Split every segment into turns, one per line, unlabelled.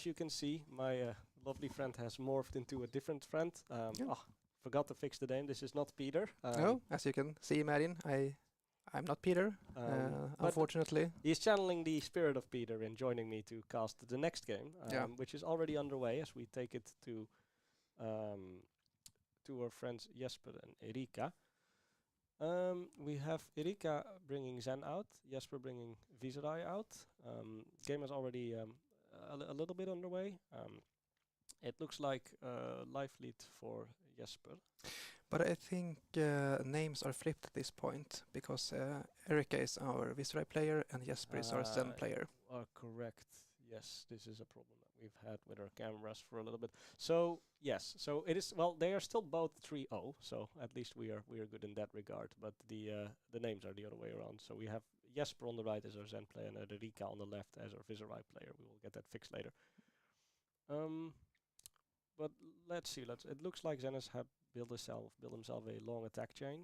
as you can see, my lovely friend has morphed into a different friend. Forgot to fix the name. This is not Peter.
No, as you can see, Marin, I'm not Peter, unfortunately.
He's channeling the spirit of Peter in joining me to cast the next game, which is already underway as we take it to our friends Jesper and Erika. We have Erika bringing Zen out, Jesper bringing Viserai out. Game is already a little bit underway. It looks like life lead for Jesper.
But I think names are flipped at this point because Erika is our Viserai player and Jesper is our Zen player.
Correct. Yes, this is a problem that we've had with our cameras for a little bit. So yes, so it is. Well, they are still both 3-0, so at least we are good in that regard. But the names are the other way around. So we have Jesper on the right as our Zen player and Erika on the left as our Viserai player. We will get that fixed later. But let's see. It looks like Zen has built himself a long attack chain,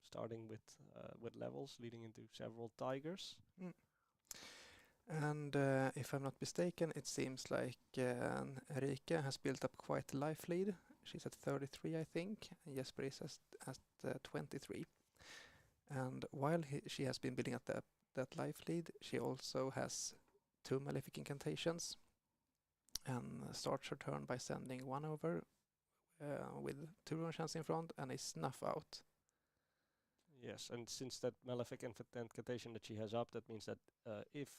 starting with levels leading into several tigers.
And if I'm not mistaken, it seems like Erika has built up quite a life lead. She's at 33, I think, and Jesper is at 23. And while she has been building up that life lead, she also has 2 Malefic Incantations and starts her turn by sending 1 over with 2 rune chants in front and a snuff out.
Yes, and since that Malefic Incantation that she has up, that means that if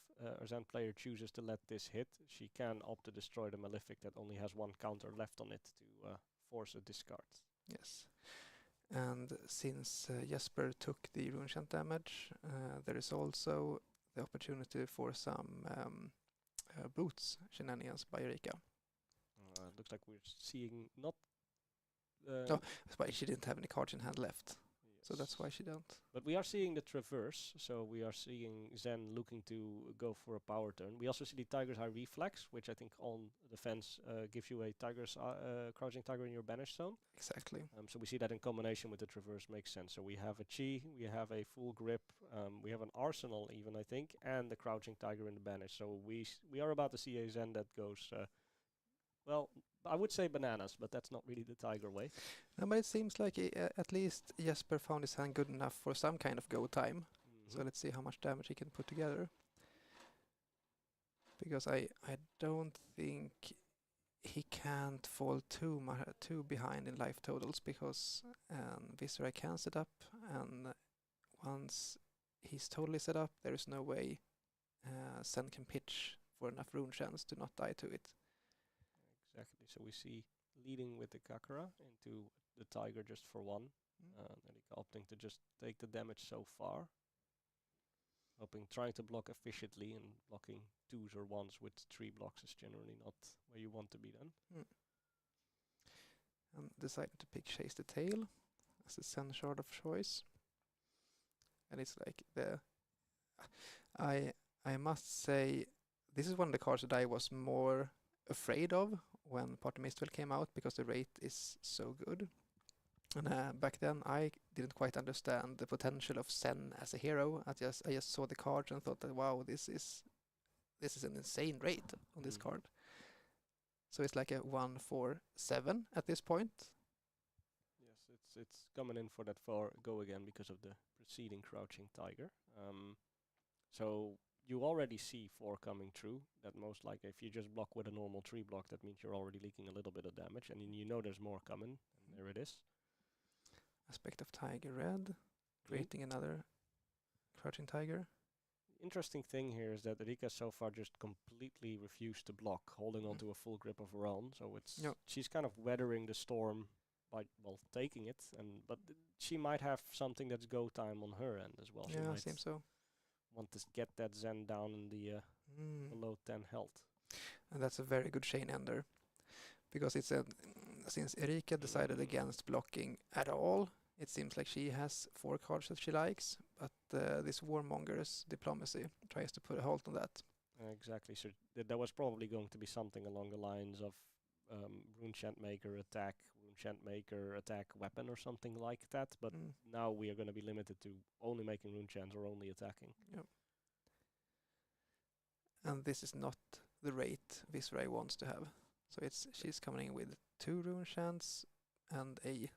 a Zen player chooses to let this hit, she can opt to destroy the Malefic that only has 1 counter left on it to force a discard.
Yes. And since Jesper took the rune chant damage, there is also the opportunity for some boots shenanigans by Erika.
Looks like we're seeing not...
no, that's why she didn't have any cards in hand left. So that's why she don't.
But we are seeing the traverse, so we are seeing Zen looking to go for a power turn. We also see the Tiger's High Reflex, which I think on the fence gives you a Tiger's crouching tiger in your banish zone.
Exactly.
So we see that in combination with the traverse makes sense. So we have a Chi, we have a full grip, we have an arsenal even, I think, and the crouching tiger in the banish. So we are about to see a Zen that goes, well, I would say bananas, but that's not really the tiger way.
No, but it seems like at least Jesper found his hand good enough for some kind of go time. So let's see how much damage he can put together. Because I don't think he can't fall too behind in life totals because Viserai can set up, and once he's totally set up, there is no way Sen can pitch for enough rune chance to not die to it.
Exactly. So we see leading with the Kakara into the tiger just for 1. And opting to just take the damage so far. Trying to block efficiently, and blocking 2s or 1s with 3 blocks is generally not where you want to be then.
And decided to pick Chase the Tail as the Sen shard of choice. And it's like I must say this is one of the cards that I was more afraid of when Party Mistral came out because the rate is so good. And back then I didn't quite understand the potential of Sen as a hero. I just saw the cards and thought that wow, this is an insane rate on this card. So it's like a 1-4-7 at this point.
Yes, it's coming in for that far go again because of the preceding crouching tiger. So you already see 4 coming through. That most likely, if you just block with a normal 3 block, that means you're already leaking a little bit of damage, and you know there's more coming. And there it is.
Aspect of Tiger Red, creating another crouching tiger.
Interesting thing here is that Erika so far just completely refused to block, holding on to a full grip of her own. So she's kind of weathering the storm by taking it, but she might have something that's go time on her end as well.
Yeah, seems so.
Want to get that Zen down in the below 10 health.
And that's a very good chain ender. Because since Erika decided against blocking at all, it seems like she has 4 cards that she likes, but this Warmonger's Diplomacy tries to put a halt on that.
Exactly. So there was probably going to be something along the lines of Rune Chant Maker attack, Rune Chant Maker attack weapon or something like that, but now we are going to be limited to only making Rune Chants or only attacking.
Yep. And this is not the rate Viserai wants to have. So she's coming in with 2 rune chants and a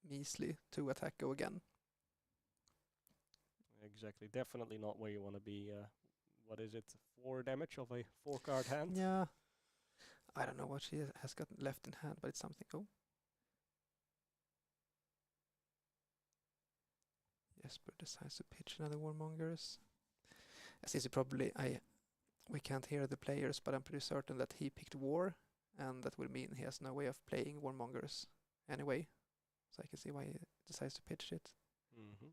measly 2 attack go again.
Exactly. Definitely not where you want to be. What is it? 4 damage of a 4-card hand?
Yeah. I don't know what she has got left in hand, but it's something. Oh. Jesper decides to pitch another Warmongers. Since we can't hear the players, but I'm pretty certain that he picked War, and that would mean he has no way of playing Warmongers anyway. So I can see why he decides to pitch it.
Mm-hmm.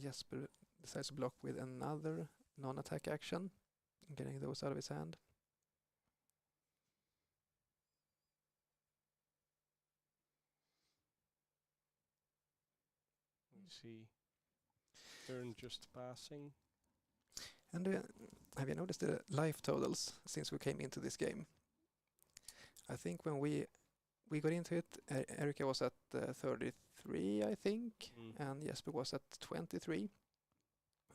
Jesper decides to block with another non-attack action, getting those out of his hand.
We see turn just passing.
And have you noticed the life totals since we came into this game? I think when we got into it, Erika was at 33, I think, and Jesper was at 23.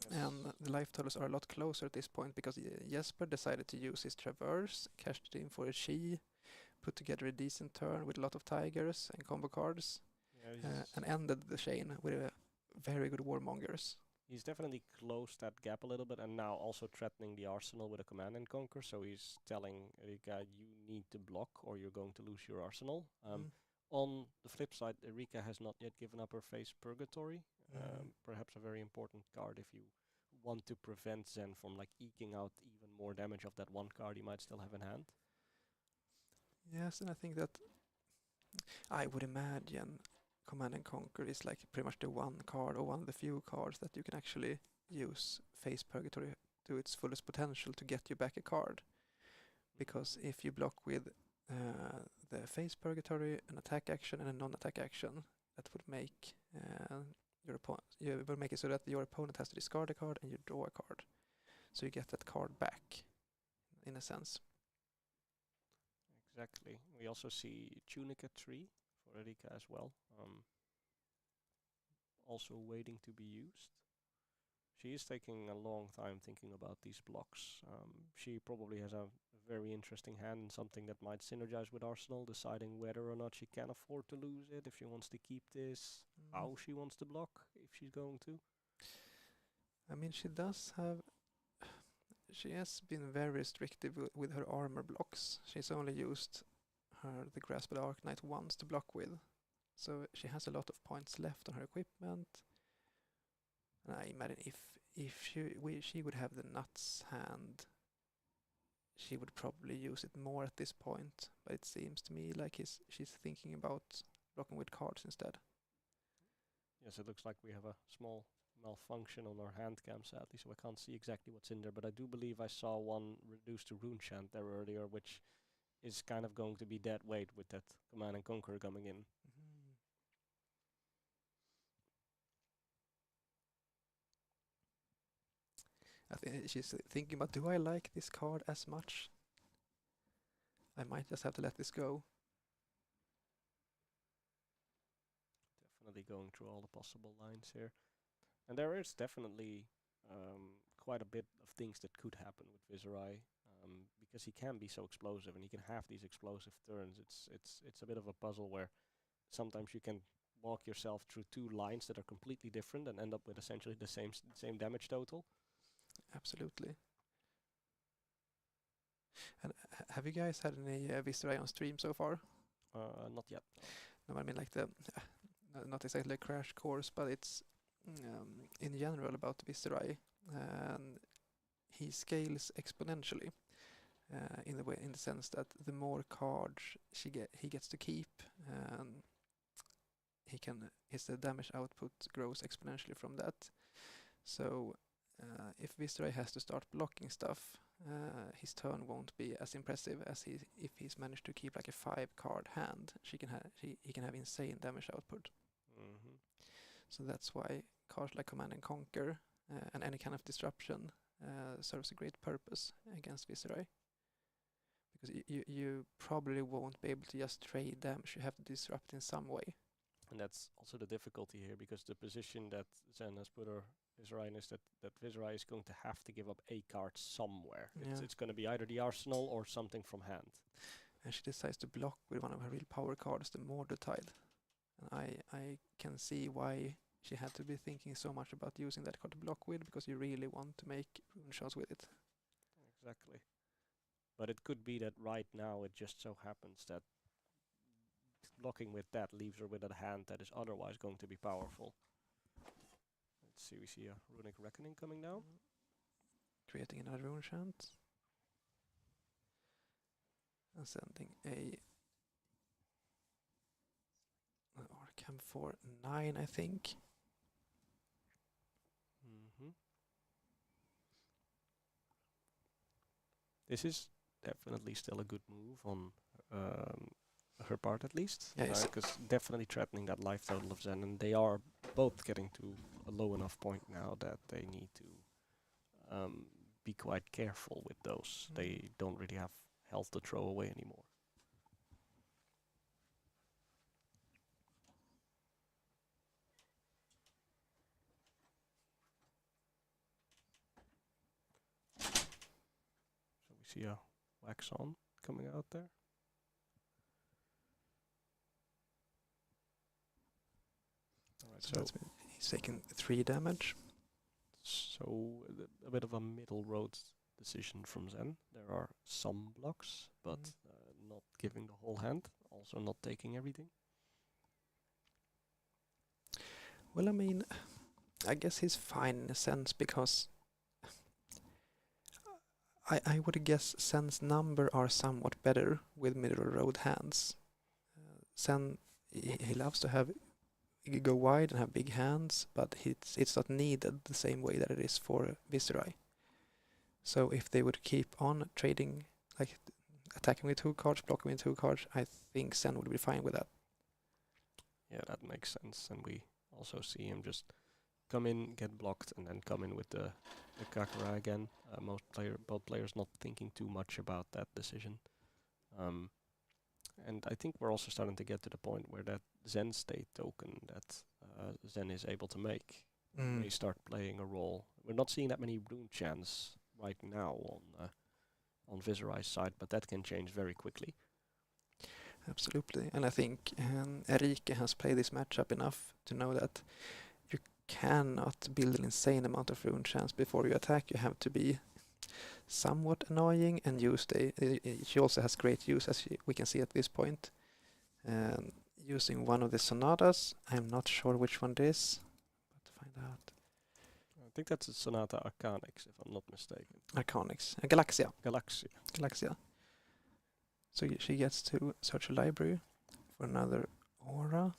Yes.
And the life totals are a lot closer at this point because Jesper decided to use his traverse, cashed it in for a Chi, put together a decent turn with a lot of tigers and combo cards, and ended the chain with a very good Warmongers.
He's definitely closed that gap a little bit, and now also threatening the arsenal with a command and conquer. So he's telling Erika, you need to block or you're going to lose your arsenal. On the flip side, Erika has not yet given up her face Purgatory. Perhaps a very important card if you want to prevent Zen from like eking out even more damage of that one card he might still have in hand.
Yes, and I think that I would imagine Command and Conquer is like pretty much the one card or one of the few cards that you can actually use Face Purgatory to its fullest potential to get you back a card. Because if you block with the Face Purgatory, an attack action and a non-attack action, that would make it so that your opponent has to discard a card and you draw a card. So you get that card back, in a sense.
Exactly. We also see Tunica 3 for Erika as well. Also waiting to be used. She is taking a long time thinking about these blocks. She probably has a very interesting hand and something that might synergize with Arsenal, deciding whether or not she can afford to lose it, if she wants to keep this, how she wants to block, if she's going to.
I mean, she has been very restrictive with her armor blocks. She's only used the Grasp of the Arc Knight once to block with. So she has a lot of points left on her equipment. And I imagine if she would have the nuts hand, she would probably use it more at this point. But it seems to me like she's thinking about blocking with cards instead.
Yes, it looks like we have a small malfunction on our hand cam, sadly, so I can't see exactly what's in there. But I do believe I saw one reduced to rune chant there earlier, which is kind of going to be dead weight with that Command and Conquer coming in.
I think she's thinking about, do I like this card as much? I might just have to let this go.
Definitely going through all the possible lines here. And there is definitely quite a bit of things that could happen with Viserai, because he can be so explosive and he can have these explosive turns. It's a bit of a puzzle where sometimes you can walk yourself through 2 lines that are completely different and end up with essentially the same damage total.
Absolutely. And have you guys had any Viserai on stream so far?
Not yet.
No, I mean like not exactly a crash course, but it's in general about Viserai. And he scales exponentially in the sense that the more cards he gets to keep, his damage output grows exponentially from that. So if Viserai has to start blocking stuff, his turn won't be as impressive as if he's managed to keep like a 5-card hand. He can have insane damage output. So that's why cards like Command and Conquer and any kind of disruption serves a great purpose against Viserai. because you probably won't be able to just trade damage. You have to disrupt in some way.
And that's also the difficulty here, because the position that Zen has put her Viserai in is that Viserai is going to have to give up a card somewhere.
Yeah.
It's going to be either the arsenal or something from hand.
And she decides to block with one of her real power cards, the Mortar Tide. And I can see why she had to be thinking so much about using that card to block with, because you really want to make rune shots with it.
Exactly. But it could be that right now it just so happens that blocking with that leaves her with a hand that is otherwise going to be powerful. Let's see, we see a Runic Reckoning coming now.
Creating another rune chant. And sending a Arkham for 9, I think.
This is definitely still a good move on her part, at least.
Yeah,
Because definitely threatening that life total of Zen, and they are both getting to a low enough point now that they need to be quite careful with those. They don't really have health to throw away anymore. So we see a Wax On coming out there. Alright,
So he's taking 3 damage.
so a bit of a middle road decision from Zen. There are some blocks, but not giving the whole hand, also not taking everything.
Well, I mean, I guess he's fine in a sense, because I would guess Zen's number are somewhat better with middle road hands. Zen, he loves to have go wide and have big hands, but it's not needed the same way that it is for Viserai. So if they would keep on trading, like attacking with 2 cards, blocking with 2 cards, I think Zen would be fine with that.
Yeah, that makes sense. And we also see him just come in, get blocked, and then come in with the Kakara again. Both players not thinking too much about that decision. And I think we're also starting to get to the point where that Zen state token that Zen is able to make may start playing a role. We're not seeing that many rune chants right now on Viserai's side, but that can change very quickly.
Absolutely, and I think Erika has played this matchup enough to know that you cannot build an insane amount of rune chance before you attack. You have to be somewhat annoying and use she also has great use, as we can see at this point. Using one of the sonatas, I'm not sure which one it is, but to find out.
I think that's a Sonata Arcanix, if I'm not mistaken.
Arcanix, Galaxia.
Galaxia.
So she gets to search a library for another aura.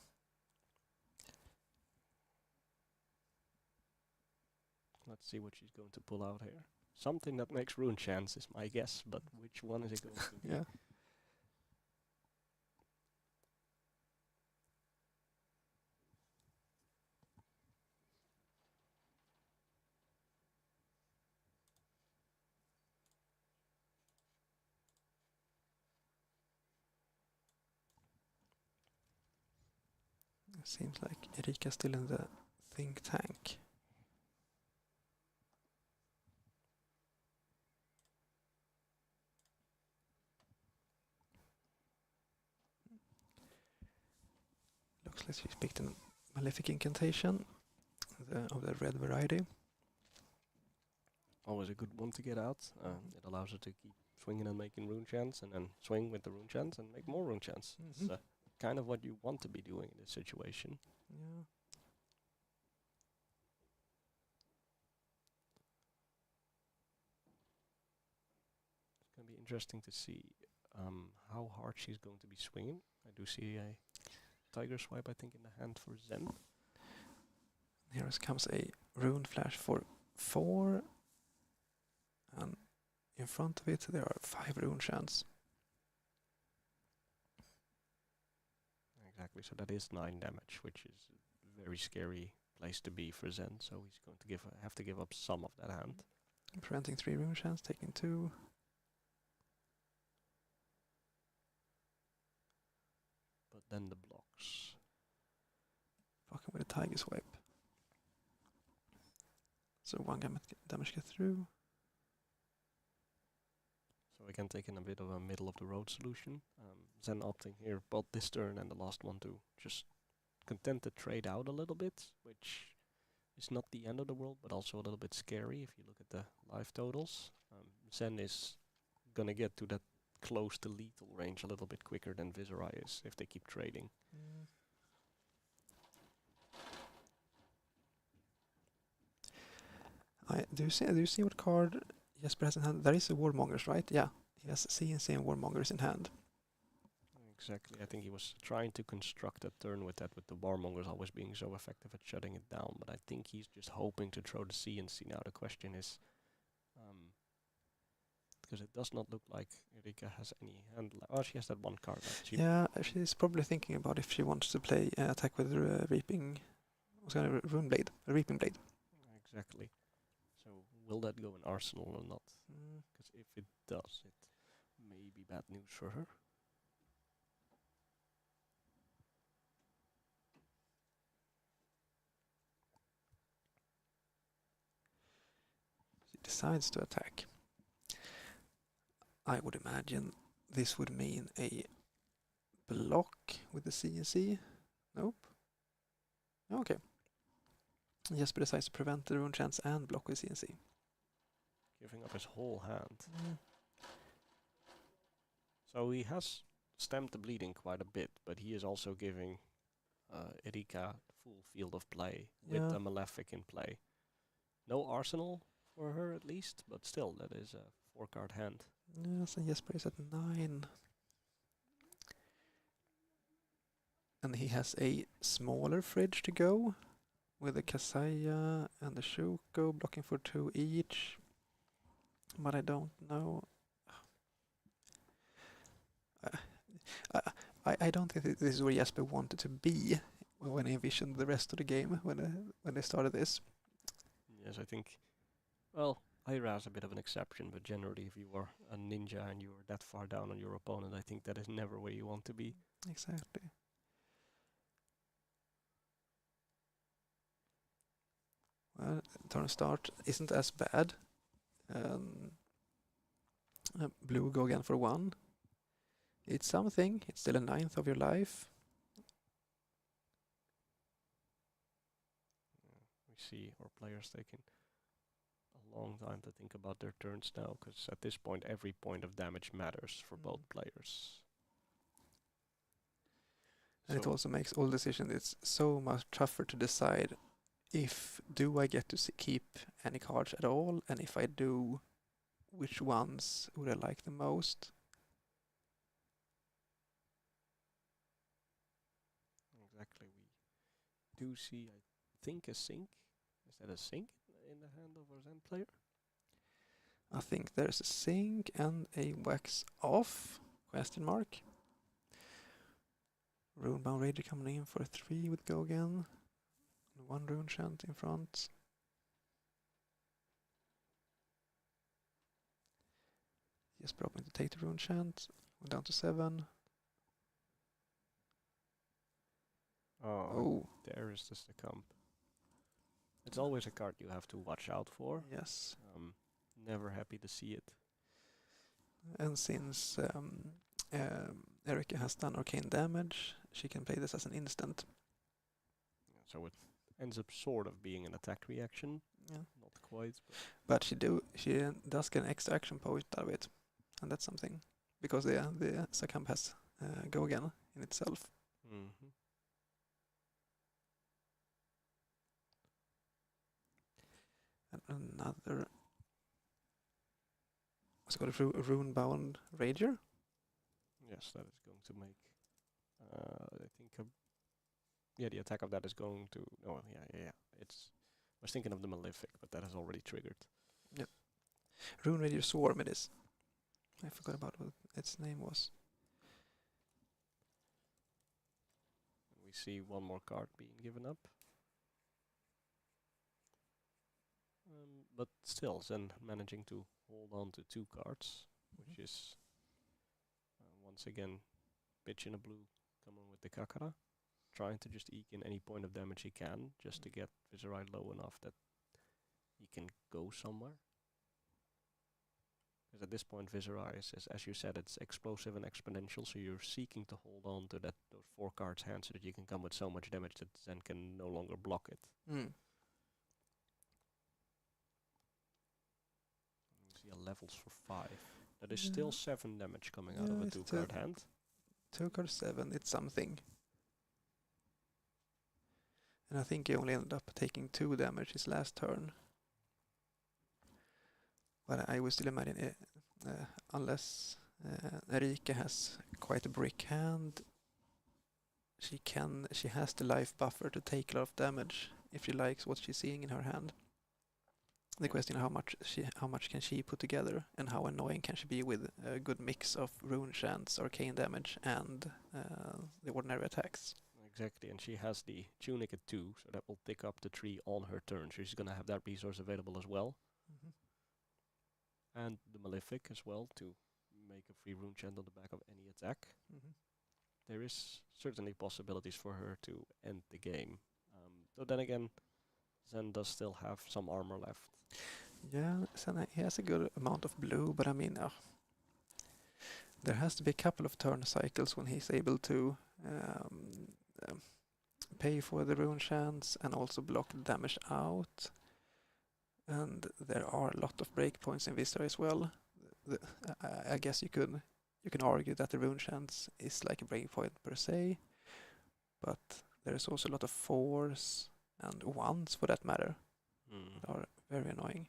Let's see what she's going to pull out here. Something that makes rune chance is my guess, but which one is it going to be?
Yeah. It seems like Erika's still in the think tank. Looks like she's picked a Malefic Incantation of the red variety.
Always a good one to get out. It allows her to keep swinging and making rune chants, and then swing with the rune chants and make more rune chants. It's kind of what you want to be doing in this situation.
Yeah.
It's going to be interesting to see how hard she's going to be swinging. I do see a Tiger Swipe, I think, in the hand for Zen.
Here comes a Rune Flash for 4. And in front of it there are 5 rune chants.
Exactly, so that is 9 damage, which is a very scary place to be for Zen, so he's going to have to give up some of that hand.
Preventing 3 rune chants, taking 2.
then the blocks.
Fucking with a tiger swipe. So 1 damage get through.
So we can take in a bit of a middle of the road solution. Zen opting here both this turn and the last one to just content to trade out a little bit, which is not the end of the world, but also a little bit scary if you look at the life totals. Zen is gonna get to that close to lethal range a little bit quicker than Viserai is if they keep trading.
Do you see what card Jesper has in hand? There is a Warmongers, right? Yeah, he has CNC and Warmongers in hand.
Exactly. I think he was trying to construct a turn with that, with the Warmongers always being so effective at shutting it down. But I think he's just hoping to throw the CNC. Now the question is, because it does not look like Erika has any hand. Oh, she has that one card left.
Yeah, she's probably thinking about if she wants to play attack with Reaping. What's kind of Rune Blade, a Reaping Blade.
Exactly. So will that go in Arsenal or not? Because if it does, it may be bad news for her.
She decides to attack. I would imagine this would mean a block with the CNC. Nope. Okay. Jesper decides to prevent the rune chance and block with CNC.
Giving up his whole hand. So he has stemmed the bleeding quite a bit, but he is also giving Erika full field of play with a Malefic in play. No Arsenal for her at least, but still, that is a 4-card hand.
Yes, and Jesper is at 9. And he has a smaller fridge to go, with the Kasaya and the Shuko blocking for 2 each. But I don't know. I don't think this is where Jesper wanted to be when he envisioned the rest of the game, when they started this.
Yes, I think, well, Ira is a bit of an exception, but generally if you are a ninja and you are that far down on your opponent, I think that is never where you want to be.
Exactly. Well, turn start isn't as bad. Blue go again for 1. It's something. It's still a 9th of your life.
We see our players taking a long time to think about their turns now, because at this point every point of damage matters for both players.
And it also makes all decisions, it's so much tougher to decide if do I get to keep any cards at all, and if I do, which ones would I like the most?
Exactly. We do see, I think, a sink. Is that a sink in the hand of our Zen player?
I think there's a sink and a wax off, question mark. Runebound Rager coming in for a 3 with go again. 1 rune chant in front. Just probably to take the rune chant. We're down to 7.
Oh, there is the Stickump. It's always a card you have to watch out for.
Yes.
Never happy to see it.
And since Erika has done arcane damage, she can play this as an instant.
So it ends up sort of being an attack reaction.
Yeah.
Not quite.
But she does get an extra action point out of it. And that's something. Because the Stickump has go again in itself.
Mm-hmm.
And another... What's it called? A Runebound Rager?
Yes, that is going to make... I think... yeah, the attack of that is going to... Oh, yeah. I was thinking of the Malefic, but that has already triggered.
Yep. Rune Rager Swarm it is. I forgot about what its name was.
We see one more card being given up. But still, Zen managing to hold on to 2 cards, which is once again pitch in a blue coming with the Kakara, trying to just eke in any point of damage he can, just to get Viserai low enough that he can go somewhere. Because at this point, Viserai is, as you said, it's explosive and exponential, so you're seeking to hold on to those 4 cards hand so that you can come with so much damage that Zen can no longer block it.
Mm.
You see a levels for 5. That is still 7 damage coming out of a 2-card hand.
2 cards 7, it's something. And I think he only ended up taking 2 damage his last turn. But I would still imagine it, unless Erika has quite a brick hand, she has the life buffer to take a lot of damage if she likes what she's seeing in her hand. The question is how much can she put together, and how annoying can she be with a good mix of rune chants, arcane damage, and the ordinary attacks.
Exactly, and she has the Tunic at 2, so that will pick up the 3 on her turn. So she's going to have that resource available as well. And the Malefic as well, to make a free rune chant on the back of any attack. There is certainly possibilities for her to end the game. Though then again, Zen does still have some armor left.
Yeah, Zen, he has a good amount of blue, but I mean, there has to be a couple of turn cycles when he's able to pay for the rune chants and also block the damage out. And there are a lot of breakpoints in Vista as well. I guess you can argue that the rune chants is like a breakpoint per se, but there is also a lot of 4s and 1s for that matter that are very annoying.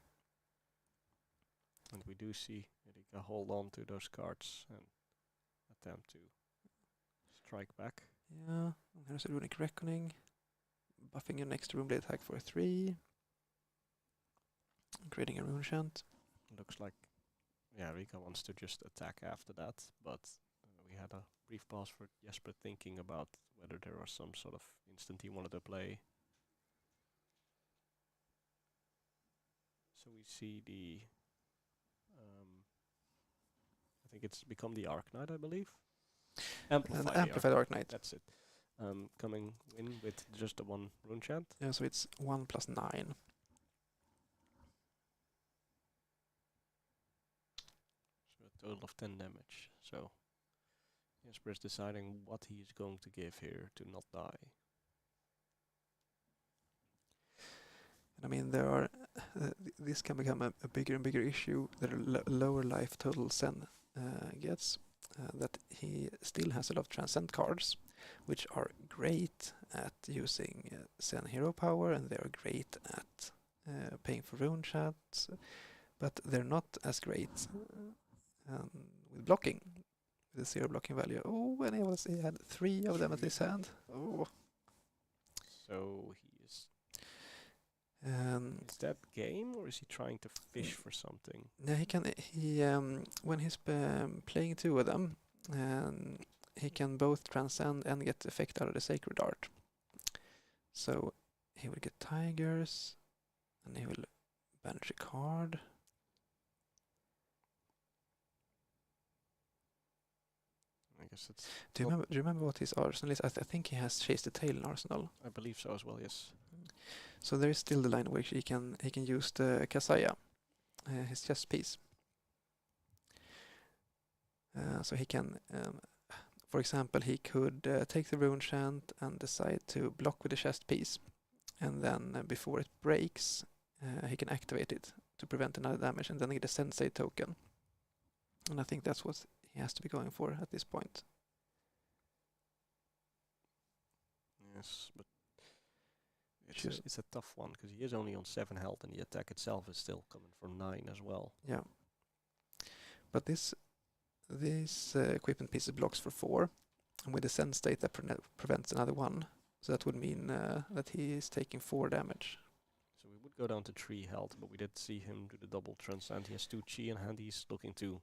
And we do see Erika hold on to those cards and attempt to strike back.
Yeah, and there's a Runic Reckoning, buffing your next rune blade attack for 3. Creating a rune chant.
Looks like, Rika wants to just attack after that, but we had a brief pause for Jesper thinking about whether there was some sort of instant he wanted to play. So we see the, I think it's become the Arc Knight, I believe.
Amplified Arc Knight.
That's it. Coming in with just the 1 rune chant.
Yeah, so it's 1 + 9.
Total of 10 damage. So Jesper is deciding what he is going to give here to not die.
And I mean, there are this can become a bigger and bigger issue. There are lower life total Zen gets. That he still has a lot of transcend cards, which are great at using Zen hero power, and they are great at paying for rune chats, but they're not as great with blocking, with a 0 blocking value. Oh, and he had 3 of them at his hand. Oh.
So he is... is that game, or is he trying to fish for something?
Yeah, when he's playing 2 of them, he can both transcend and get effect out of the Sacred Art. So he will get Tigers, and he will banish a card.
I guess it's...
Do you remember what his arsenal is? I think he has Chase the Tail in arsenal.
I believe so as well, yes.
So there is still the line where he can use the Kasaya, his chest piece. So he can, for example, he could take the rune chant and decide to block with the chest piece, and then before it breaks, he can activate it to prevent another damage, and then get a Sensei token. And I think that's what he has to be going for at this point.
Yes, but it's a tough one, because he is only on 7 health, and the attack itself is still coming for 9 as well.
Yeah. But this equipment piece blocks for 4, and with the Sense state that prevents another 1. So that would mean that he is taking 4 damage.
So we would go down to 3 health, but we did see him do the double transcend. He has 2 chi in hand. He's looking to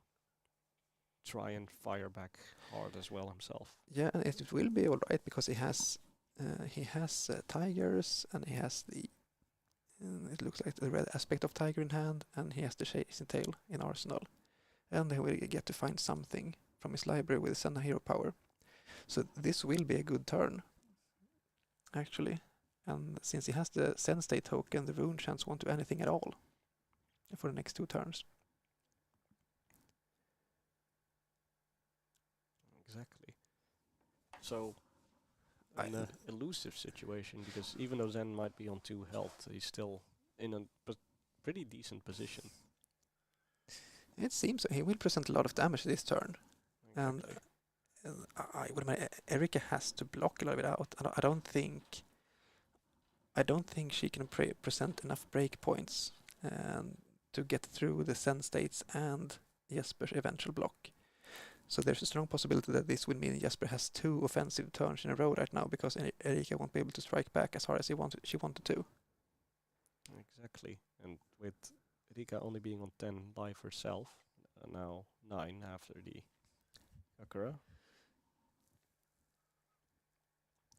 try and fire back hard as well himself.
Yeah, and it will be alright, because he has tigers, and he has it looks like the red aspect of tiger in hand, and he has the chasing tail in arsenal. And he will get to find something from his library with Senna hero power. So this will be a good turn, actually. And since he has the Send State token, the Rune Chants won't do anything at all for the next 2 turns.
Exactly. So, an elusive situation, because even though Zen might be on 2 health, he's still in a pretty decent position.
It seems he will present a lot of damage this turn.
Exactly.
And I would imagine Erika has to block a lot of it out. I don't think she can present enough breakpoints to get through the Send States and Jesper's eventual block. So there's a strong possibility that this will mean Jesper has 2 offensive turns in a row right now, because Erika won't be able to strike back as hard as she wanted to.
Exactly. And with Erika only being on 10 life herself, now 9 after the Kakura.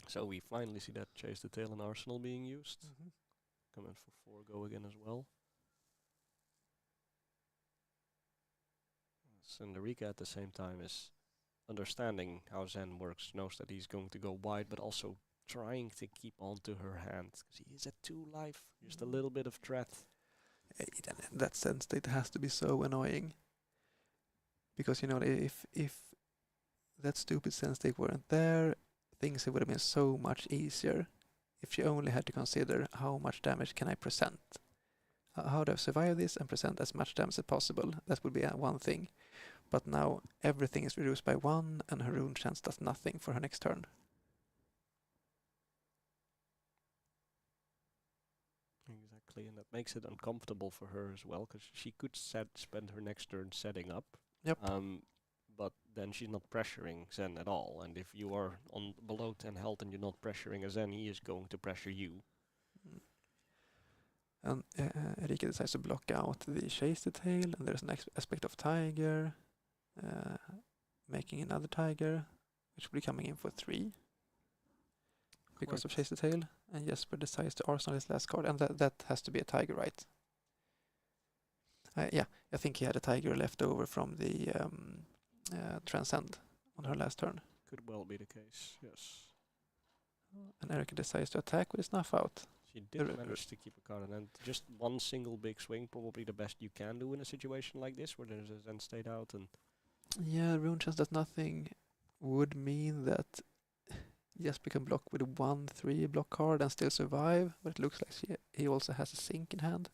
So we finally see that Chase the Tail and Arsenal being used. Coming for 4 go again as well. And Erika at the same time is understanding how Zen works, knows that he's going to go wide, but also trying to keep on to her hand, because he is at 2 life, just a little bit of threat.
In that sense, it has to be so annoying. Because, if that stupid Send State weren't there, things would have been so much easier. If she only had to consider how much damage can I present. How do I survive this and present as much damage as possible? That would be one thing. But now everything is reduced by 1, and her Rune Chance does nothing for her next turn.
Exactly, and that makes it uncomfortable for her as well, because she could spend her next turn setting up.
Yep.
But then she's not pressuring Zen at all, and if you are on below 10 health and you're not pressuring a Zen, he is going to pressure you.
And Erika decides to block out the Chase the Tail, and there's an aspect of Tiger, making another Tiger, which will be coming in for 3 because of Chase the Tail, and Jesper decides to arsenal his last card, and that has to be a Tiger, right? I think he had a Tiger left over from the Transcend on her last turn.
Could well be the case, yes.
And Erika decides to attack with a Snuff Out.
She did manage to keep a card, and just one single big swing, probably the best you can do in a situation like this, where there's a Zen State out. And
yeah, Rune Chance does nothing would mean that Jesper can block with a 1/3 block card and still survive, but it looks like he also has a Sink in hand.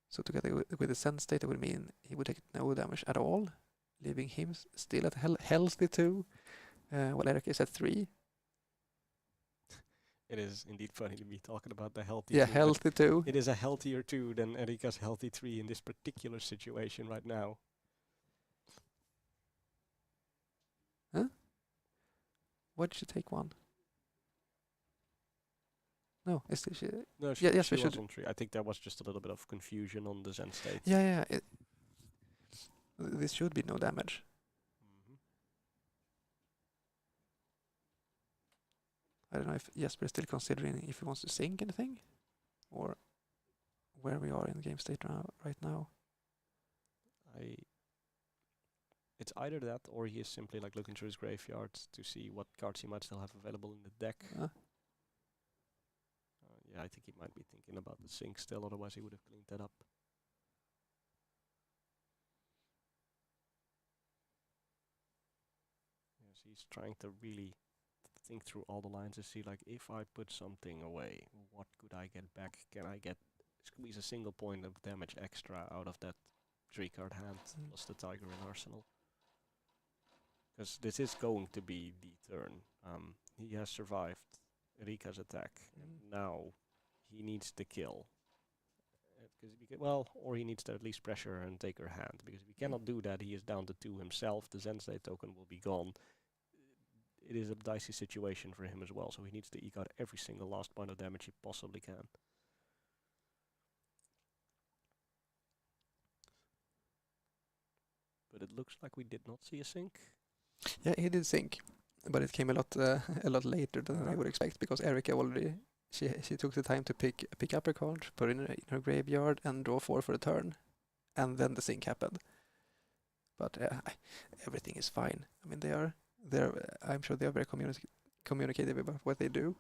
So together with the Send State, it would mean he would take no damage at all, leaving him still at healthy 2, while Erika is at 3.
it is indeed funny to be talking about the healthy.
Yeah, healthy 2.
It is a healthier 2 than Erika's healthy 3 in this particular situation right now.
Huh? Why did she take 1? No, is she?
No, she
yes, we
was
should.
on 3. I think there was just a little bit of confusion on the Zen State.
Yeah. This should be no damage. I don't know if Jesper is still considering if he wants to sink anything, or where we are in game state right now.
It's either that, or he is simply like looking through his graveyard to see what cards he might still have available in the deck. Yeah, I think he might be thinking about the sink still, otherwise he would have cleaned that up. Yes, he's trying to really think through all the lines to see, like, if I put something away, what could I get back? Can I squeeze a single point of damage extra out of that 3-card hand plus the Tiger in Arsenal? Because this is going to be the turn. He has survived Erika's attack. And now he needs to kill. Or he needs to at least pressure her and take her hand. Because if he cannot do that, he is down to 2 himself. The Zen State token will be gone. It is a dicey situation for him as well. So he needs to eke out every single last point of damage he possibly can. But it looks like we did not see a sink.
Yeah, he did sink, but it came a lot later than I would expect, because Erika already she took the time to pick up her card, put it in her graveyard, and draw 4 for a turn, and then the sink happened. But everything is fine. I mean, they are I'm sure they are very communicative about what they do.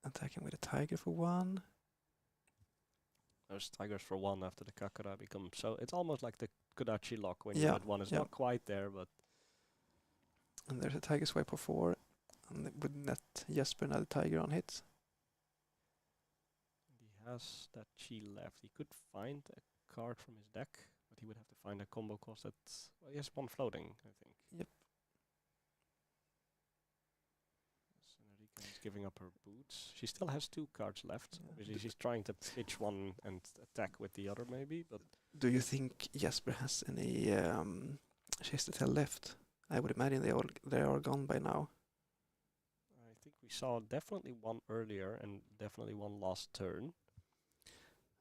Attacking with a tiger for 1.
Those tigers for 1 after the Kakara become so. It's almost like the Kodachi lock when you hit 1. It's not quite there, but.
And there's a tiger swipe for 4. And with net Jesper another tiger on hit.
He has that chi left. He could find a card from his deck, but he would have to find a combo cost that's. Well, he has 1 floating, I think.
Yep.
Is giving up her boots. She still has 2 cards left. Obviously, she's trying to pitch one and attack with the other, maybe. But
do you think Jesper has any Chestertel left? I would imagine they are gone by now.
I think we saw definitely 1 earlier and definitely 1 last turn.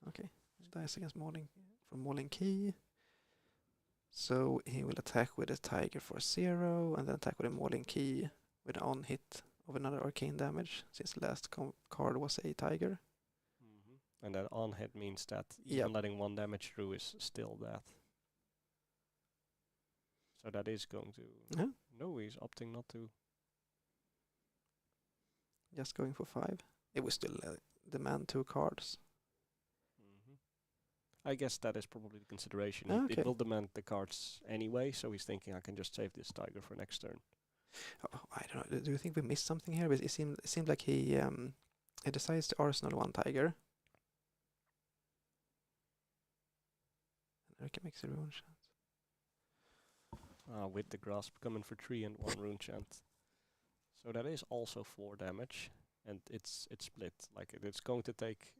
Okay, dice against Mauling from Mauling Key. So he will attack with a tiger for 0, and then attack with a Mauling Key with an on hit of another arcane damage, since the last card was a tiger.
And that on hit means that even letting 1 damage through is still that. So that is going to... No, he's opting not to.
Just going for 5. It will still demand 2 cards.
I guess that is probably the consideration.
Okay.
It will demand the cards anyway, so he's thinking I can just save this tiger for next turn.
Oh, I don't know. Do you think we missed something here? It seemed like he decides to arsenal 1 tiger. And Erika makes a rune chant.
With the grasp coming for 3 and 1 rune chant. So that is also 4 damage, and it's split. Like it's going to take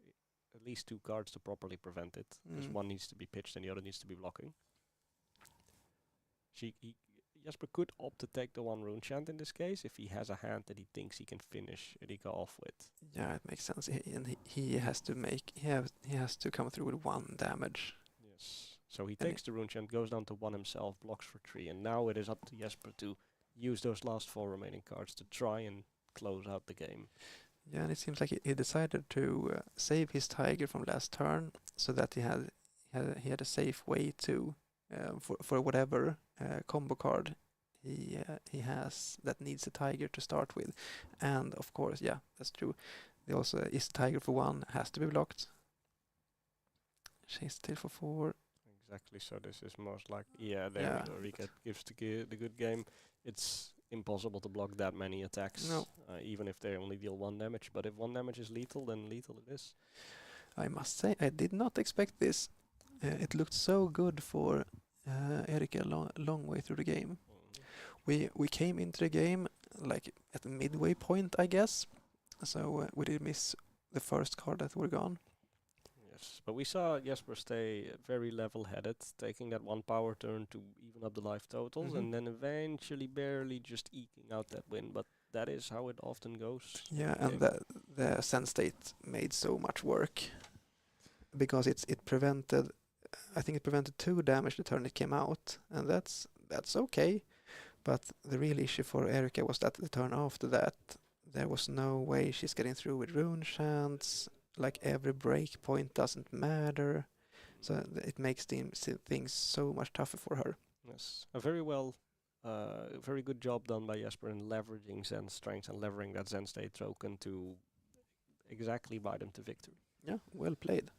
at least 2 cards to properly prevent it. Because 1 needs to be pitched and the other needs to be blocking. Jesper could opt to take the 1 rune chant in this case if he has a hand that he thinks he can finish Erika off with.
Yeah, it makes sense. He has to come through with 1 damage.
Yes. So he takes the rune chant, goes down to 1 himself, blocks for 3, and now it is up to Jesper to use those last 4 remaining cards to try and close out the game.
Yeah, and it seems like he decided to save his tiger from last turn, so that he had a safe way to for whatever combo card he has that needs a tiger to start with. And of course, yeah, that's true. They also is tiger for 1 has to be blocked. Chase tail for 4.
Exactly. So this is most like Erika gives the good game. It's impossible to block that many attacks, even if they only deal 1 damage. But if 1 damage is lethal, then lethal it is.
I must say, I did not expect this. It looked so good for Erika long way through the game. We came into the game like at the midway point, I guess. So we did miss the first card that were gone.
Yes, but we saw Jesper stay very level-headed, taking that 1 power turn to even up the life totals, and then eventually barely just eking out that win. But that is how it often goes.
Yeah, and the Zen State made so much work because it prevented. I think it prevented 2 damage the turn it came out, and that's okay. But the real issue for Erika was that the turn after that, there was no way she's getting through with rune chants. Like every break point doesn't matter, so it makes things so much tougher for her.
Yes, a very good job done by Jesper in leveraging Zen's strength and leveraging that Zen State token to exactly buy them to victory.
Yeah, well played.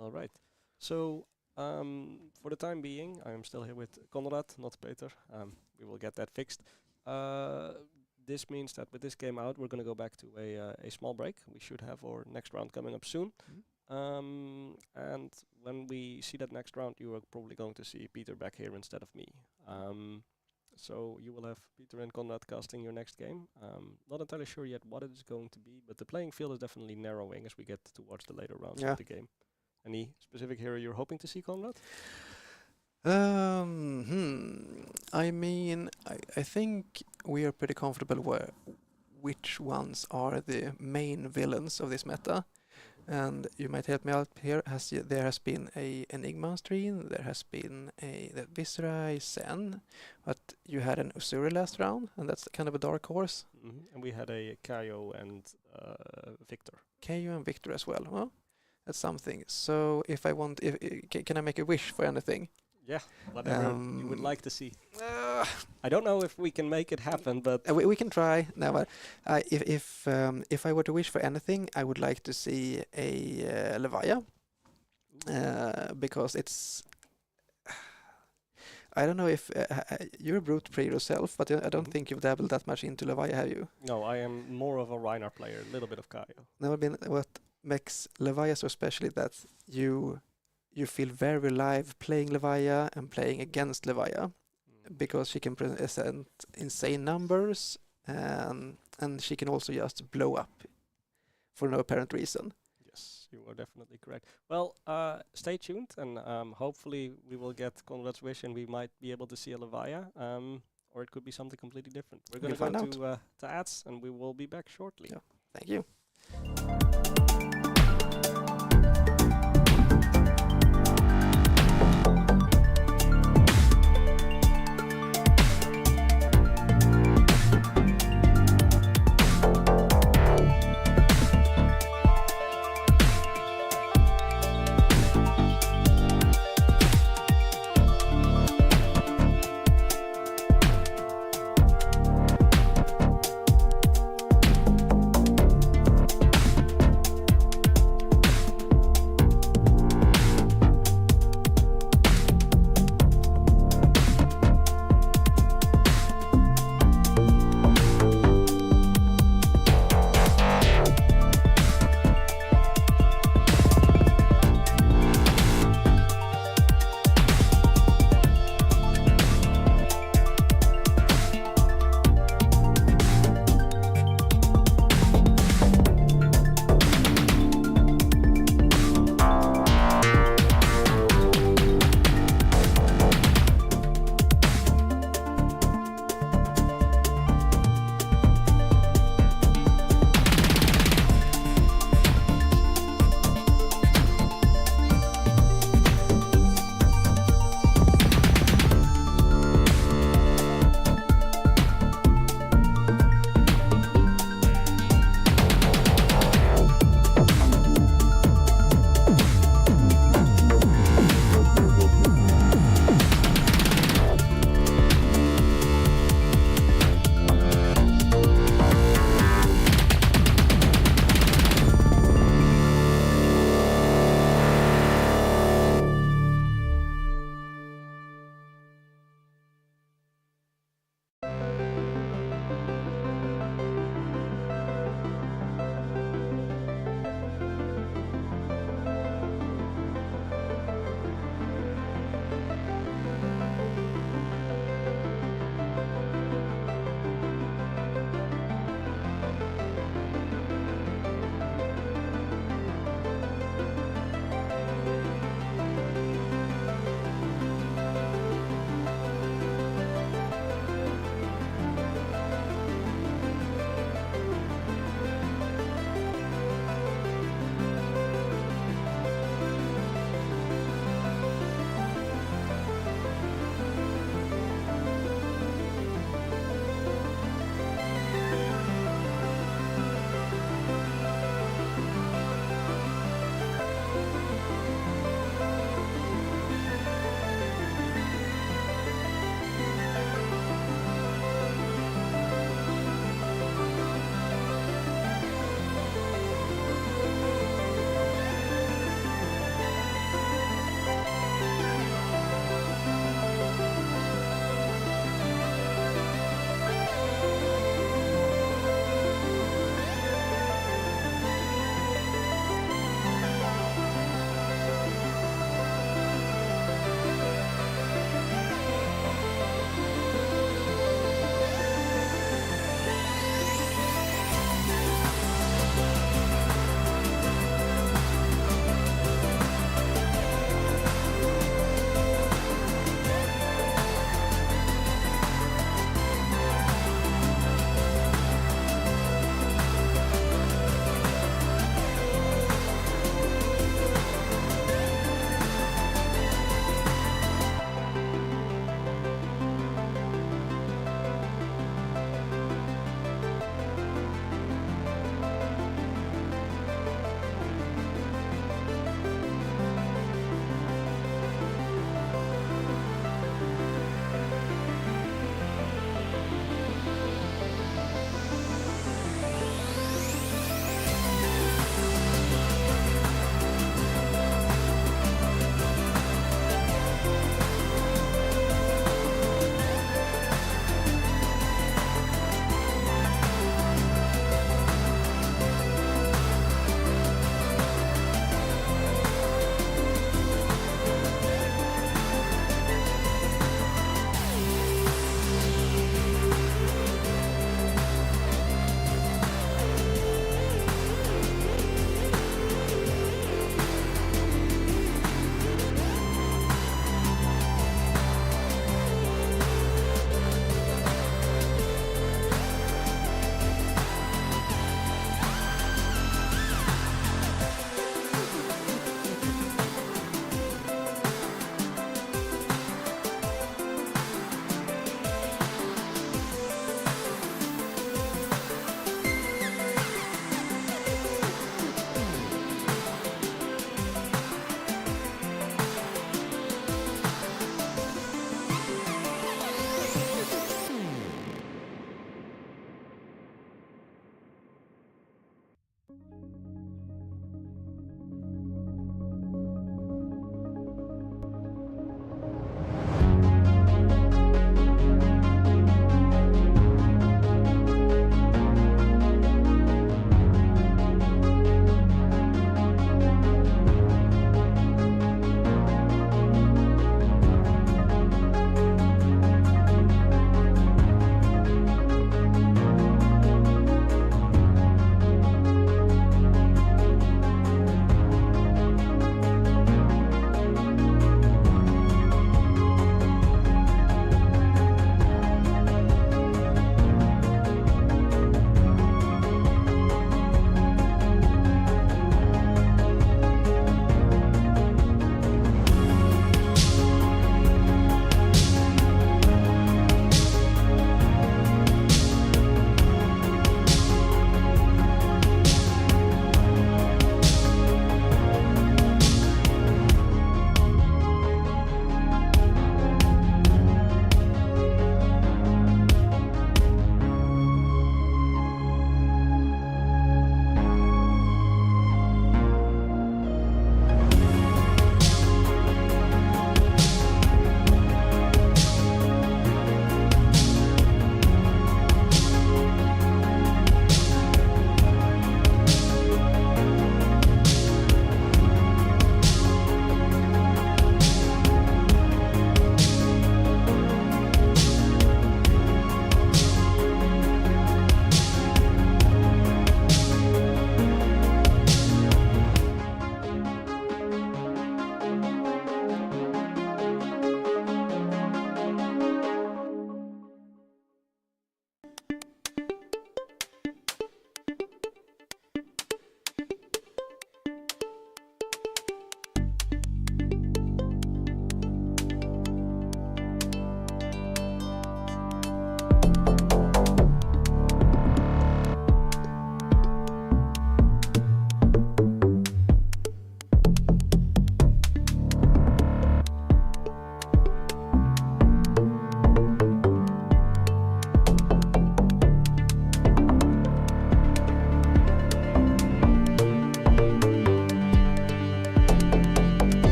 All right, so for the time being, I am still here with Konrad, not Peter. We will get that fixed. This means that with this game out, we're going to go back to a small break. We should have our next round coming up soon. And when we see that next round, you are probably going to see Peter back here instead of me. So you will have Peter and Konrad casting your next game. Not entirely sure yet what it is going to be, but the playing field is definitely narrowing as we get towards the later rounds of the game. Any specific hero you're hoping to see, Konrad?
I mean, I think we are pretty comfortable which ones are the main villains of this meta. And you might help me out here. There has been a Enigma stream, there has been the Viscera Zen, but you had an Usuri last round, and that's kind of a dark horse.
And we had a Kaio and Victor.
Kaio and Victor as well. Well, that's something. So if I want, can I make a wish for anything?
Yeah, whatever you would like to see.
Uh,
I don't know if we can make it happen, but
we can try. No, but if I were to wish for anything, I would like to see a Levaya, because it's. I don't know if you're a brute player yourself, but I don't think you've dabbled that much into Levaya, have you?
no, I am more of a Reinar player, a little bit of Kaio.
No, I mean, what makes Levaya so special is that you feel very alive playing Levaya and playing against Levaya, because she can present insane numbers, and she can also just blow up for no apparent reason.
Yes, you are definitely correct. Well, stay tuned, and hopefully we will get Conrad's wish, and we might be able to see a Levaya, or it could be something completely different. We're going
We'll
to
find
go to ads, and we will be back shortly.
Yeah. Thank you.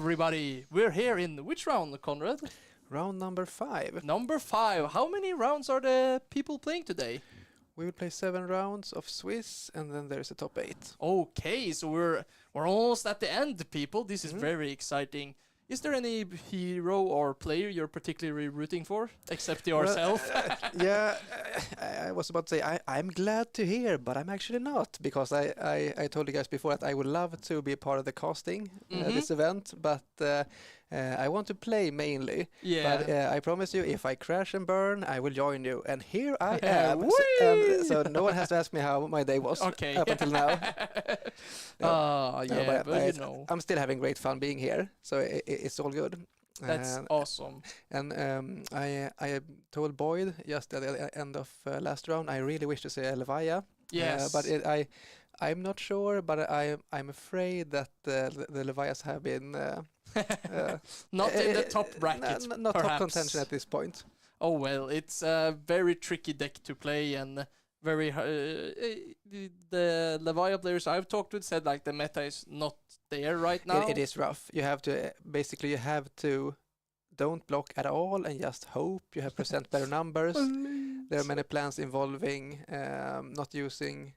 everybody. We're here in which round, Conrad?
Round number 5.
Number 5. How many rounds are the people playing today?
We will play 7 rounds of Swiss, and then there's a top 8.
Okay, so we're almost at the end, people. This is
Mhm.
very exciting. Is there any hero or player you're particularly rooting for, except yourself?
Yeah, I was about to say I'm glad to hear, but I'm actually not, because I told you guys before that I would love to be a part of the casting this event, but I want to play mainly.
Yeah.
But I promise you, if I crash and burn, I will join you. And here I am.
Whee!
And so no one has to ask me how my day was
Okay.
up until now.
Yeah, but you
I-
know,
I'm still having great fun being here, so it's all good.
that's awesome.
And I told Boyd just at the end of last round, I really wish to say Levaya.
Yes.
But I'm not sure, but I'm afraid that the Levias have been
Not in the top bracket,
not top
perhaps.
contention at this point.
Oh well, it's a very tricky deck to play, and very the Levia players I've talked with said like the meta is not there right now.
It is rough. You have to basically don't block at all and just hope you have present better numbers. There are many plans involving not using,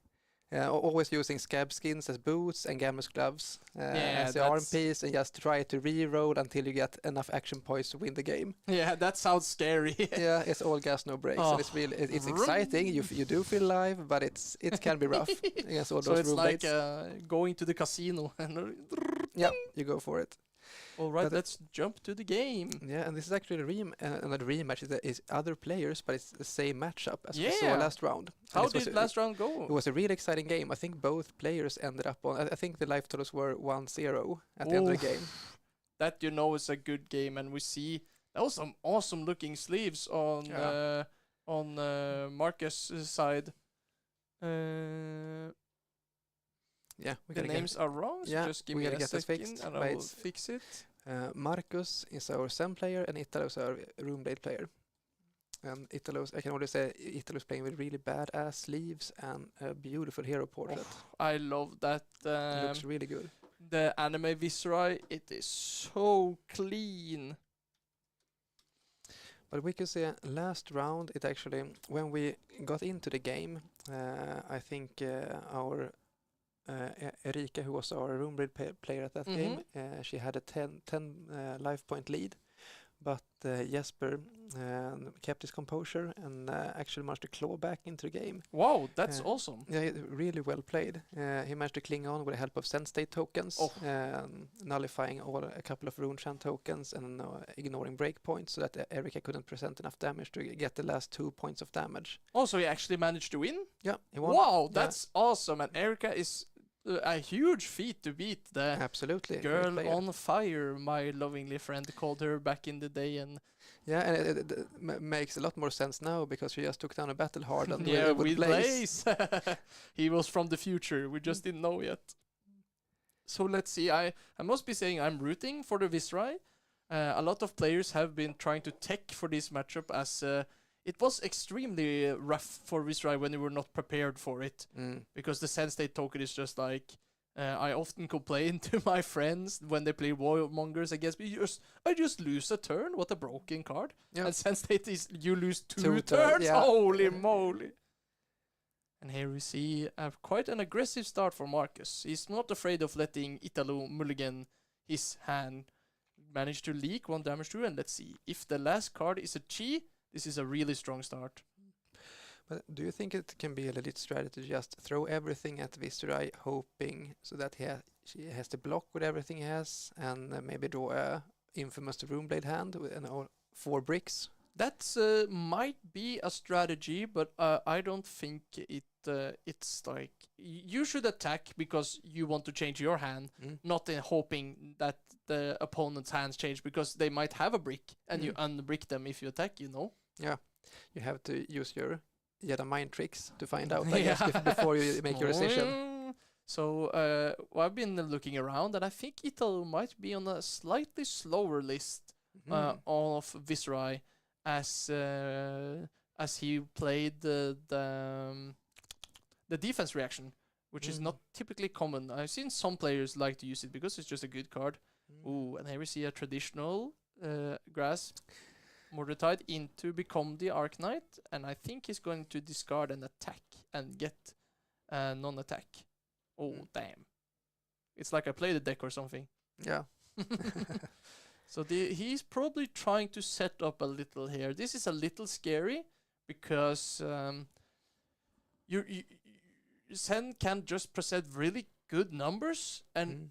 always using scab skins as boots and gamblers gloves as the arm piece, and just try to re-roll until you get enough action points to win the game.
Yeah, that sounds scary.
Yeah, it's all gas, no brakes. And it's really it's exciting. You do feel alive, but it can be rough against all
So
those
it's
room
like
blades.
going to the casino. And
Yeah, you go for it.
all right,
But
let's jump to the game.
Yeah, and this is actually not a rematch. It's other players, but it's the same matchup as we saw
Yeah.
last round.
How
And
did last round go?
It was a really exciting game. I think both players ended up on. I think the life totals were 1-0 at the end of the game.
That is a good game, and we see that was some awesome looking sleeves on Marcus' side.
Yeah, we
The
gotta
names are wrong, so
Yeah,
just give
we
me
gotta
a
get this
second
fixed,
and
but
I will
it's-
fix it.
Marcus is our Zen player, and Italo is our Roomblade player. And I can already say Italo's playing with really badass sleeves and a beautiful hero portrait.
I love that.
It looks really good.
The anime Viscerai, it is so clean.
But we could say last round, it actually, when we got into the game, I think our Erika, who was our Roomblade player at that game, she had a 10 life point lead. But Jesper kept his composure and actually managed to claw back into the game.
Wow, that's awesome.
Yeah, really well played. He managed to cling on with the help of Send State tokens, nullifying a couple of Rune Chant tokens and ignoring breakpoints so that Erika couldn't present enough damage to get the last 2 points of damage.
Also, he actually managed to win?
Yeah, he won.
Wow, that's awesome. And Erika is a huge feat to beat. The
Absolutely.
girl
great player.
on fire, my lovingly friend called her back in the day. And
Yeah, and it makes a lot more sense now because she just took down a battle hardened
with
with Blaze.
Blaze. He was from the future. We just didn't know yet. So let's see. I must be saying I'm rooting for the Viscerai. A lot of players have been trying to tech for this matchup as it was extremely rough for Viscerai when they were not prepared for it. Because the Send State token is just like I often complain to my friends when they play Warmongers against me. I just lose a turn. What a broken card.
Yeah.
And Send State is you lose two
Two
turns.
yeah.
Holy moly. And here we see quite an aggressive start for Marcus. He's not afraid of letting Italo mulligan his hand. Managed to leak 1 damage through, and let's see. If the last card is a chi, this is a really strong start.
But do you think it can be a legit strategy to just throw everything at Viscerai, hoping so that she has to block with everything he has, and maybe draw a infamous Roomblade hand with 4 bricks?
That might be a strategy, but I don't think it's like you should attack because you want to change your hand, not in hoping that the opponent's hands change because they might have a brick and you unbrick them if you attack.
Yeah, you have to use your Jedi mind tricks to find out, I guess, before you make your decision.
So I've been looking around, and I think Italo might be on a slightly slower list of Viscerai as he played the defense reaction, which is not typically common. I've seen some players like to use it because it's just a good card. Ooh, and here we see a traditional grasp Mordecai into become the Arc Knight, and I think he's going to discard an attack and get non-attack. Oh, damn. It's like I played the deck or something.
Yeah.
So he's probably trying to set up a little here. This is a little scary because you Sen can just present really good numbers, and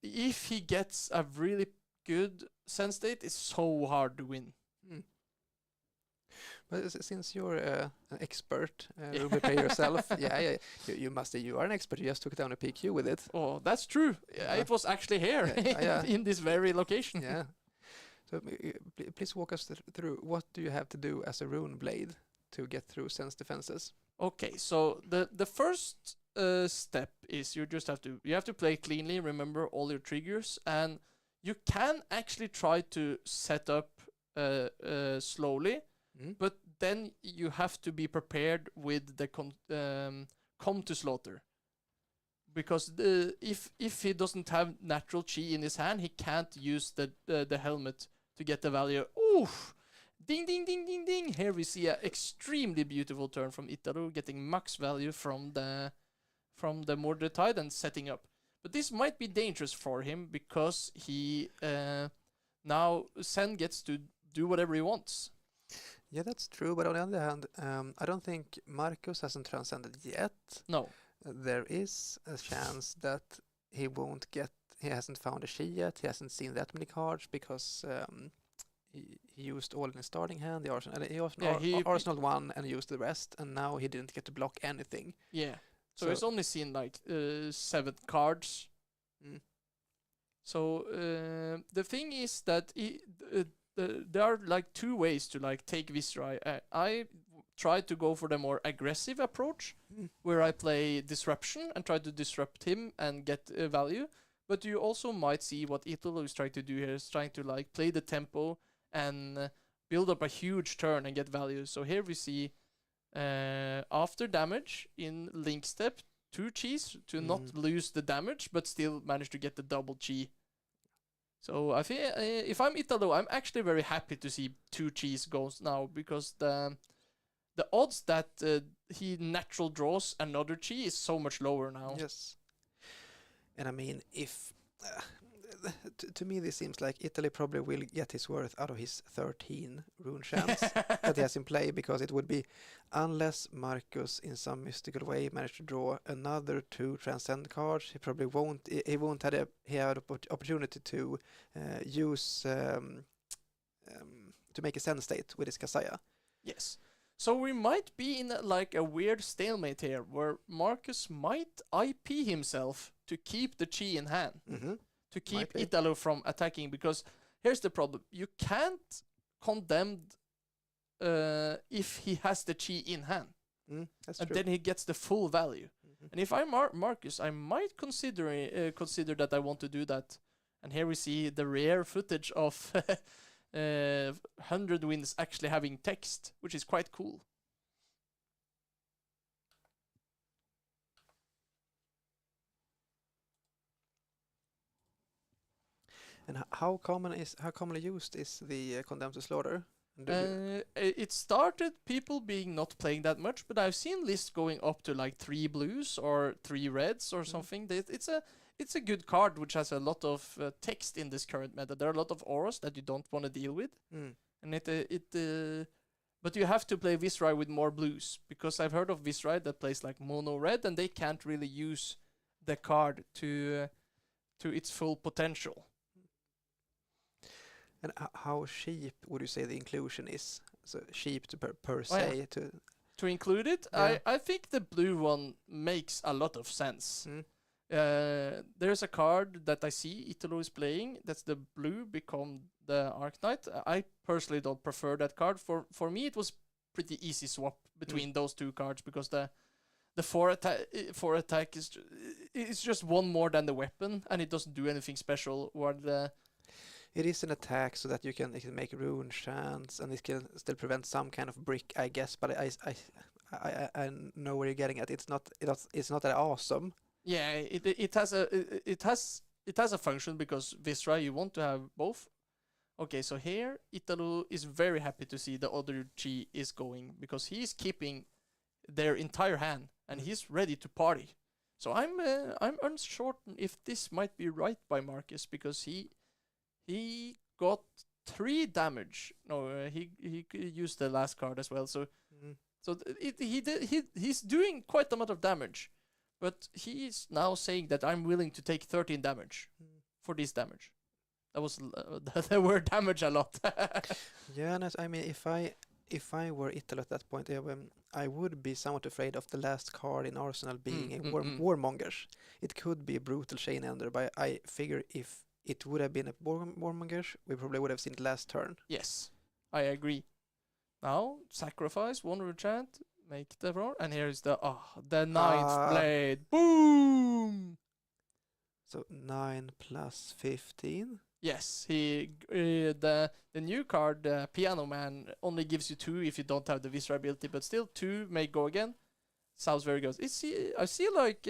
if he gets a really good Sen state, it's so hard to win.
But since you're an expert Ruby player yourself, you are an expert. You just took down a PQ with it.
Oh, that's true. It was actually here in this very location.
Yeah. So please walk us through what do you have to do as a rune blade to get through Sen's defenses?
Okay, so the first step is you have to play cleanly. Remember all your triggers, and you can actually try to set up slowly. But then you have to be prepared with the come to slaughter, because if he doesn't have natural chi in his hand, he can't use the helmet to get the value. Oof! Ding ding ding ding ding! Here we see an extremely beautiful turn from Italo, getting max value from the Mordetide and setting up. But this might be dangerous for him because he now Sen gets to do whatever he wants.
Yeah, that's true. But on the other hand, I don't think Marcus hasn't transcended yet.
No.
There is a chance that he hasn't found a chi yet. He hasn't seen that many cards because he used all in his starting hand. The Arsenal, he Arsenal one and used the rest, and now he didn't get to block anything.
Yeah. So he's only seen like 7 cards. So the thing is that there are like 2 ways to like take Viscerai. I try to go for the more aggressive approach, where I play Disruption and try to disrupt him and get value. But you also might see what Italo is trying to do here, is trying to like play the tempo and build up a huge turn and get value. So here we see after damage in Link Step, 2 chis to not lose the damage, but still manage to get the double chi. So I think if I'm Italo, I'm actually very happy to see 2 chis goes now, because the odds that he natural draws another chi is so much lower now.
Yes. And I mean, if to me this seems like Italy probably will get his worth out of his 13 rune champs that he has in play, because it would be, unless Marcus in some mystical way managed to draw another 2 transcend cards, he probably won't. He won't have the opportunity to use to make a send state with his Kasaya.
Yes. So we might be in like a weird stalemate here, where Marcus might IP himself to keep the chi in hand, to keep Italo from attacking, because here's the problem. You can't condemn if he has the chi in hand.
That's
and
true.
Then he gets the full value. And if I'm Marcus, I might consider that I want to do that. And here we see the rare footage of 100 wins actually having text, which is quite cool.
And how commonly used is the Condemned to Slaughter?
It started people being not playing that much, but I've seen lists going up to like 3 blues or 3 reds or something. It's a good card which has a lot of text in this current meta. There are a lot of auras that you don't want to deal with, and but you have to play Viscerai with more blues, because I've heard of Viscerai that plays like mono red, and they can't really use the card to its full potential.
And how cheap would you say the inclusion is? So cheap per se
to include it?
Yeah.
I think the blue one makes a lot of sense. There's a card that I see Italo is playing. That's the blue become the Arc Knight. I personally don't prefer that card. For me, it was pretty easy swap between those 2 cards, because the 4 attack is just 1 more than the weapon, and it doesn't do anything special.
It is an attack so that it can make rune chance, and it can still prevent some kind of brick, I guess. But I know where you're getting at. It's not that awesome.
Yeah, it has it has a function because Visra, you want to have both. Okay, so here Italo is very happy to see the other G is going because he's keeping their entire hand and he's ready to party. So I'm uncertain if this might be right by Marcus because he got 3 damage. No, he used the last card as well. So he's doing quite a lot of damage, but he's now saying that I'm willing to take 13 damage for this damage. That was the word damage a lot.
Yeah, and I mean, if I were Italo at that point, I would be somewhat afraid of the last card in Arsenal being a Warmongers. It could be a brutal chain ender, but I figure if it would have been a Warmongers, we probably would have seen it last turn.
Yes, I agree. Now, sacrifice, one enchant, make the roar, and here's the ninth blade. Boom!
So 9 plus 15.
Yes, the new card, Piano Man, only gives you 2 if you don't have the Visra ability, but still 2 may go again. Sounds very good. I see like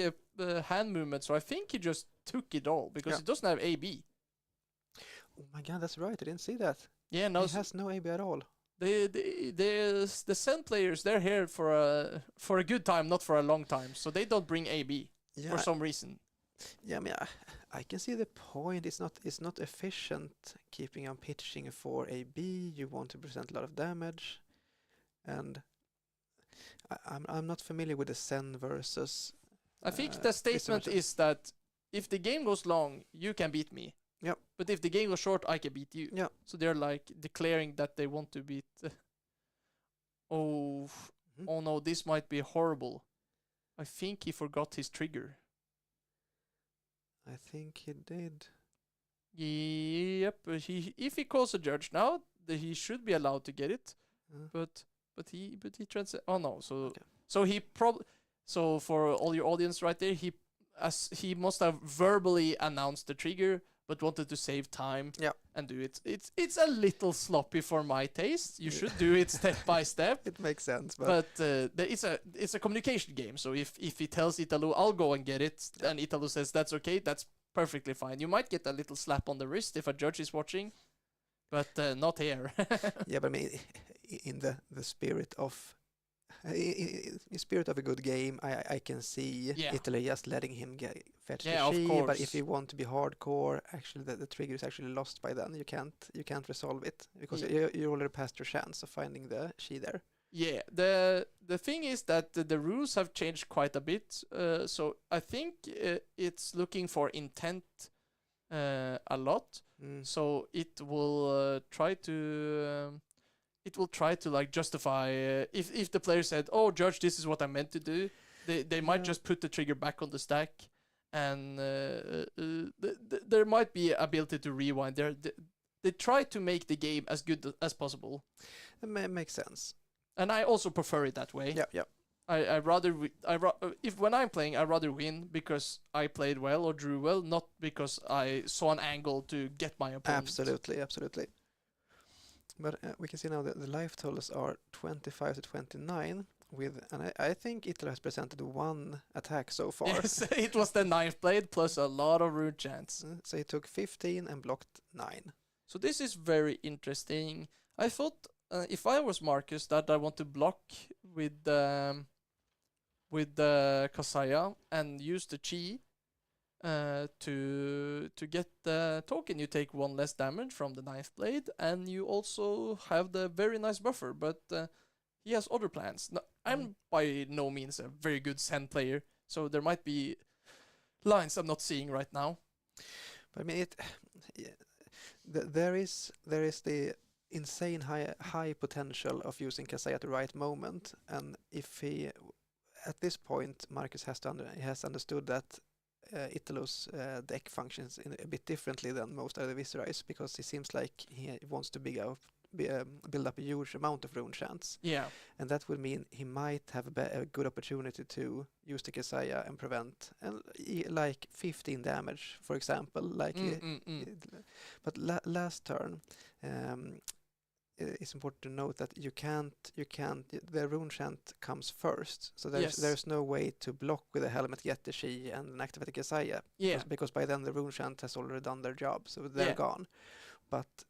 hand movement, so I think he just took it all because he doesn't have AB.
Oh my god, that's right. I didn't see that.
Yeah, no,
he has no AB at all.
The Sen players, they're here for a good time, not for a long time, so they don't bring AB for some reason.
Yeah, I mean, I can see the point. It's not efficient keeping on pitching for AB. You want to present a lot of damage, and I'm not familiar with the Sen versus.
I think the statement is that if the game goes long, you can beat me.
Yep.
But if the game goes short, I can beat you.
Yeah.
So they're like declaring that they want to beat. Oh no, this might be horrible. I think he forgot his trigger.
I think he did.
Yep. If he calls a judge now, he should be allowed to get it. But he oh no. So for all your audience right there, he must have verbally announced the trigger, but wanted to save time and do it. It's a little sloppy for my taste. You should do it step by step.
It makes sense, but
it's a communication game. So if he tells Italo, I'll go and get it, and Italo says that's okay, that's perfectly fine. You might get a little slap on the wrist if a judge is watching, but not here.
Yeah, but I mean, in the spirit of. In spirit of a good game, I can see Italy just letting him fetch the chi, but if you want to be hardcore, actually the trigger is actually lost by then. You can't resolve it because you already passed your chance of finding the chi there.
Yeah, the thing is that the rules have changed quite a bit. So I think it's looking for intent a lot. So it will try to. It will try to like justify if the player said, "Oh, judge, this is what I meant to do." They might just put the trigger back on the stack, and there might be ability to rewind. They try to make the game as good as possible.
It makes sense,
and I also prefer it that way.
Yeah.
I rather if when I'm playing, I rather win because I played well or drew well, not because I saw an angle to get my opponent.
Absolutely. But we can see now that the life totals are 25 to 29 and I think Italy has presented 1 attack so far.
Yes, it was the 9th blade plus a lot of rune chants.
So he took 15 and blocked 9.
So this is very interesting. I thought if I was Marcus that I want to block with the Kasaya and use the chi to get the token. You take 1 less damage from the 9th blade, and you also have the very nice buffer, but he has other plans. No, I'm by no means a very good Sen player, so there might be lines I'm not seeing right now.
But I mean, there is the insane high potential of using Kasai at the right moment, and if he at this point Marcus has understood that Italo's deck functions a bit differently than most other Viserais, because it seems like he wants to build up a huge amount of rune chants.
Yeah.
And that would mean he might have a good opportunity to use the Kasaya and prevent like 15 damage, for example. But last turn, it's important to note that the rune chant comes first, so
Yes.
there's no way to block with a helmet Yettershi and an activated Gesaya,
Yeah.
because by then the rune chant has already done their job, so they're
Yeah.
gone. But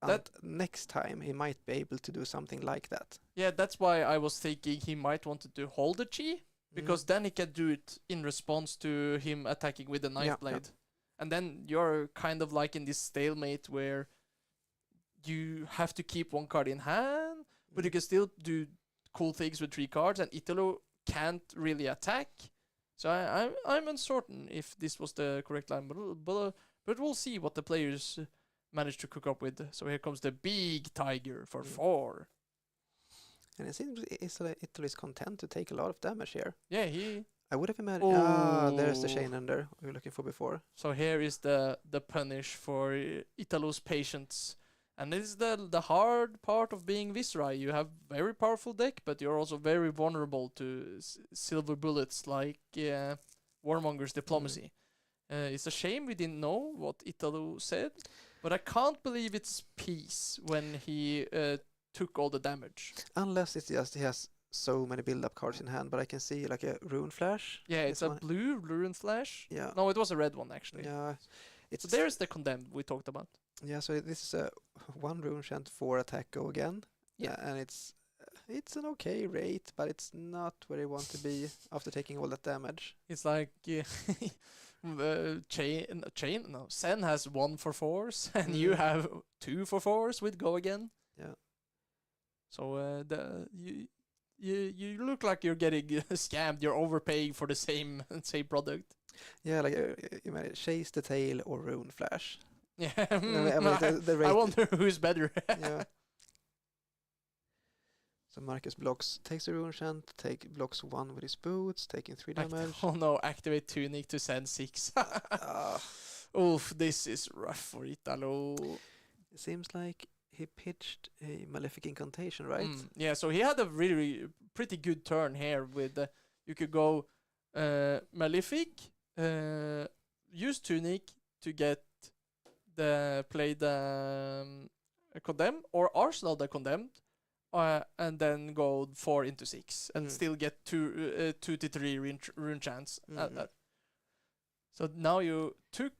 That-
next time he might be able to do something like that.
Yeah, that's why I was thinking he might want to hold the chi, because then he can do it in response to him attacking with the knife
Yeah,
blade. And then you're kind of like in this stalemate where you have to keep one card in hand, but you can still do cool things with 3 cards, and Italo can't really attack. So I'm uncertain if this was the correct line, but we'll see what the players managed to cook up with. So here comes the big tiger for 4.
And it seems Italy is content to take a lot of damage here.
Yeah, he.
I would have imagined. There's the
Oh.
chain ender we were looking for before.
So here is the punish for Italo's patience. And this is the hard part of being Viscera. You have very powerful deck, but you're also very vulnerable to silver bullets like Warmonger's Diplomacy. It's a shame we didn't know what Italo said, but I can't believe it's peace when he took all the damage.
Unless it's just he has so many build-up cards in hand, but I can see like a rune flash.
Yeah, it's
This
a
one-
blue rune flash.
Yeah.
No, it was a red one actually.
Yeah. It's
So there's the condemned we talked about.
Yeah, so this is a 1 rune chant 4 attack go again.
Yeah.
And it's an okay rate, but it's not where you want to be after taking all that damage.
It's like Sen has 1 for 4s, and you
Mm.
have 2 for 4s with go again.
Yeah.
So you look like you're getting scammed. You're overpaying for the same product.
Yeah, like you might chase the tail or rune flash.
Yeah,
I mean, the
I
rate.
wonder who's better.
Yeah. So Marcus takes the rune chant, blocks 1 with his boots, taking 3 damage.
Oh no! Activate tunic to send 6.
Ah,
Oof, this is rough for Italo.
it seems like he pitched a Malefic Incantation, right?
Yeah, so he had a really pretty good turn here with you could go Malefic, use Tunic to get play the Condemn, or Arsenal the Condemned, and then go 4 into 6 and still get 2 to 3 rune chance. So now you took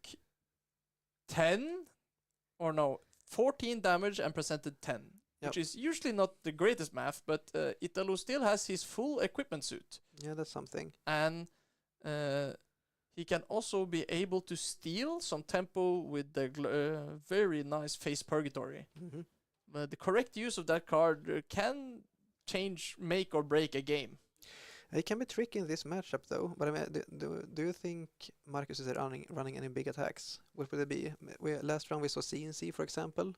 14 damage and presented 10, which is usually not the greatest math, but Italo still has his full equipment suit.
Yeah, that's something.
And he can also be able to steal some tempo with the very nice Face Purgatory. The correct use of that card can make or break a game.
It can be tricky in this matchup, though. But I mean, do you think Marcus is running any big attacks? What would it be? Last round we saw CNC, for example.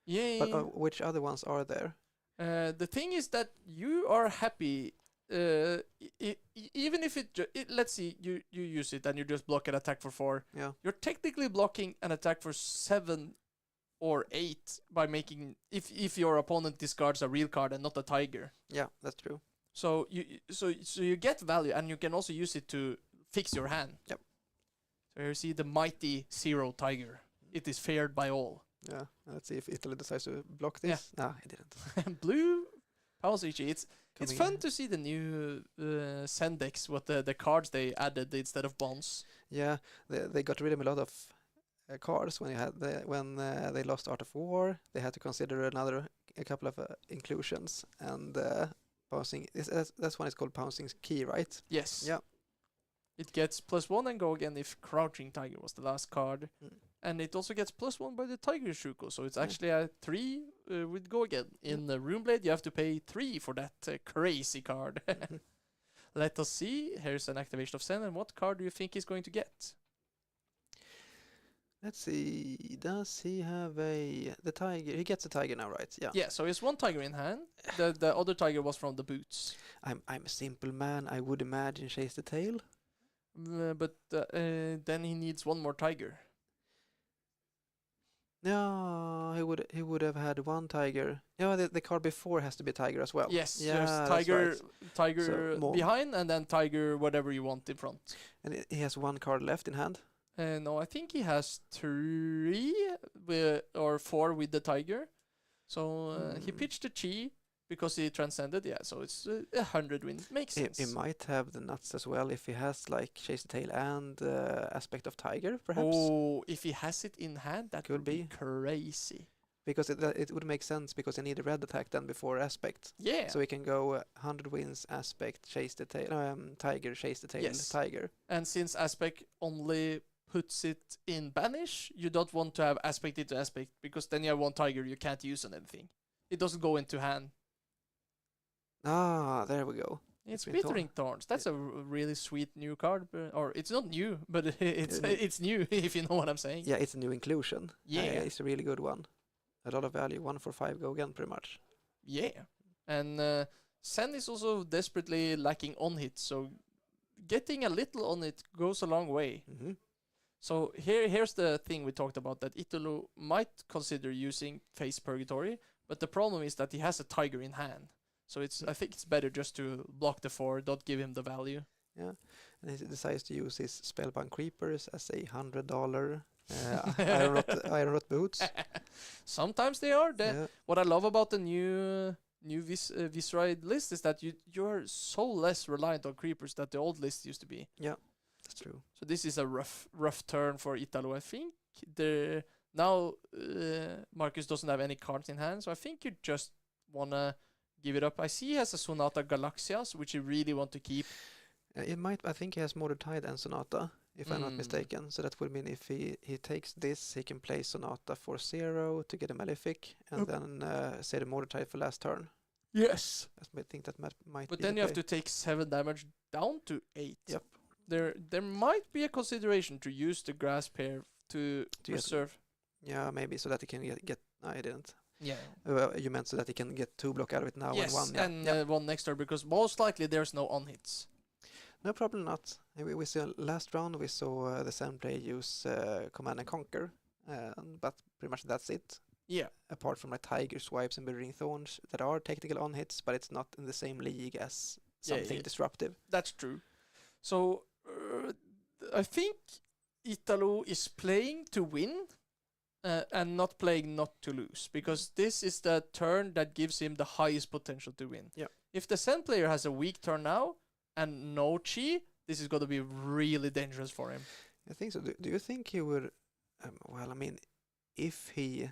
Yeah.
But which other ones are there?
The thing is that you are happy, even if let's see, you use it and you just block an attack for 4.
Yeah.
You're technically blocking an attack for 7 or 8 by making if your opponent discards a real card and not a tiger.
Yeah, that's true.
So you get value, and you can also use it to fix your hand.
Yep.
So here you see the mighty 0 tiger. It is feared by all.
Yeah, let's see if Italy decides to block this. Nah, he didn't.
Blue Pulse Ichi. It's
Coming
fun
in.
to see the new Sendex, what the cards they added instead of bonds.
Yeah, they got rid of a lot of cards when they lost Art of War. They had to consider a couple of inclusions, and pouncing. That's one is called Pouncing's Key, right?
Yes.
Yeah.
It gets +1 and go again if Crouching Tiger was the last card. And it also gets +1 by the Tiger Shuko, so it's actually a 3 with go again. In the Runeblade, you have to pay 3 for that crazy card. Let us see. Here's an activation of Sen, and what card do you think he's going to get?
Let's see. Does he have the tiger? He gets a tiger now, right? Yeah.
Yeah, so it's 1 tiger in hand. The other tiger was from the boots.
I'm a simple man. I would imagine chase the tail.
But then he needs 1 more tiger.
No, he would have had 1 tiger. Yeah, the card before has to be tiger as well.
Yes,
yeah,
there's
that's
tiger
right.
tiger
So, more.
behind, and then tiger whatever you want in front.
And he has 1 card left in hand.
No, I think he has 3 or 4 with the tiger. So he pitched a Chi because he transcended. Yeah, so it's 100 wins. Makes sense.
He might have the nuts as well if he has like Chase the Tail and Aspect of Tiger, perhaps.
Oh, if he has it in hand, that
Could
would be
be.
crazy.
Because it would make sense because he need a red attack then before Aspect.
Yeah.
So he can go 100 wins, Aspect, Chase the Tail, Tiger, Chase the Tail,
Yes.
Tiger.
And since Aspect only puts it in Banish, you don't want to have Aspect into Aspect because then you have one Tiger you can't use on anything. It doesn't go into hand.
Ah, there we go.
It's
Bittering
Bittering Thorns. That's a really sweet new card. Or it's not new, but it's new, if you know what I'm saying.
Yeah, it's a new inclusion.
Yeah.
It's a really good one. A lot of value. 1 for 5 go again, pretty much.
Yeah. And Sen is also desperately lacking on hit, so getting a little on it goes a long way.
Mm-hmm.
So here's the thing we talked about, that Italo might consider using Face Purgatory, but the problem is that he has a Tiger in hand. So I think it's better just to block the 4, don't give him the value.
Yeah, and he decides to use his Spellbound Creepers as a $100 Iron Rot boots.
Sometimes they are.
Yeah.
What I love about the new Visceroid list is that you're so less reliant on creepers that the old list used to be.
Yeah, that's true.
So this is a rough turn for Italo. I think now Marcus doesn't have any cards in hand, so I think you just wanna give it up. I see he has a Sonata Galaxias, which you really want to keep.
It might. I think he has Mortar Tide and Sonata, if I'm not mistaken. So that would mean if he takes this, he can play Sonata for 0 to get a Malefic, and then say the Mortar Tide for last turn.
Yes.
I think that might.
But
be
then
the
you have
play.
to take 7 damage down to 8.
Yep.
There might be a consideration to use the grass pair to reserve.
Yeah, maybe so that he can get. No, I didn't.
Yeah.
You meant so that he can get 2 block out of it now
Yes,
and 1. Yeah.
one next turn, because most likely there's no on hits.
No, probably not. We saw last round we saw the same player use Command and Conquer, but pretty much that's it.
Yeah.
Apart from like Tiger Swipes and Bittering Thorns that are technical on hits, but it's not in the same league as something disruptive.
That's true. So I think Italo is playing to win and not playing not to lose, because this is the turn that gives him the highest potential to win.
Yeah.
If the Sen player has a weak turn now and no Chi, this is going to be really dangerous for him.
I think so. Do you think he would? Well, I mean, if he.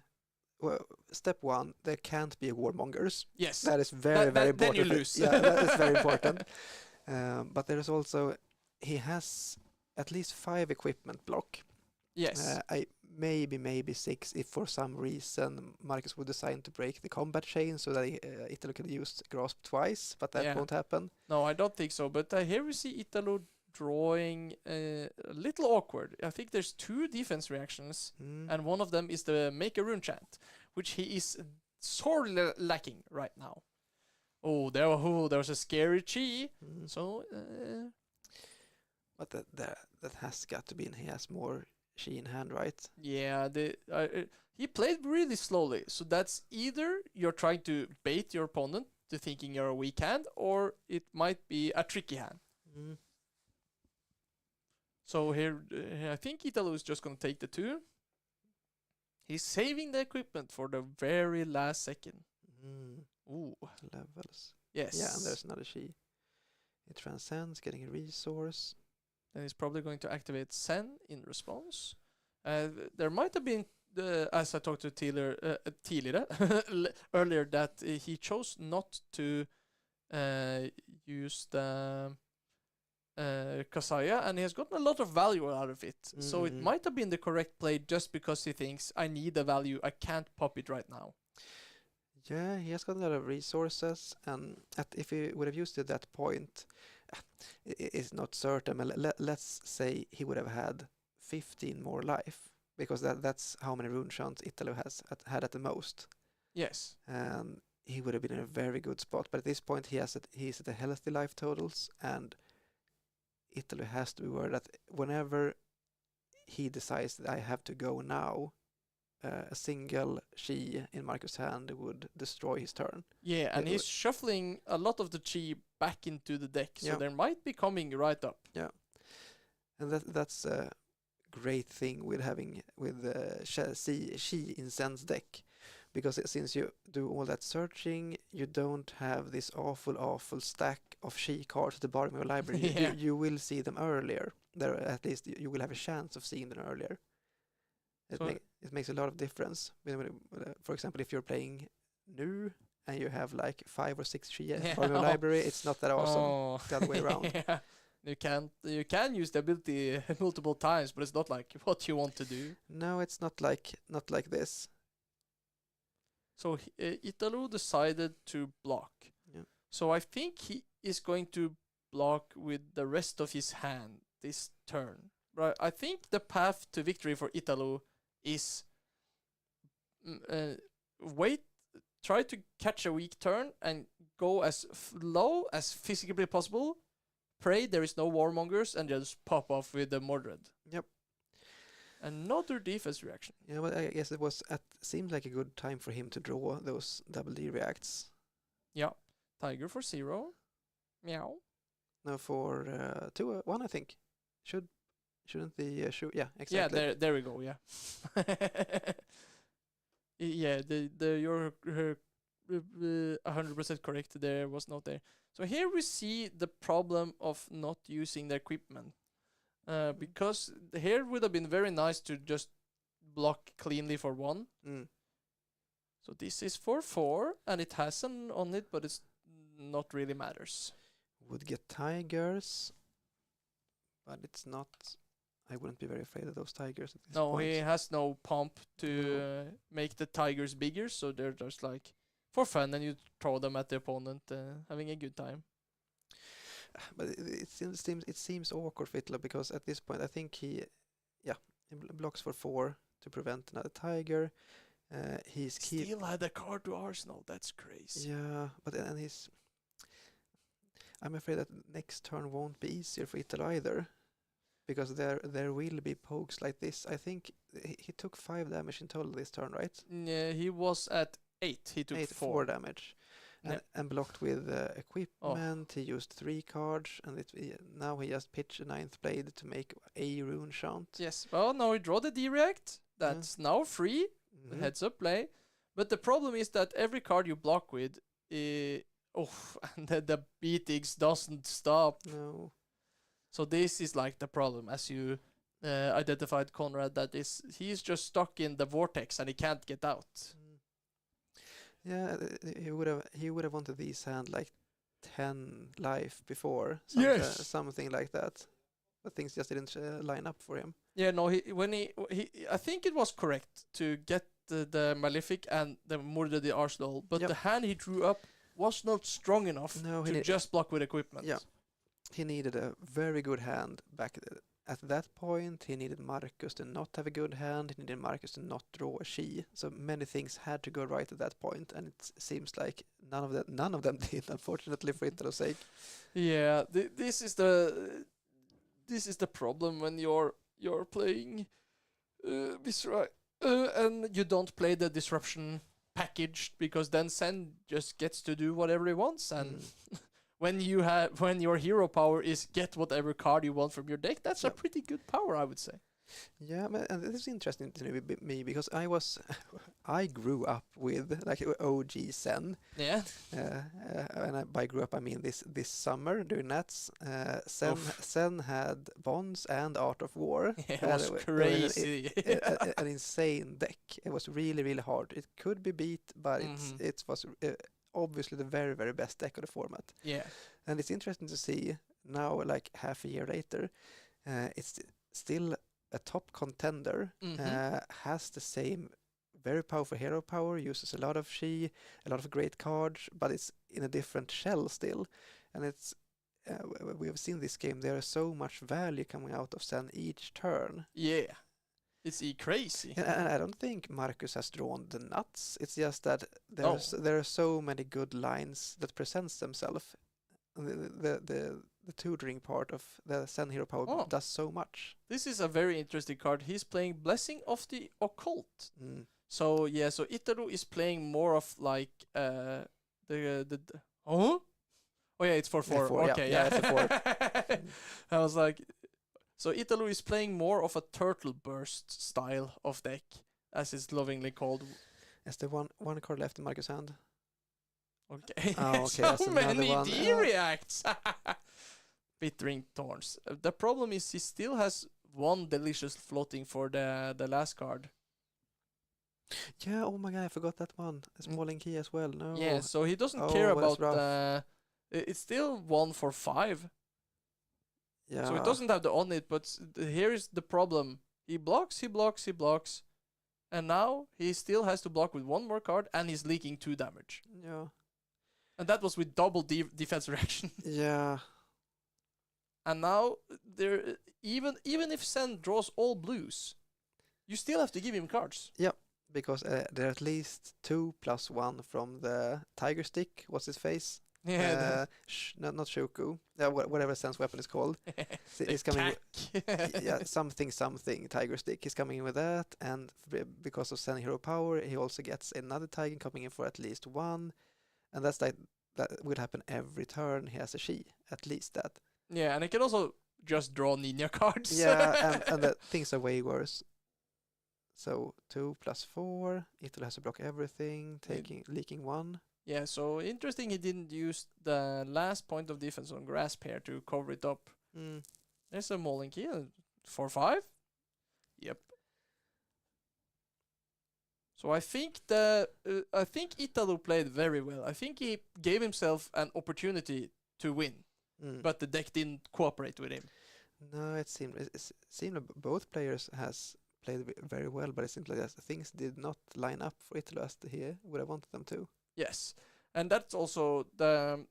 Well, step 1, there can't be warmongers.
Yes.
That is very important.
Then you lose.
Yeah, that is very important. But there is also, he has at least 5 equipment block.
Yes.
Maybe 6 if for some reason Marcus would decide to break the combat chain so that Italo could use Grasp twice, but that won't happen.
No, I don't think so. But here we see Italo drawing a little awkward. I think there's 2 defense reactions, and one of them is the Make a Rune Chant, which he is sorely lacking right now. Oh, there was a scary Chi. So,
but that has got to be, and he has more Chi in hand, right?
Yeah, he played really slowly. So that's either you're trying to bait your opponent to thinking you're a weak hand, or it might be a tricky hand. So here, I think Italo is just going to take the 2. He's saving the equipment for the very last second. Ooh.
Levels.
Yes.
Yeah, and there's another Chi. It transcends, getting a resource.
Then he's probably going to activate Sen in response. There might have been, as I talked to Tilira earlier, that he chose not to use the Kasaya, and he has gotten a lot of value out of it. So it might have been the correct play just because he thinks, I need the value, I can't pop it right now.
Yeah, he has got a lot of resources, and if he would have used it at that point, it's not certain. Let's say he would have had 15 more life, because that's how many rune chants Italo had at the most.
Yes.
And he would have been in a very good spot. But at this point, he's at the healthy life totals, and Italo has to be worried that whenever he decides that I have to go now, a single Chi in Marcus' hand would destroy his turn.
Yeah, and he's shuffling a lot of the Chi back into the deck, so there might be coming right up.
Yeah, and that's a great thing with having Chi in Sen's deck. because since you do all that searching, you don't have this awful stack of Shi cards at the bottom of your library.
Yeah.
You will see them earlier. There, at least you will have a chance of seeing them earlier.
So-
It makes a lot of difference. For example, if you're playing new and you have like 5 or 6 Shi
Yeah.
for your library, it's not that awesome.
Oh.
The other way around.
Yeah. You can use the ability multiple times, but it's not like what you want to do.
No, it's not like this.
So Italo decided to block.
Yeah.
So I think he is going to block with the rest of his hand this turn. Right? I think the path to victory for Italo is wait, try to catch a weak turn and go as low as physically possible. Pray there is no warmongers and just pop off with the Mordred.
Yep.
Another defense reaction.
Yeah, but I guess seemed like a good time for him to draw those double D reacts.
Yeah. Tiger for 0. Meow.
No, for 1, I think. Shouldn't the shoot? Yeah, exactly.
Yeah, there we go. Yeah. Yeah, you're 100% correct. There was not there. So here we see the problem of not using the equipment, because here would have been very nice to just block cleanly for 1.
Mm.
So this is for 4, and it has an on it, but it's not really matters.
Would get tigers, but it's not. I wouldn't be very afraid of those tigers at this
No,
point.
he has no pump to make the tigers bigger, so they're just like for fun, and you throw them at the opponent, having a good time.
But it seems awkward for Hitler, because at this point I think he blocks for 4 to prevent another tiger. He's
Still had a card to Arsenal. That's crazy.
Yeah, but and he's. I'm afraid that next turn won't be easier for Italy either, because there will be pokes like this. I think he took 5 damage in total this turn, right?
Yeah, he was at 8. He took
4 damage, and blocked with equipment.
Oh.
He used 3 cards, and now he just pitched a 9th blade to make a rune chant.
Yes. Well, now we draw the D-React. That's now free.
Mhm.
Heads up play. But the problem is that every card you block with, and the beatings doesn't stop.
No.
So this is like the problem, as you identified, Conrad, that he's just stuck in the vortex and he can't get out.
Yeah, he would have wanted these hand like 10 life before.
Yes.
Something like that. But things just didn't line up for him.
Yeah, no, I think it was correct to get the Malefic and the Murder the Arsenal, but
Yep.
the hand he drew up was not strong enough
No,
to just block with equipment.
Yeah. He needed a very good hand back at that point. He needed Marcus to not have a good hand. He needed Marcus to not draw a Shi. So many things had to go right at that point, and it seems like none of them did, unfortunately, for Italo's sake.
Yeah, this is the problem when you're playing Viscera, and you don't play the disruption package, because then Sen just gets to do whatever he wants, and when your hero power is get whatever card you want from your deck, that's a pretty good power, I would say.
Yeah, and this is interesting to me, because I grew up with like OG Sen.
Yeah.
And by grew up I mean this summer during Nats. Sen had Bonds and Art of War.
It was crazy.
An insane deck. It was really, really hard. It could be beat, but it was obviously the very, very best deck of the format.
Yeah.
And it's interesting to see now, like half a year later, it's still a top contender, has the same very powerful hero power, uses a lot of Shi, a lot of great cards, but it's in a different shell still. And it's we have seen this game, there is so much value coming out of Sen each turn.
Yeah. It's crazy.
And I don't think Marcus has drawn the nuts. It's just that there are so many good lines that presents themselves. The tutoring part of the Sen hero power does so much.
This is a very interesting card. He's playing Blessing of the Occult.
Mm.
So Italo is playing more of like Oh yeah, it's for 4.
Yeah, 4,
okay,
yeah, it's a 4.
I was like, so Italo is playing more of a turtle burst style of deck, as it's lovingly called.
Is there one card left in Marcus' hand?
Okay.
Oh, okay,
So
that's another
many
one.
D-reacts. Bittering Thorns. The problem is he still has one delicious floating for the last card.
Yeah, oh my god, I forgot that one. A Smalling Key as well, no.
Yeah, so he doesn't
Oh,
care
that's
about
rough.
it's still 1 for 5.
Yeah.
So it doesn't have the on it, but here is the problem. He blocks, he blocks, he blocks. And now he still has to block with one more card and he's leaking 2 damage.
Yeah.
And that was with double defense reaction.
Yeah.
And now there even if Sen draws all blues, you still have to give him cards.
Because there are at least 2+1 from the Tiger Stick. What's his face?
Yeah.
Not Shuku. Whatever Sen's weapon is called. He's coming. Yeah, something Tiger Stick. He's coming in with that, and because of Sen Hero Power, he also gets another Tiger coming in for at least 1, and that's like that will happen every turn. He has a She, at least that.
Yeah, and he can also just draw Ninja cards.
Yeah, and the things are way worse. So 2+4, Italy has to block everything, leaking 1.
Yeah, so interesting he didn't use the last point of defense on Grass Pair to cover it up. There's a Mauling Key, 4/5. Yep. So I think Italo played very well. I think he gave himself an opportunity to win, but the deck didn't cooperate with him.
No, it seemed that both players has played very well, but it seems like that things did not line up for Italo as he would have wanted them to.
Yes, and that's also the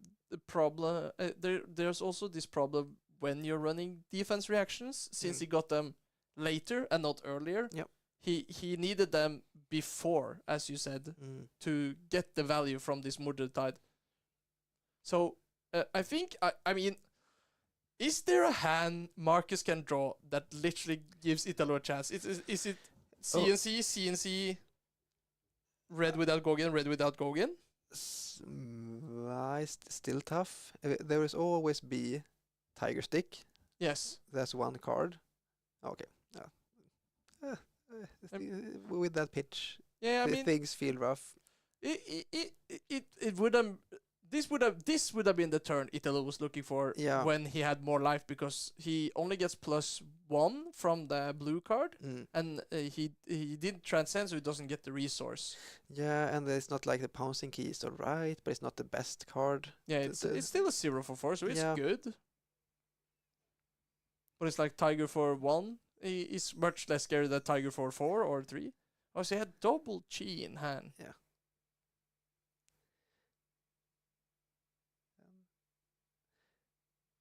problem. There's also this problem when you're running defense reactions, since he got them later and not earlier.
Yep.
He needed them before, as you said, to get the value from this Murder Tide. So I think I mean, is there a hand Marcus can draw that literally gives Italo a chance? Is it CNC, red without Gogan, red without Gogan?
Still tough. There will always be Tiger Stick.
Yes.
That's one card. Okay. With that pitch,
yeah, I mean,
things feel rough.
It would have. This would have been the turn Italo was looking for when he had more life, because he only gets +1 from the blue card, and he didn't transcend, so he doesn't get the resource.
Yeah, and it's not like the pouncing key is alright, but it's not the best card.
Yeah, it's still a 0 for 4, so it's good. But it's like Tiger for 1. He's much less scary than Tiger for 4 or 3. Oh, so he had double Chi in hand.
Yeah.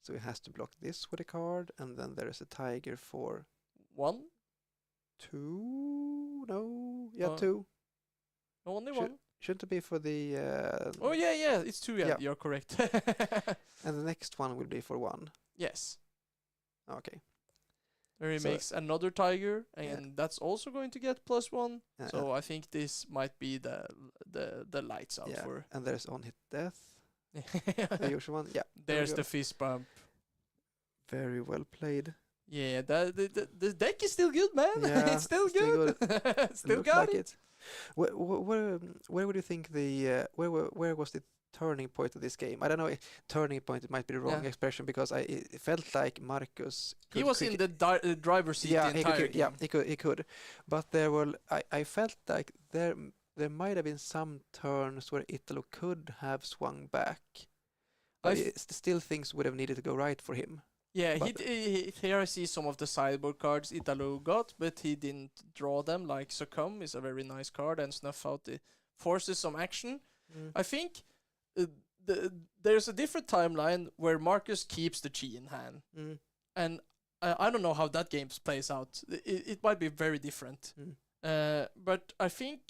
So he has to block this with a card, and then there is a Tiger for
1?
2? No, 2.
Only 1.
Shouldn't it be for the...
oh, yeah, it's 2, yeah. You're correct.
And the next one will be for 1.
Yes.
Okay.
Where he makes another Tiger, and that's also going to get +1. So I think this might be the lights out for...
And there's on-hit death. The usual one. Yeah.
There's the fist bump.
Very well played.
Yeah, the deck is still good, man.
Yeah,
it's still good. Still got
like it. Where would you think where was the turning point of this game? I don't know. Turning point, it might be the wrong expression, because it felt like Marcus.
He was in the driver's seat the entire game.
Yeah, he could. But there were. I felt like there might have been some turns where Italo could have swung back. But still, things would have needed to go right for him.
Yeah, here I see some of the sideboard cards Italo got, but he didn't draw them. Like Succumb is a very nice card, and Snuff Out forces some action. I think there's a different timeline where Marcus keeps the Chi in hand, and I don't know how that game plays out. It might be very different, but I think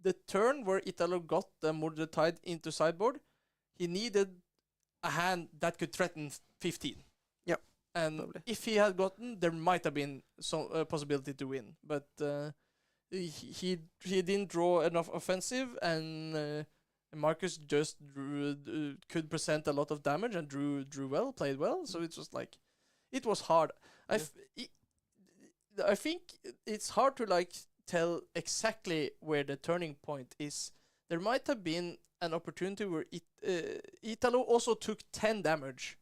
the turn where Italo got the Murder Tide into sideboard, he needed a hand that could threaten 15.
Yep.
And probably. If he had gotten, there might have been some possibility to win. But he didn't draw enough offensive, and Marcus just could present a lot of damage and drew well, played well. So it was like, it was hard. I think it's hard to like tell exactly where the turning point is. There might have been an opportunity where Italo also took 10 damage.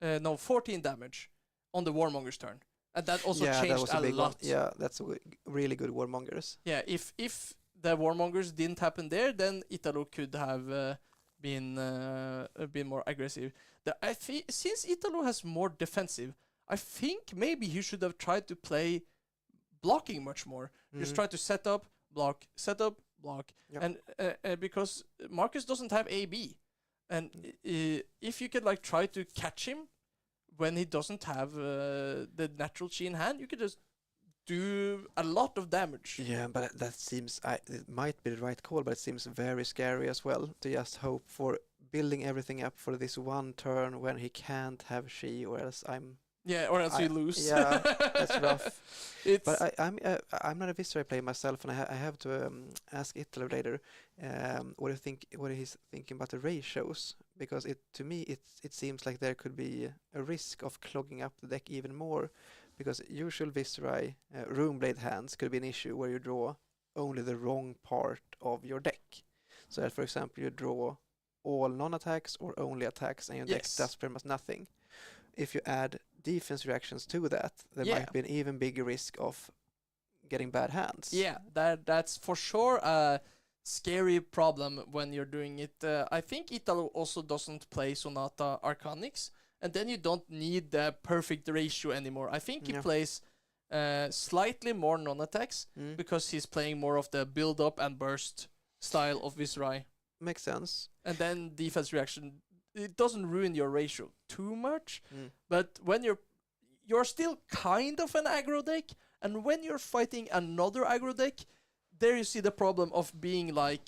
No, 14 damage on the Warmonger's turn. And that also changed
that was a big
lot.
one. Yeah, that's really good Warmongers.
Yeah, if the Warmongers didn't happen there, then Italo could have been more aggressive. Since Italo has more defensive, I think maybe he should have tried to play blocking much more. Just try to set up, block, block.
Yep.
And because Marcus doesn't have AB. And if you could like try to catch him when he doesn't have the natural chi in hand, you could just do a lot of damage.
Yeah, but that seems, it might be the right call, but it seems very scary as well to just hope for building everything up for this one turn when he can't have chi, or else
or else you lose.
Yeah, that's rough.
But
I'm not a Visceral player myself, and I have to ask Italo later what he's thinking about the ratios, because to me it seems like there could be a risk of clogging up the deck even more, because usual Visceral Runeblade hands could be an issue where you draw only the wrong part of your deck. So that, for example, you draw all non-attacks or only attacks, and your deck does pretty much nothing. If you add defense reactions to that, there might be an even bigger risk of getting bad hands.
Yeah, that's for sure a scary problem when you're doing it. I think Italo also doesn't play Sonata Arcanix, and then you don't need the perfect ratio anymore. I think he plays slightly more non-attacks because he's playing more of the build-up and burst style of Viscerai.
Makes sense.
And then defense reaction, it doesn't ruin your ratio too much, but when you're still kind of an aggro deck, and when you're fighting another aggro deck, there you see the problem of being like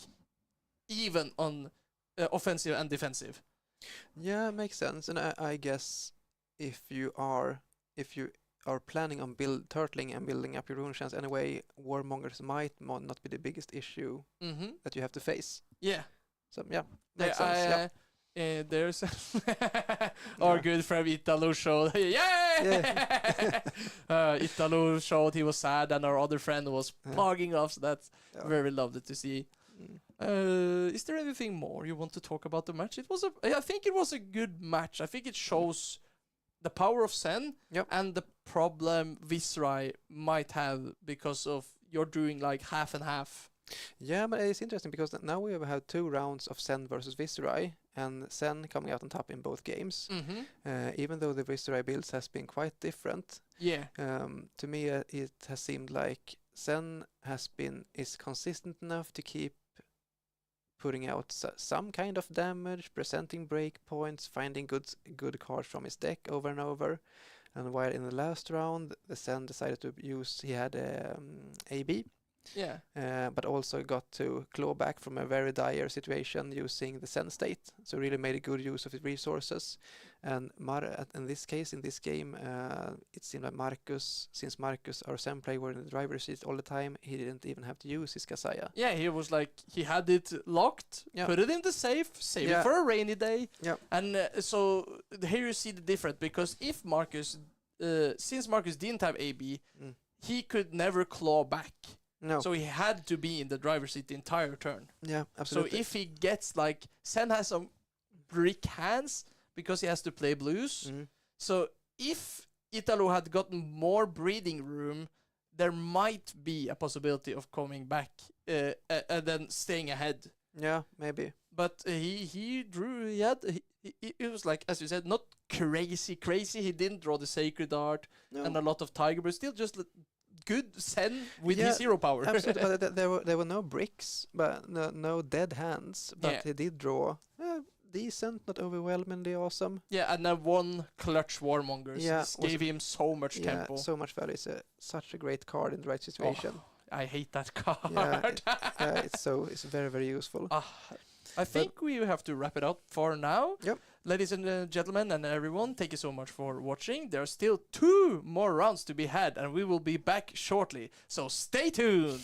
even on offensive and defensive.
Yeah, makes sense. And I guess if you are planning on turtling and building up your rune chance anyway, Warmongers might not be the biggest issue that you have to face.
Yeah.
So yeah, makes sense.
There's our good friend Italo showed. Italo showed he was sad, and our other friend was plugging off. So that's very lovely to see. Is there anything more you want to talk about the match? I think it was a good match. I think it shows the power of Sen and the problem Viscerai might have because of you're doing like half and half.
Yeah, but it's interesting because now we have had 2 rounds of Sen versus Viscerai, and Sen coming out on top in both games. Even though the Viscerai builds has been quite different.
Yeah.
To me, it has seemed like Sen is consistent enough to keep putting out some kind of damage, presenting breakpoints, finding good cards from his deck over and over. And while in the last round, the Sen decided to he had AB.
Yeah.
But also got to claw back from a very dire situation using the Sen state. So really made a good use of his resources. And in this game, it seemed like since Marcus, our Sen player, were in the driver's seat all the time, he didn't even have to use his Kasaya.
Yeah, he was like, he had it locked, put it in the safe, save it for a rainy day. Yeah. And so here you see the difference, because if Marcus, since Marcus didn't have AB, he could never claw back.
No.
So he had to be in the driver's seat the entire turn.
Yeah, absolutely.
So if he gets like, Sen has some brick hands because he has to play blues. So if Italo had gotten more breathing room, there might be a possibility of coming back and then staying ahead.
Yeah, maybe.
But it was like, as you said, not crazy. He didn't draw the Sacred Art and a lot of Tiger, but still just good Sen with his hero power.
Absolutely, but there were no bricks, but no dead hands. But he did draw decent, not overwhelmingly awesome.
Yeah, and then 1 clutch Warmongers.
Yeah,
gave him so much tempo.
So much value. It's such a great card in the right situation.
I hate that card.
It's very, very useful.
I think we have to wrap it up for now.
Yep.
Ladies and gentlemen and everyone, thank you so much for watching. There are still 2 more rounds to be had, and we will be back shortly. So stay tuned.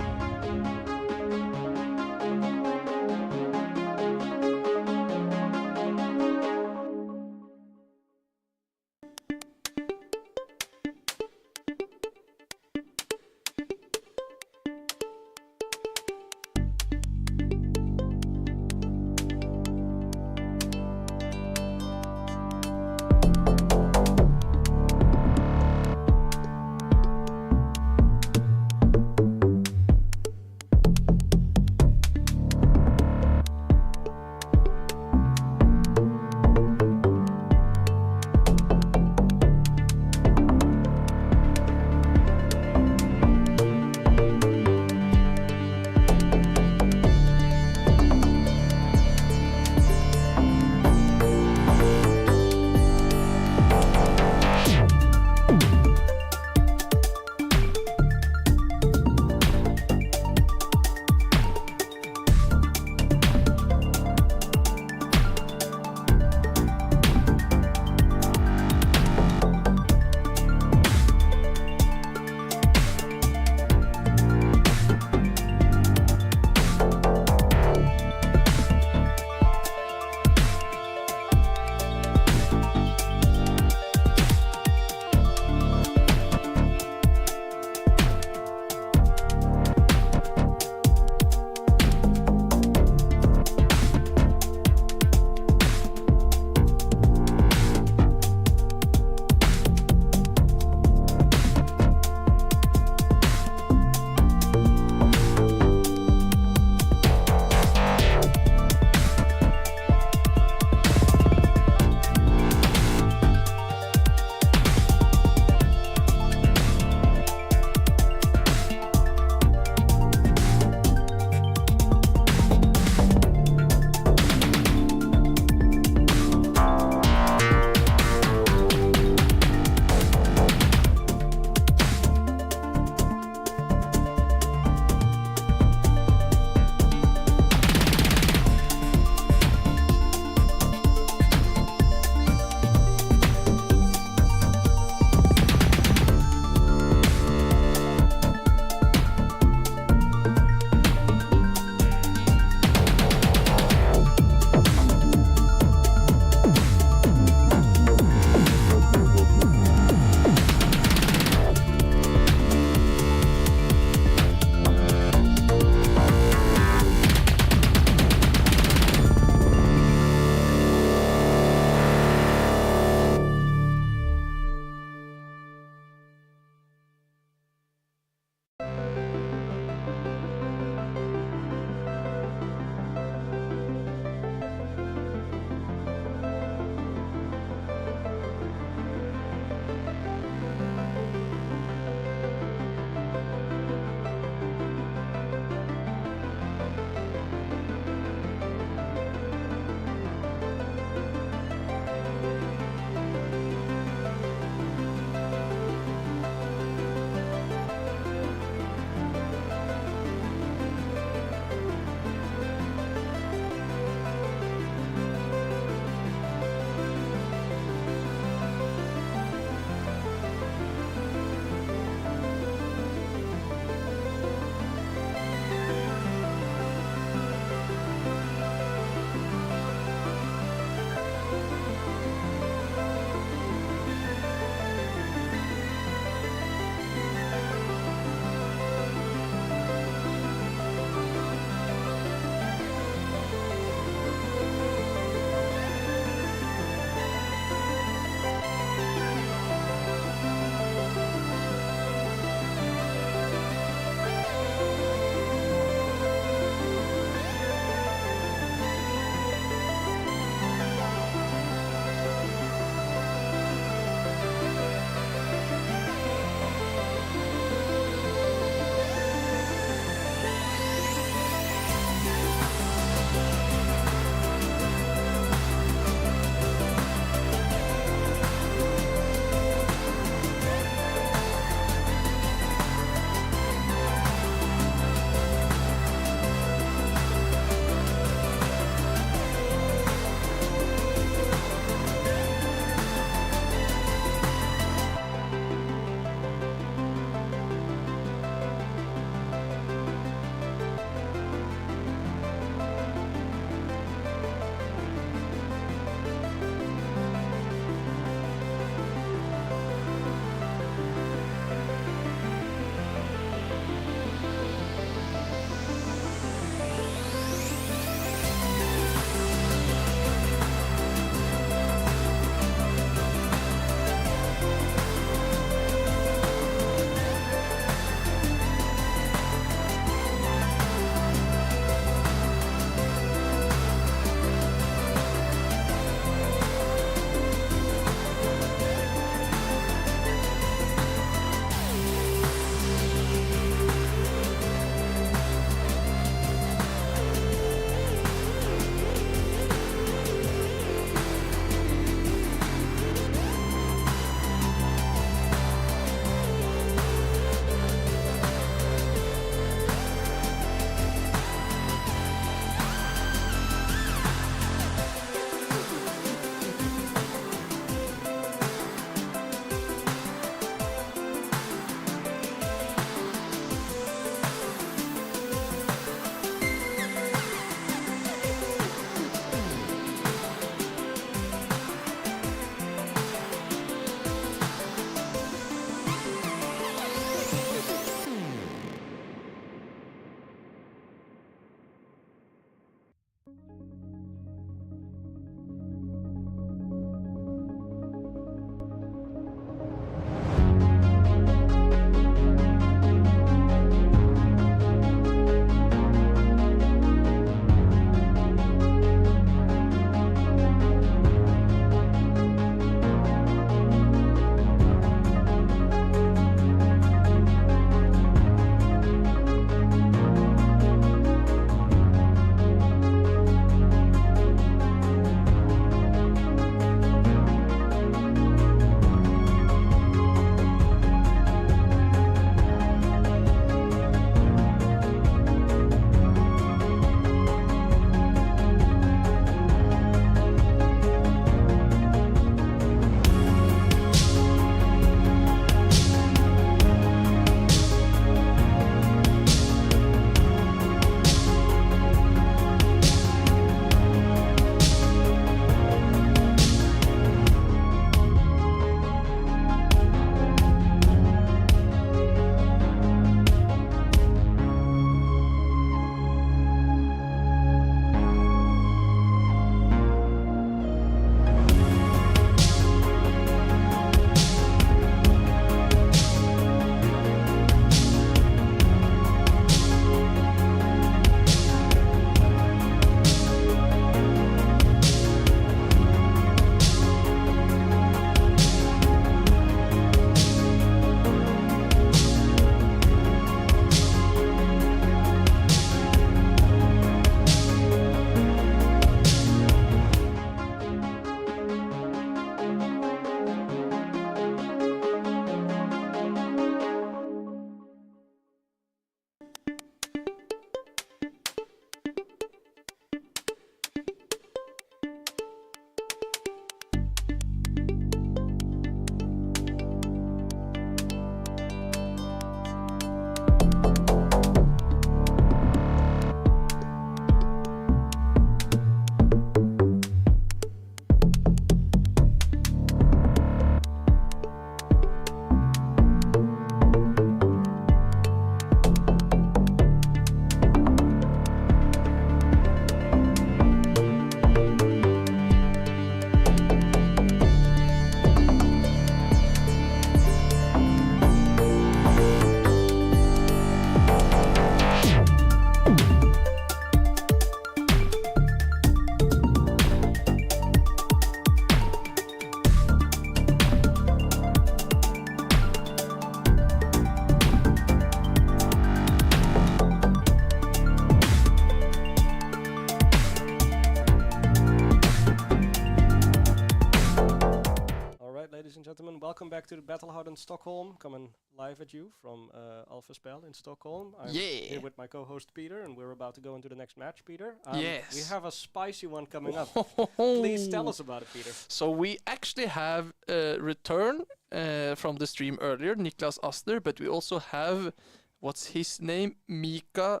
gentlemen, welcome back to the Battle Hardened Stockholm. Coming live at you from Alpha Spell in Stockholm. I'm here with my co-host Peter, and we're about to go into the next match, Peter.
Yes.
We have a spicy one coming up. Please tell us about it, Peter.
So we actually have a return from the stream earlier, Niklas Asner, but we also have, what's his name? Mika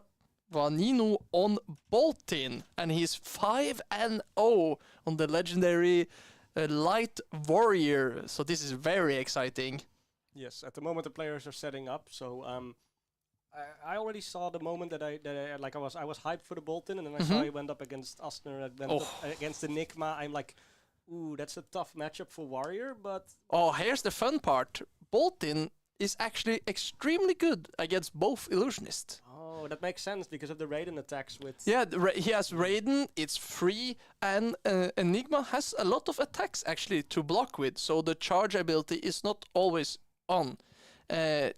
Vanino on Boltin, and he's 5-0 on the legendary Light Warrior. So this is very exciting.
Yes, at the moment the players are setting up. So I already saw the moment that I was hyped for the Bolton, and then I saw he went up against Asner, and went up against Enigma. I'm like, ooh, that's a tough matchup for Warrior, but
here's the fun part. Boltin is actually extremely good against both Illusionists.
Oh, that makes sense because of the Raiden attacks with...
Yeah, he has Raiden, it's free, and Enigma has a lot of attacks actually to block with, so the charge ability is not always on.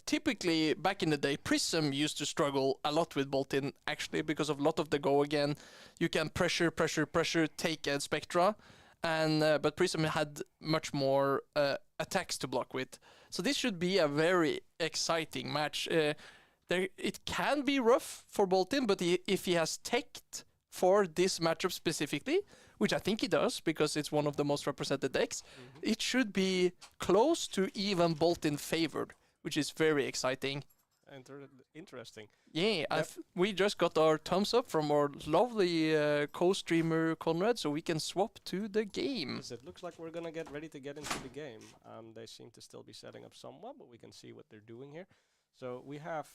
Typically, back in the day, Prism used to struggle a lot with Boltin, actually, because of a lot of the go again. You can pressure, take a Spectra, and but Prism had much more attacks to block with. So this should be a very exciting match. It can be rough for Boltin, but if he has teched for this matchup specifically, which I think he does because it's one of the most represented decks, it should be close to even Boltin favored, which is very exciting.
Interesting.
Yeah, we just got our thumbs up from our lovely co-streamer Conrad, so we can swap to the game.
Yes, it looks like we're gonna get ready to get into the game. They seem to still be setting up somewhat, but we can see what they're doing here. So we have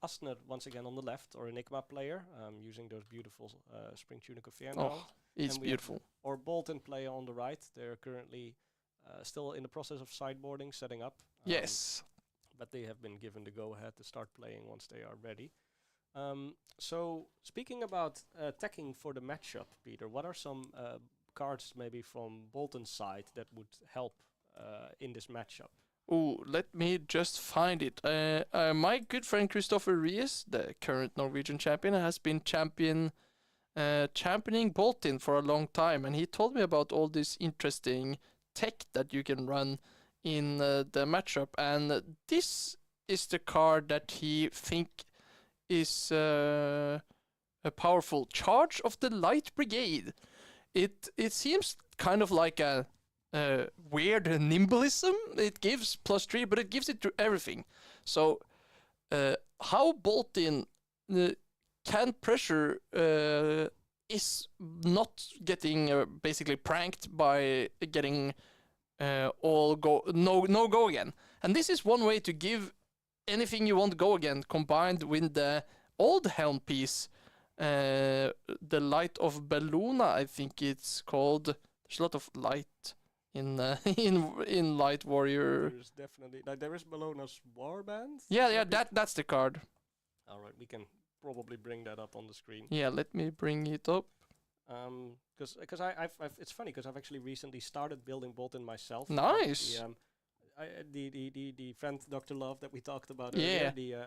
Asner once again on the left, or Enigma player, using those beautiful Spring Tunic of Fianna.
Oh, it's beautiful.
Or Bolton player on the right. They're currently still in the process of sideboarding, setting up.
Yes.
But they have been given the go-ahead to start playing once they are ready. So speaking about teching for the matchup, Peter, what are some cards maybe from Bolton's side that would help in this matchup?
Oh, let me just find it. My good friend Christopher Ries, the current Norwegian champion, has been championing Boltin for a long time, and he told me about all this interesting tech that you can run in the matchup, and this is the card that he think is a powerful Charge of the Light Brigade. It seems kind of like a weird nimblism. It gives +3, but it gives it to everything. So how Boltin can pressure is not getting basically pranked by getting no go again. And this is one way to give anything you want go again combined with the old helm piece, the Light of Bellona, I think it's called. There's a lot of light in in Light Warrior.
There's definitely there is Bellona's Warband.
Yeah, that's the card.
All right, we can probably bring that up on the screen.
Yeah, let me bring it up.
Because it's funny because I've actually recently started building Bolton myself.
Nice.
The friend Dr. Love that we talked about earlier, the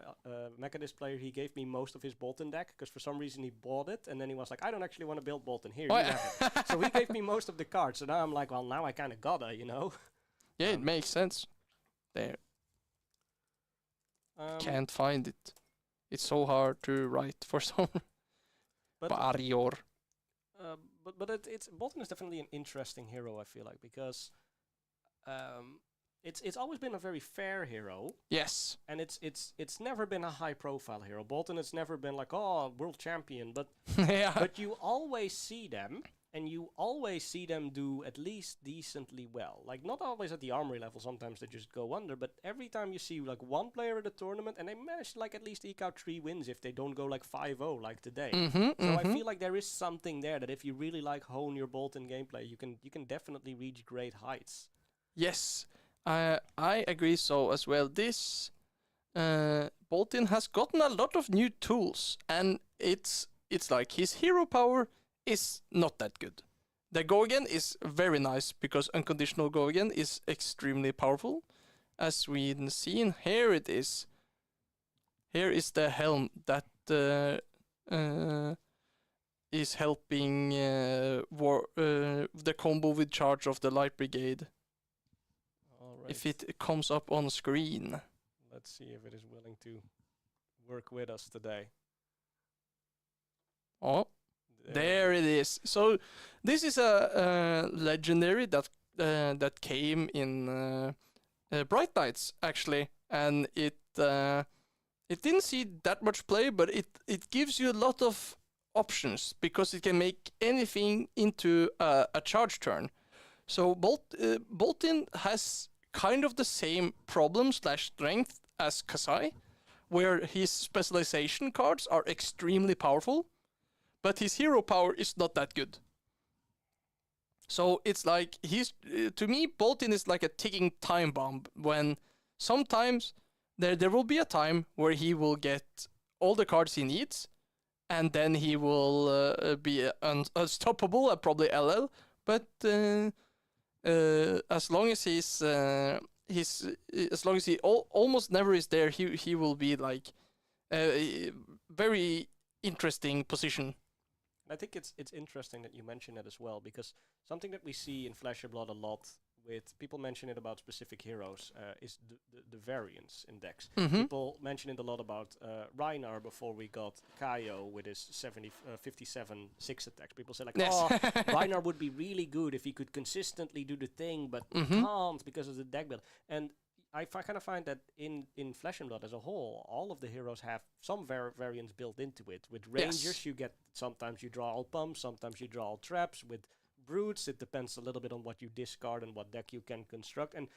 Mechanist player, he gave me most of his Bolton deck because for some reason he bought it and then he was like, I don't actually want to build Bolton. Here, you have it. So he gave me most of the cards. So now I'm like, well, now I kind of gotta, you know.
Yeah, it makes sense. There. Can't find it. It's so hard to write for some. Barrier.
But it's Bolton is definitely an interesting hero, I feel like, because it's always been a very fair hero.
Yes.
And it's never been a high profile hero. Bolton has never been like, oh, world champion, but
yeah.
But you always see them, and you always see them do at least decently well. Like, not always at the armory level, sometimes they just go under, but every time you see like one player at a tournament, and they manage to like at least eke out 3 wins if they don't go like 5-0 like today. I feel like there is something there that if you really like hone your Bolton gameplay, you can definitely reach great heights.
Yes, I agree so as well. This Bolton has gotten a lot of new tools, and it's like his hero power is not that good. The go again is very nice because unconditional go again is extremely powerful. As we've seen, here it is. Here is the helm that is helping the combo with Charge of the Light Brigade.
All
if it comes up on screen.
Let's see if it is willing to work with us today.
Oh, there it is. So this is a legendary that came in Bright Knights actually, and it didn't see that much play, but it gives you a lot of options because it can make anything into a charge turn. So Boltin has kind of the same problem / strength as Kasai, where his specialization cards are extremely powerful, but his hero power is not that good. So it's like to me, Boltin is like a ticking time bomb. When sometimes there will be a time where he will get all the cards he needs, and then he will be unstoppable at probably LL. But as long as as long as he almost never is there, he will be like a very interesting position.
I think it's interesting that you mention that as well, because something that we see in Flesh and Blood a lot, with people mention it about specific heroes, is the variance index. People mention it a lot about Reinar before we got Kaio with his 57 6 attacks. People say like, oh, Reinar would be really good if he could consistently do the thing, but can't because of the deck build. And I kind of find that in Flesh and Blood as a whole, all of the heroes have some variance built into it. With Rangers, you get, sometimes you draw all pumps, sometimes you draw all traps. With Brutes, it depends a little bit on what you discard and what deck you can construct. And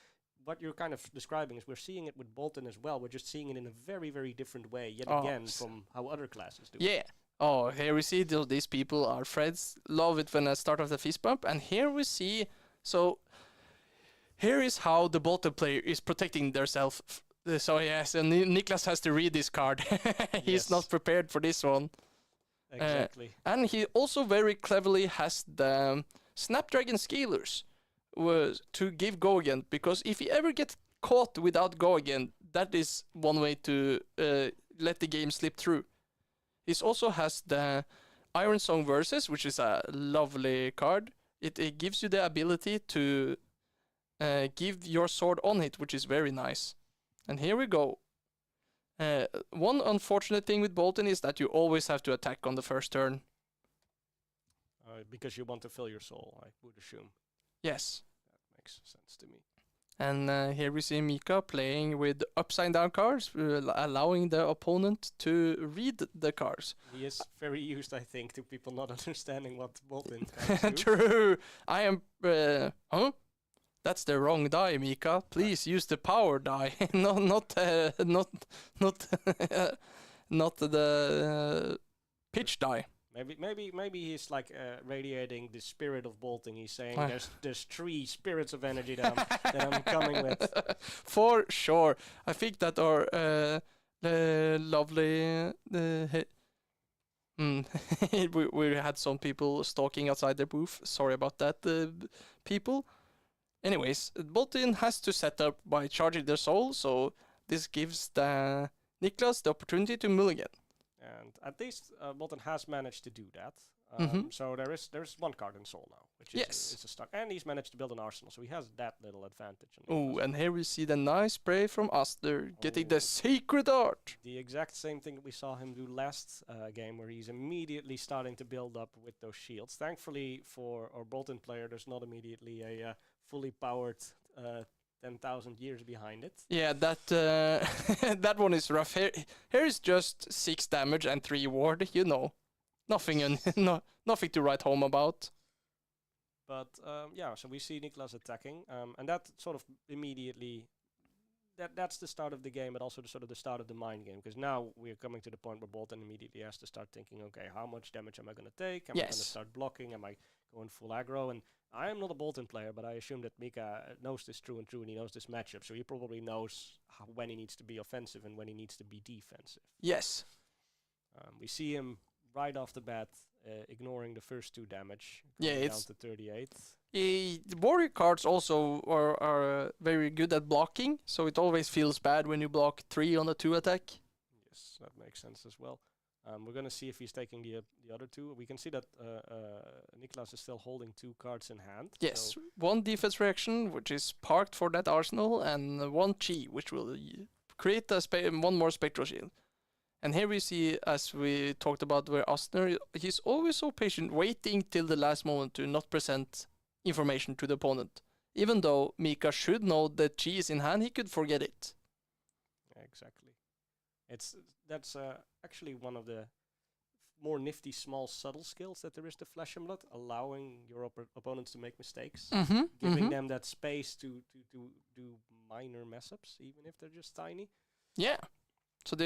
what you're kind of describing is we're seeing it with Bolton as well. We're just seeing it in a very, very different way, yet again, from how other classes do.
Yeah. Oh, here we see these people are friends. Love it when I start off the fist bump. And here we see, so here is how the Bolton player is protecting themselves. So yes, and Niklas has to read this card. He's not prepared for this one.
Exactly.
And he also very cleverly has the Snapdragon Scalers to give go again, because if he ever gets caught without go again, that is one way to let the game slip through. He also has the Iron Song Versus, which is a lovely card. It gives you the ability to give your sword on hit, which is very nice. And here we go. One unfortunate thing with Bolton is that you always have to attack on the first turn.
Because you want to fill your soul, I would assume.
Yes.
That makes sense to me.
And here we see Mika playing with upside down cards, allowing the opponent to read the cards.
He is very used, I think, to people not understanding what Bolton can do.
True. I am... huh? That's the wrong die, Mika. Please use the power die, not the pitch die.
Maybe he's like radiating the spirit of Bolting. He's saying there's 3 spirits of energy that I'm coming with.
For sure. I think that our lovely we had some people stalking outside their booth. Sorry about that, people. Anyways, Boltin has to set up by charging their soul, so this gives the Niklas the opportunity to mulligan.
And at least Bolton has managed to do that. So there's 1 card in soul now, which is a stock. And he's managed to build an arsenal, so he has that little advantage.
Oh, and here we see the nice spray from Aster, getting the Sacred Art.
The exact same thing that we saw him do last game, where he's immediately starting to build up with those shields. Thankfully for our Bolton player, there's not immediately a fully powered 10,000 years behind it.
Yeah, that that one is rough. Here is just 6 damage and 3 ward, you know. Nothing nothing to write home about.
But yeah, so we see Niklas attacking, and that sort of immediately, that's the start of the game, but also the start of the mind game, because now we're coming to the point where Bolton immediately has to start thinking, okay, how much damage am I going to take? Am I going to start blocking? Am I going full aggro? And I am not a Bolton player, but I assume that Mika knows this true, and he knows this matchup, so he probably knows when he needs to be offensive and when he needs to be defensive.
Yes.
We see him right off the bat ignoring the first 2 damage.
Yeah,
it's down to 38.
The warrior cards also are very good at blocking, so it always feels bad when you block 3 on a 2 attack.
Yes, that makes sense as well. We're going to see if he's taking the other two. We can see that Niklas is still holding 2 cards in hand.
Yes,
So
one defense reaction, which is parked for that arsenal, and one chi, which will create one more spectral shield. And here we see, as we talked about, where Astner, he's always so patient, waiting till the last moment to not present information to the opponent. Even though Mika should know that chi is in hand, he could forget it.
exactly. That's actually one of the more nifty, small, subtle skills that there is to Flesh and Blood, allowing your opponents to make mistakes, giving them that space to do minor mess-ups, even if they're just tiny.
Yeah. So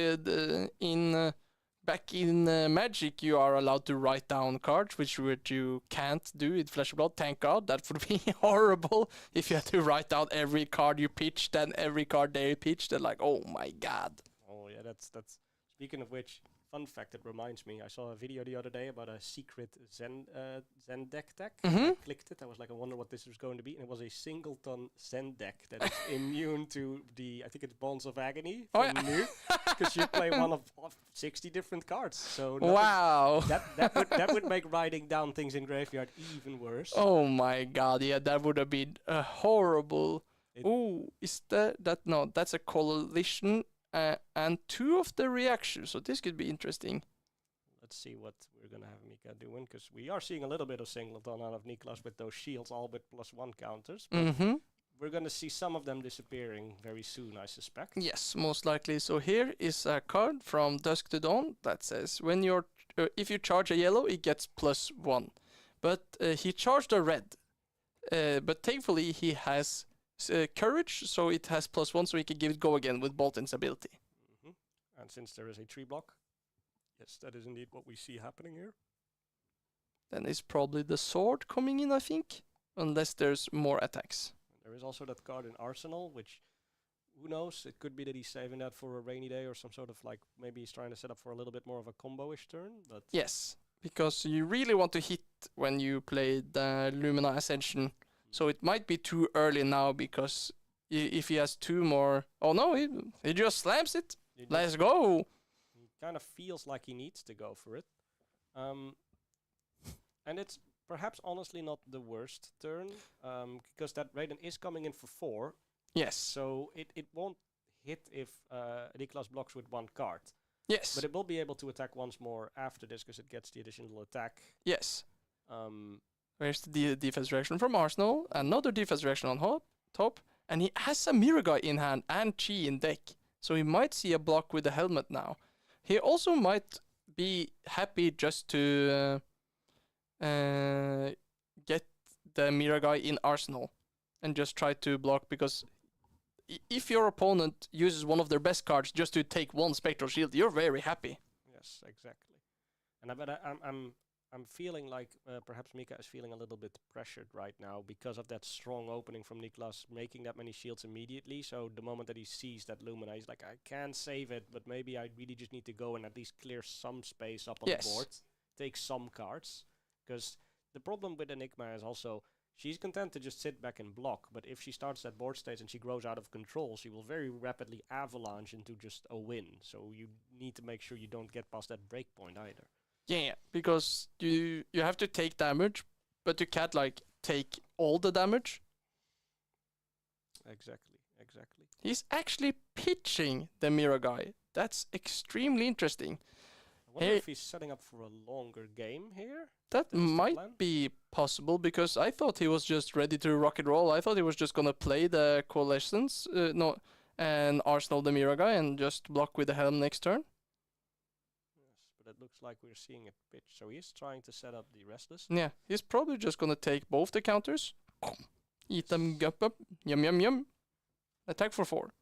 back in Magic, you are allowed to write down cards, which you can't do in Flesh and Blood. Thank God, that would be horrible if you had to write down every card you pitched and every card they pitched. And like, oh my God.
Oh yeah, that's. Speaking of which, fun fact, it reminds me. I saw a video the other day about a secret Zen deck. I clicked it. I was like, I wonder what this was going to be, and it was a singleton Zen deck that is immune to I think it's Bonds of Agony from Nu, because you play one of 60 different cards. So
wow,
that would make writing down things in graveyard even worse.
Oh my God, yeah, that would have been horrible. No, that's a coalition. And 2 of the reactions, so this could be interesting.
Let's see what we're going to have Mika doing, because we are seeing a little bit of singleton out of Niklas with those shields, all with +1 counters. But we're going to see some of them disappearing very soon, I suspect.
Yes, most likely. So here is a card from Dusk to Dawn that says, when if you charge a yellow, it gets +1. But he charged a red. But thankfully, he has courage, so it has +1, so he can give it go again with Bolton's ability.
And since there is a 3 block, yes, that is indeed what we see happening here.
Then it's probably the sword coming in, I think, unless there's more attacks.
There is also that card in Arsenal, which, who knows, it could be that he's saving that for a rainy day or some sort of like, maybe he's trying to set up for a little bit more of a combo-ish turn. But
yes, because you really want to hit when you play the Lumina Ascension. So it might be too early now, because if he has 2 more... Oh no, he just slams it. Let's go.
He kind of feels like he needs to go for it. And it's perhaps honestly not the worst turn, because that Raiden is coming in for 4.
Yes.
So it won't hit if Niklas blocks with 1 card.
Yes.
But it will be able to attack once more after this, because it gets the additional attack.
Yes. Where's the defense reaction from Arsenal? Another defense reaction on top. And he has a Mirror Guy in hand and Chi in deck. So he might see a block with the helmet now. He also might be happy just to get the Mirror Guy in Arsenal and just try to block, because if your opponent uses one of their best cards just to take 1 Spectral Shield, you're very happy.
Yes, exactly. And I'm feeling like perhaps Mika is feeling a little bit pressured right now because of that strong opening from Niklas, making that many shields immediately. So the moment that he sees that Lumina, he's like, I can save it, but maybe I really just need to go and at least clear some space up on the board, take some cards. Because the problem with Enigma is also, she's content to just sit back and block, but if she starts that board stage and she grows out of control, she will very rapidly avalanche into just a win. So you need to make sure you don't get past that break point either.
Yeah, because you have to take damage, but you can't like take all the damage.
Exactly.
He's actually pitching the Mirror Guy. That's extremely interesting.
I wonder if he's setting up for a longer game here.
That might be possible, because I thought he was just ready to rock and roll. I thought he was just gonna play the Coalescence, and Arsenal the Mirror Guy and just block with the Helm next turn.
But it looks like we're seeing it pitch. So he's trying to set up the Restless.
Yeah, he's probably just gonna take both the counters, eat them up, yum yum yum, attack for 4.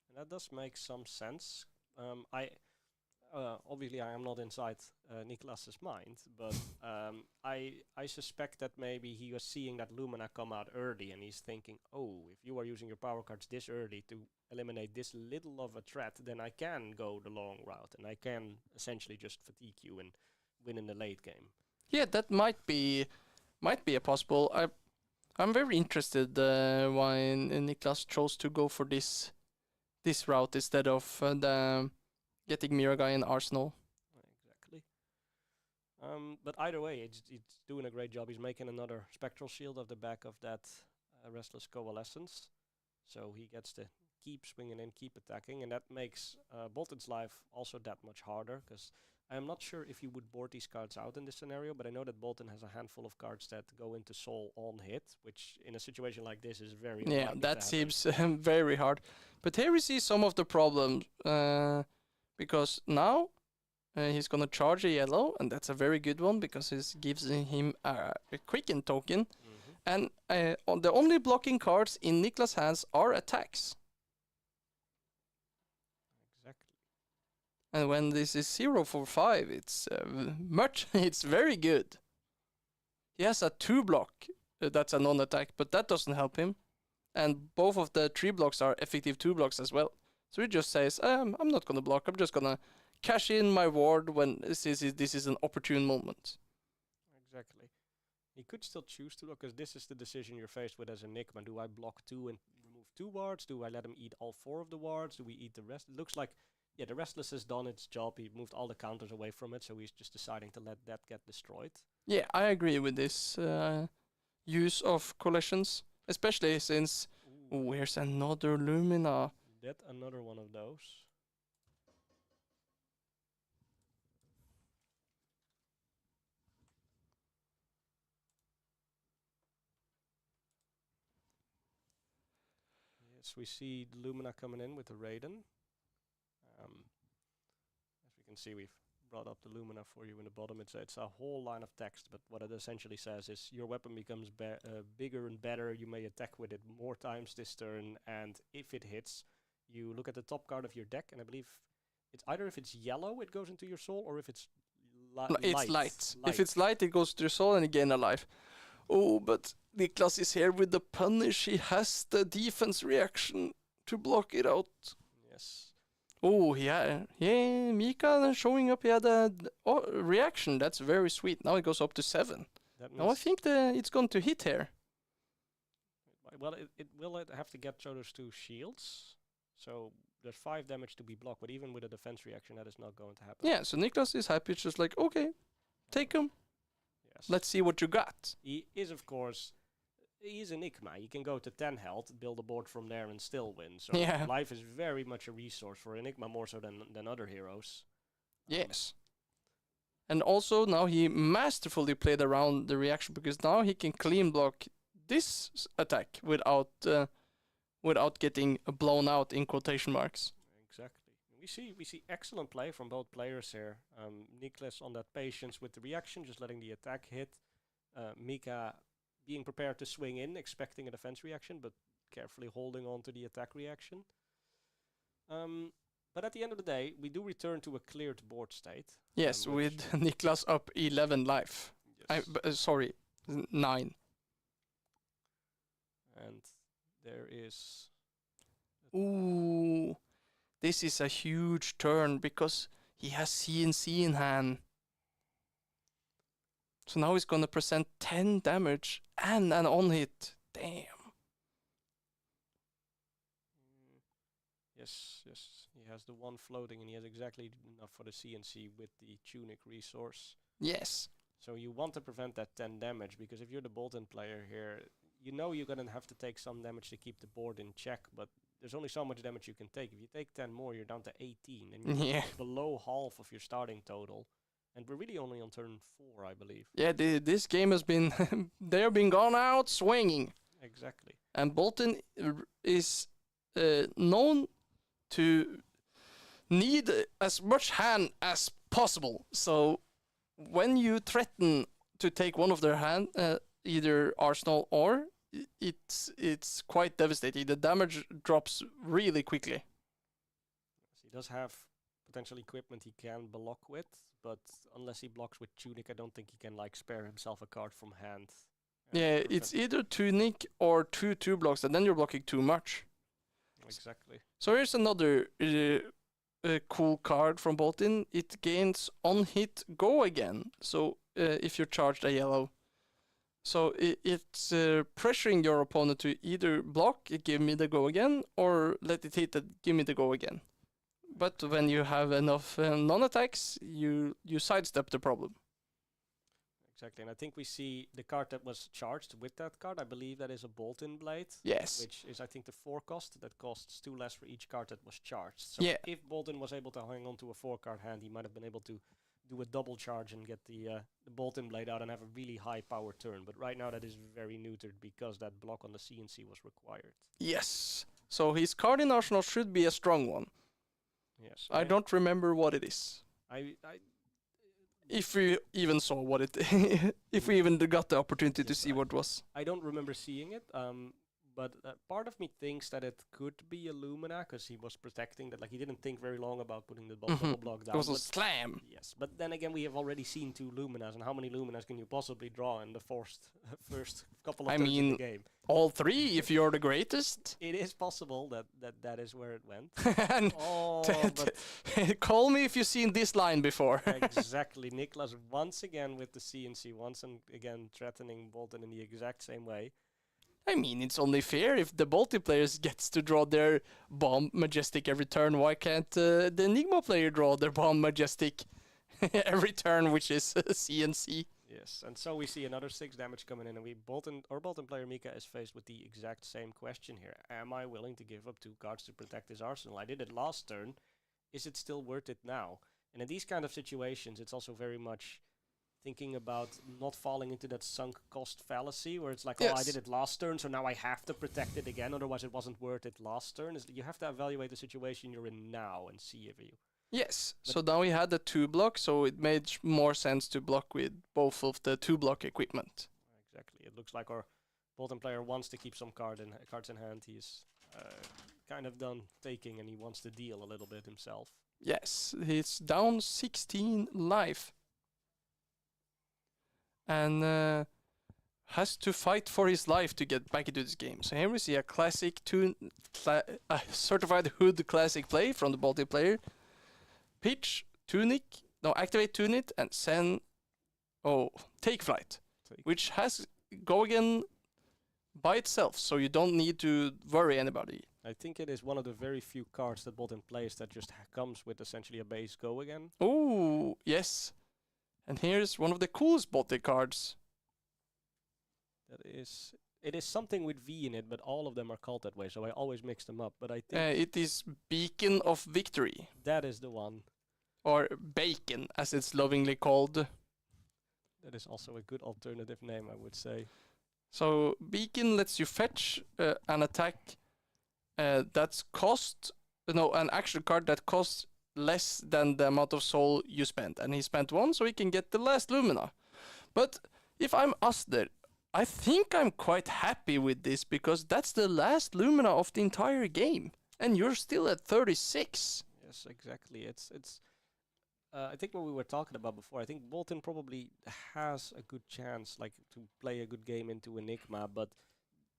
And that does make some sense. Obviously I am not inside Niklas's mind, but I suspect that maybe he was seeing that Lumina come out early, and he's thinking, oh, if you are using your power cards this early to eliminate this little of a threat, then I can go the long route, and I can essentially just fatigue you and win in the late game.
Yeah, that might be a possible. I'm very interested why Niklas chose to go for this route instead of the getting Mirror Guy in Arsenal.
But either way, it's doing a great job. He's making another Spectral Shield off the back of that Restless Coalescence. So he gets to keep swinging in, keep attacking, and that makes Bolton's life also that much harder, because I'm not sure if you would board these cards out in this scenario, but I know that Bolton has a handful of cards that go into Soul on hit, which in a situation like this is very
Yeah,
unlikely
that
to
seems very hard. But here we see some of the problems, because now he's gonna charge a yellow, and that's a very good one because it gives him a quicken token. And the only blocking cards in Niklas' hands are attacks.
Exactly.
And when this is 0 for 5, it's it's very good. He has a 2 block, that's a non-attack, but that doesn't help him. And both of the 3 blocks are effective 2 blocks as well. So he just says, I'm not gonna block, I'm just gonna cash in my ward when this is an opportune moment.
Exactly. He could still choose to, because this is the decision you're faced with as Enigma. Do I block 2 and remove 2 wards? Do I let him eat all 4 of the wards? Do we eat the rest? It looks like, yeah, the Restless has done its job. He moved all the counters away from it, so he's just deciding to let that get destroyed.
Yeah, I agree with this use of collections, especially since... Oh, here's another Lumina.
That another one of those. Yes, we see the Lumina coming in with the Raiden. As we can see, we've brought up the Lumina for you in the bottom. It's a whole line of text, but what it essentially says is your weapon becomes bigger and better. You may attack with it more times this turn, and if it hits, you look at the top card of your deck, and I believe it's either if it's yellow, it goes into your soul, or if it's
It's light. If it's light, it goes to your soul and you gain a life. Oh, but Niklas is here with the punish. He has the defense reaction to block it out.
Yes.
Oh, yeah, Mika showing up. He had a reaction. That's very sweet. Now it goes up to 7. Now I think it's going to hit here.
Well, it will have to get through those 2 shields. So there's 5 damage to be blocked, but even with a defense reaction, that is not going to happen.
Yeah, so Niklas is happy. It's just like, okay, take him.
Yes.
Let's see what you got.
He is, of course, he's Enigma. He can go to 10 health, build a board from there, and still win. So
Yeah.
life is very much a resource for Enigma, more so than other heroes.
Yes. And also now he masterfully played around the reaction, because now he can clean block this attack without getting blown out in quotation marks.
Exactly. We see excellent play from both players here. Niklas on that patience with the reaction, just letting the attack hit. Mika being prepared to swing in, expecting a defense reaction, but carefully holding on to the attack reaction. But at the end of the day, we do return to a cleared board state.
Yes, with Niklas up 11 life.
Yes.
Sorry, 9.
And there is...
Ooh, this is a huge turn because he has CNC in hand. So now he's gonna present 10 damage and an on-hit. Damn.
Yes. He has the 1 floating, and he has exactly enough for the CNC with the Tunic resource.
Yes.
So you want to prevent that 10 damage, because if you're the Bolton player here, you know you're going to have to take some damage to keep the board in check, but there's only so much damage you can take. If you take 10 more, you're down to 18, and you're below half of your starting total. And we're really only on turn 4, I believe.
Yeah, this game has been... they've been gone out swinging.
Exactly.
And Bolton is known to need as much hand as possible. So when you threaten to take one of their hand, either Arsenal or it's quite devastating. The damage drops really quickly.
He does have potential equipment he can block with, but unless he blocks with Tunic, I don't think he can spare himself a card from hand.
Yeah, it's either Tunic or 2 blocks, and then you're blocking too much.
Exactly.
So here's another cool card from Bolton. It gains on hit go again. So if you're charged a yellow. So it's pressuring your opponent to either block, give me the go again, or let it hit and give me the go again. But when you have enough non-attacks, you sidestep the problem.
exactly. And I think we see the card that was charged with that card. I believe that is a Bolt-in Blade.
Yes.
Which is, I think, the 4 cost. That costs 2 less for each card that was charged. So
Yeah.
if Bolton was able to hang on to a 4-card hand, he might have been able to do a double charge and get the Bolt-in Blade out and have a really high power turn. But right now that is very neutered because that block on the CNC was required.
Yes. So his card in arsenal should be a strong one.
Yes.
I don't remember what it is. If we even saw what it, if we even got the opportunity to see what it was.
I don't remember seeing it. But part of me thinks that it could be a Lumina because he was protecting that. Like he didn't think very long about putting the double block down.
It was a slam.
Yes, but then again, we have already seen 2 Luminas, and how many Luminas can you possibly draw in the first couple of turns in the game?
All 3 if you're the greatest.
It is possible that is where it went.
And call me if you've seen this line before.
Exactly. Niklas once again with the CNC, once and again threatening Bolton in the exact same way.
I mean, it's only fair if the Baltic players gets to draw their Bomb Majestic every turn. Why can't the Enigma player draw their Bomb Majestic every turn, which is CNC?
Yes, and so we see another 6 damage coming in, and Bolton player Mika is faced with the exact same question here. Am I willing to give up 2 cards to protect his arsenal? I did it last turn. Is it still worth it now? And in these kind of situations, it's also very much thinking about not falling into that sunk cost fallacy where it's like, oh, I did it last turn, so now I have to protect it again, otherwise it wasn't worth it last turn. You have to evaluate the situation you're in now and see if you...
Yes, so now we had the 2 block, so it made more sense to block with both of the 2 block equipment.
Exactly. It looks like our Bolton player wants to keep some cards in hand. He's kind of done taking and he wants to deal a little bit himself.
Yes, he's down 16 life. And has to fight for his life to get back into this game. So here we see a classic certified hood classic play from the Baltic player. Pitch, activate Tunic and send, take flight, which has go again by itself, so you don't need to worry anybody.
I think it is one of the very few cards that Bolton plays that just comes with essentially a base go again.
Oh, yes. And here's one of the coolest Baltic cards.
It is something with V in it, but all of them are called that way, so I always mix them up. But I think
it is Beacon of Victory.
That is the one. Or
Bacon, as it's lovingly called.
That is also a good alternative name, I would say.
So Beacon lets you fetch an attack that's an actual card that costs less than the amount of soul you spent, and he spent 1, so he can get the last Lumina. But if I'm Asder, I think I'm quite happy with this because that's the last Lumina of the entire game, and you're still at 36.
Yes, exactly. It's I think what we were talking about before, I think Bolton probably has a good chance, like, to play a good game into Enigma, but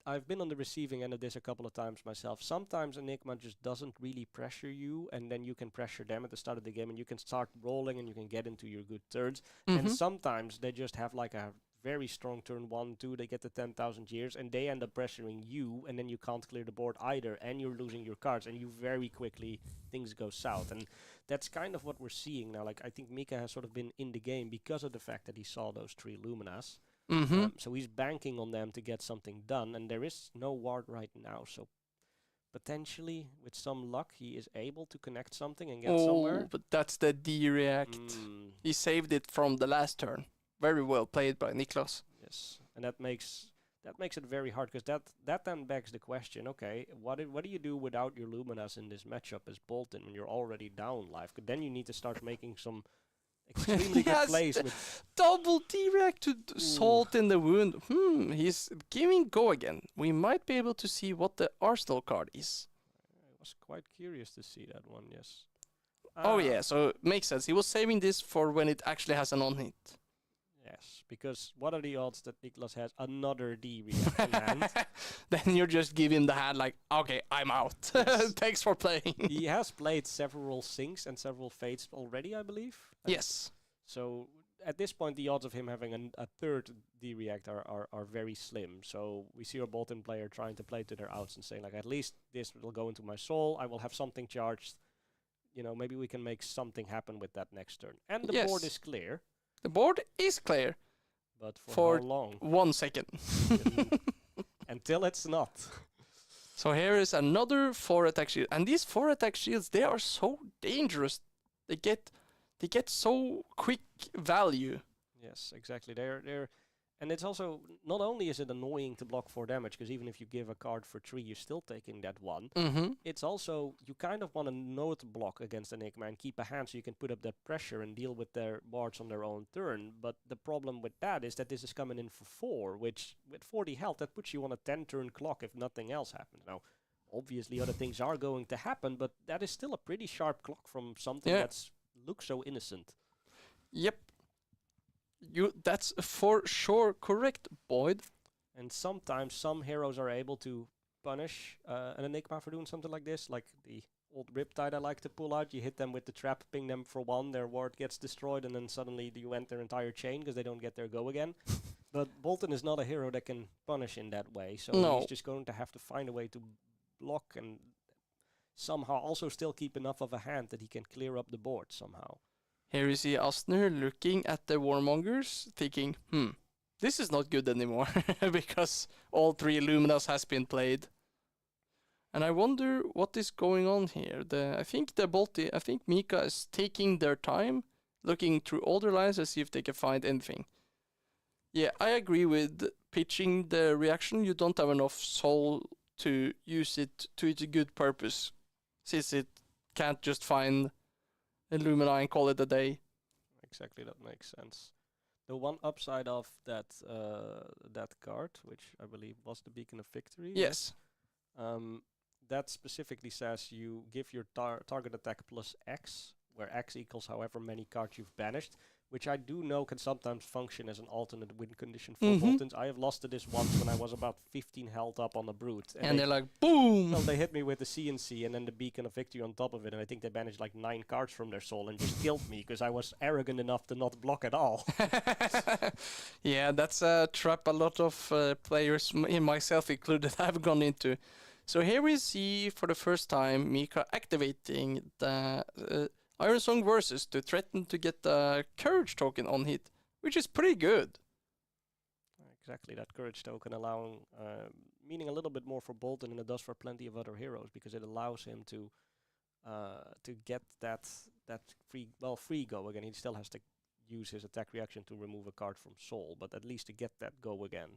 I've been on the receiving end of this a couple of times myself. Sometimes Enigma just doesn't really pressure you, and then you can pressure them at the start of the game, and you can start rolling, and you can get into your good turns. And sometimes they just have like a very strong turn 1, 2, they get the 10,000 years, and they end up pressuring you, and then you can't clear the board either, and you're losing your cards, and you very quickly, things go south. And that's kind of what we're seeing now. Like, I think Mika has sort of been in the game because of the fact that he saw those 3 Luminas. So he's banking on them to get something done, and there is no ward right now, so potentially, with some luck, he is able to connect something and get somewhere.
But that's the D-react. He saved it from the last turn. Very well played by Niklas.
Yes, and that makes it very hard, because that then begs the question, okay, what do you do without your Luminas in this matchup as Bolton when you're already down life? Then you need to start making some extremely good plays with
double D-react to salt in the wound. He's giving go again. We might be able to see what the Arsenal card is.
I was quite curious to see that one, yes.
Oh yeah, so it makes sense. He was saving this for when it actually has an on-hit.
Yes, because what are the odds that Niklas has another D-react in hand?
Then you just give him the hand like, okay, I'm out. Yes. Thanks for playing.
He has played several Sinks and several Fates already, I believe.
Yes.
So at this point, the odds of him having a third D-react are very slim. So we see our Bolton player trying to play to their outs and saying, like, at least this will go into my soul. I will have something charged. You know, maybe we can make something happen with that next turn. And the board is clear.
The board is clear.
But for
For
how long?
1 second.
Until it's not.
So here is another 4 attack shield, and these 4 attack shields, they are so dangerous. They get so quick value.
Yes, exactly. They're and it's also not only is it annoying to block 4 damage, because even if you give a card for 3, you're still taking that 1.
Mm-hmm.
It's also, you kind of want to note block against Enigma and keep a hand so you can put up that pressure and deal with their bards on their own turn. But the problem with that is that this is coming in for 4, which with 40 health, that puts you on a 10-turn clock if nothing else happens. Now, obviously other things are going to happen, but that is still a pretty sharp clock from something that's looks so innocent.
Yep. That's for sure correct, Boyd.
And sometimes some heroes are able to punish an Enigma for doing something like this, like the old Riptide I like to pull out. You hit them with the trap, ping them for 1, their ward gets destroyed, and then suddenly you end their entire chain because they don't get their go again. But Bolton is not a hero that can punish in that way, so he's just going to have to find a way to block and somehow also still keep enough of a hand that he can clear up the board somehow.
Here you see Astner looking at the Warmongers, thinking, this is not good anymore, because all 3 Luminas has been played. And I wonder what is going on here. I think Mika is taking their time, looking through all their lines to see if they can find anything. Yeah, I agree with pitching the reaction. You don't have enough soul to use it to its good purpose, since it can't just find Illumina and call it a day.
Exactly, that makes sense. The one upside of that card, which I believe was the Beacon of Victory.
Yes.
That specifically says you give your target attack plus X, where X equals however many cards you've banished, which I do know can sometimes function as an alternate win condition for Boltons. I have lost to this once when I was about 15 health up on a Brute.
And they're like, boom!
Well, they hit me with the CNC and then the Beacon of Victory on top of it, and I think they banished like 9 cards from their soul and just killed me because I was arrogant enough to not block at all.
Yeah, that's a trap a lot of players, myself included, have gone into. So here we see for the first time Mika activating the Iron Song Versus to threaten to get the Courage token on hit, which is pretty good.
Exactly, that Courage token allowing, meaning a little bit more for Bolton than it does for plenty of other heroes, because it allows him to get that free go again. He still has to use his attack reaction to remove a card from Soul, but at least to get that go again.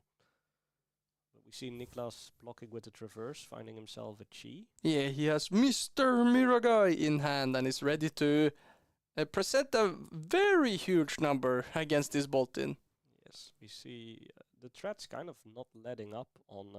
But we see Niklas blocking with the Traverse, finding himself a Chi.
Yeah, he has Mr. Miragai in hand and is ready to present a very huge number against this Bolton.
Yes, we see the threats kind of not letting up on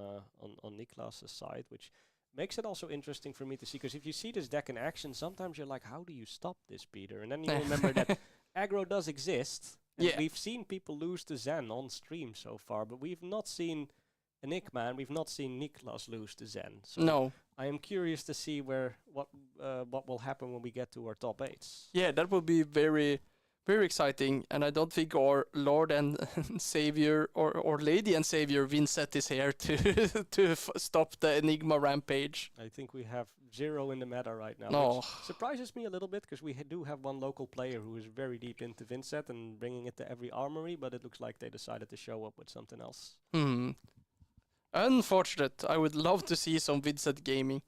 Niklas' side, which makes it also interesting for me to see, because if you see this deck in action, sometimes you're like, how do you stop this, Peter? And then you remember that aggro does exist. And we've seen people lose to Zen on stream so far, but we've not seen Enigma and we've not seen Niklas lose to Zen. So
no.
I am curious to see what will happen when we get to our top 8s.
Yeah, that will be very, very exciting. And I don't think our Lord and Savior or Lady and Savior Vincent is here to stop the Enigma rampage.
I think we have 0 in the meta right now, which surprises me a little bit, because we do have one local player who is very deep into Vincent and bringing it to every armory, but it looks like they decided to show up with something else.
Unfortunate. I would love to see some Vincent gaming.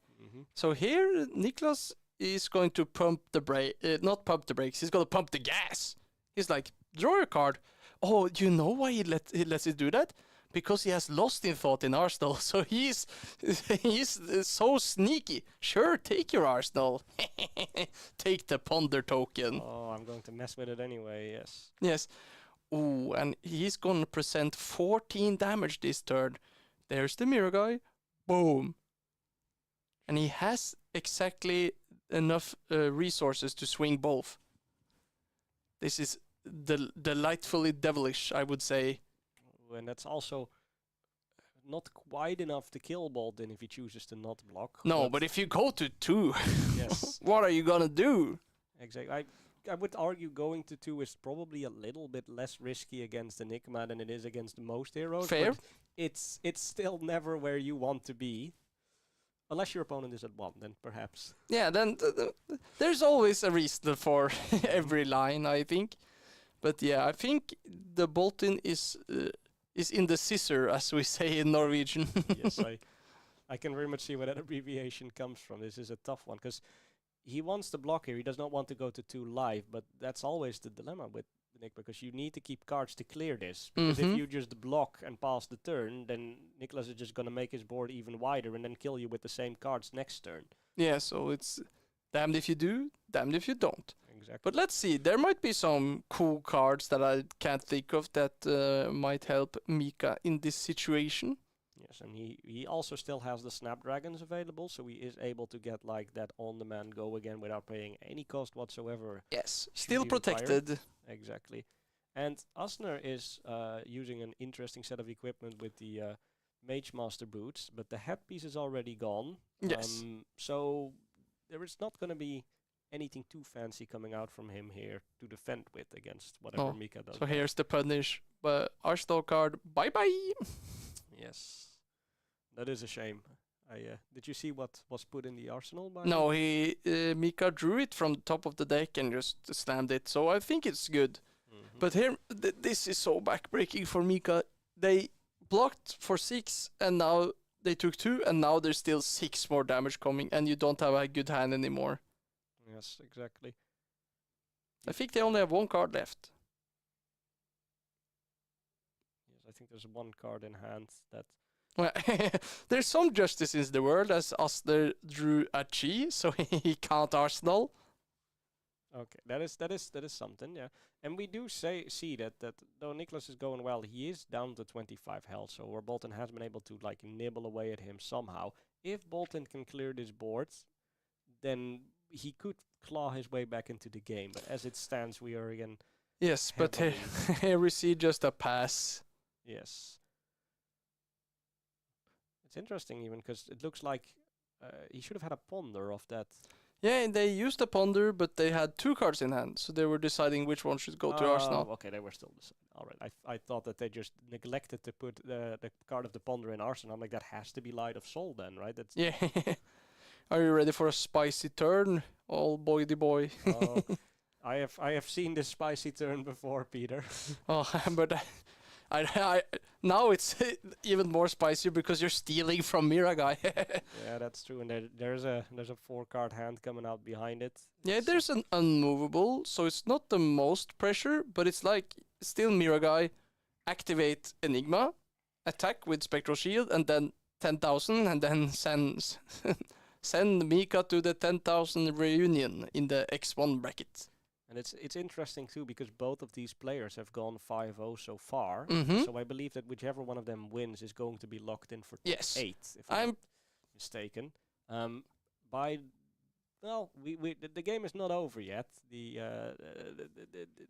So here, Niklas is going to pump the brake, not pump the brakes, he's going to pump the gas. He's like, draw your card. Oh, you know why he lets it do that? Because he has Lost in Thought in Arsenal, so he's so sneaky. Sure, take your Arsenal. Take the Ponder token.
Oh, I'm going to mess with it anyway, yes.
Yes. Ooh, and he's going to present 14 damage this turn. There's the Mirror Guy. Boom. And he has exactly enough resources to swing both. This is delightfully devilish, I would say.
And that's also not quite enough to kill Bolton if he chooses to not block.
No, but if you go to 2,
yes,
what are you gonna do?
Exactly. I would argue going to 2 is probably a little bit less risky against Enigma than it is against most heroes.
Fair.
But it's still never where you want to be. Unless your opponent is at 1, then perhaps.
Yeah, then there's always a reason for every line, I think. But yeah, I think the Bolton is in the scissor, as we say in Norwegian.
Yes, I can very much see where that abbreviation comes from. This is a tough one because he wants to block here. He does not want to go to 2 live, but that's always the dilemma with Nick, because you need to keep cards to clear this. Because if you just block and pass the turn, then Nicholas is just going to make his board even wider and then kill you with the same cards next turn.
Yeah, so it's damned if you do, damned if you don't.
Exactly.
But let's see, there might be some cool cards that I can't think of that might help Mika in this situation.
Yes, and he also still has the Snapdragons available, so he is able to get like that on-demand go again without paying any cost whatsoever.
Yes,
should
still
he require.
protected.
Exactly. And Asner is using an interesting set of equipment with the Mage Master boots, but the headpiece is already gone.
Yes.
So there is not going to be anything too fancy coming out from him here to defend with against whatever Mika does.
So here's the punish. Arsenal card, bye-bye!
Yes. That is a shame. Did you see what was put in the arsenal?
No, Mika drew it from the top of the deck and just slammed it. So I think it's good.
Mm-hmm.
But here, this is so backbreaking for Mika. They blocked for 6, and now they took 2, and now there's still 6 more damage coming, and you don't have a good hand anymore.
Yes, exactly.
I think they only have 1 card left.
Yes, I think there's 1 card in hand that.
Well, there's some justice in the world, as Asner drew a chi, so he can't Arsenal.
Okay, that is something, yeah. And we do see that though Nicholas is going well, he is down to 25 health, so where Bolton has been able to like nibble away at him somehow. If Bolton can clear this board, then he could claw his way back into the game. But as it stands, we are again.
Yes, but here we see just a pass.
Yes. It's interesting even because it looks like he should have had a ponder of that.
Yeah, they used a ponder, but they had 2 cards in hand, so they were deciding which one should go to Arsenal.
Okay, they were still deciding. All right, I thought that they just neglected to put the card of the ponder in Arsenal. I'm like, that has to be Light of Soul then, right? That's
Yeah. Are you ready for a spicy turn, old boydy boy?
I have seen this spicy turn before, Peter.
Oh, but I now it's even more spicy because you're stealing from Miragai.
Yeah, that's true. And there's a 4-card hand coming out behind it.
Yeah, there's an unmovable, so it's not the most pressure, but it's like still Miragai, activate Enigma, attack with Spectral Shield, and then 10,000, and then send Mika to the 10,000 reunion in the X1 bracket.
And it's interesting too because both of these players have gone 5-0 so far.
Mm-hmm.
So I believe that whichever one of them wins is going to be locked in for
Yes.
8, if I'm not mistaken. The game is not over yet.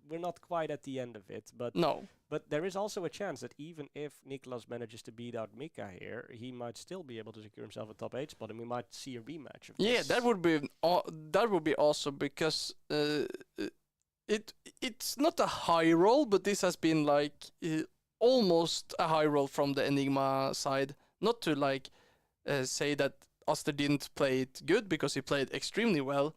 We're not quite at the end of it, but
No.
But there is also a chance that even if Niklas manages to beat out Mika here, he might still be able to secure himself a top 8 spot, and we might see a rematch of
Yeah,
this.
that would be awesome because it's not a high roll, but this has been like almost a high roll from the Enigma side. Not to like say that Aster didn't play it good because he played extremely well,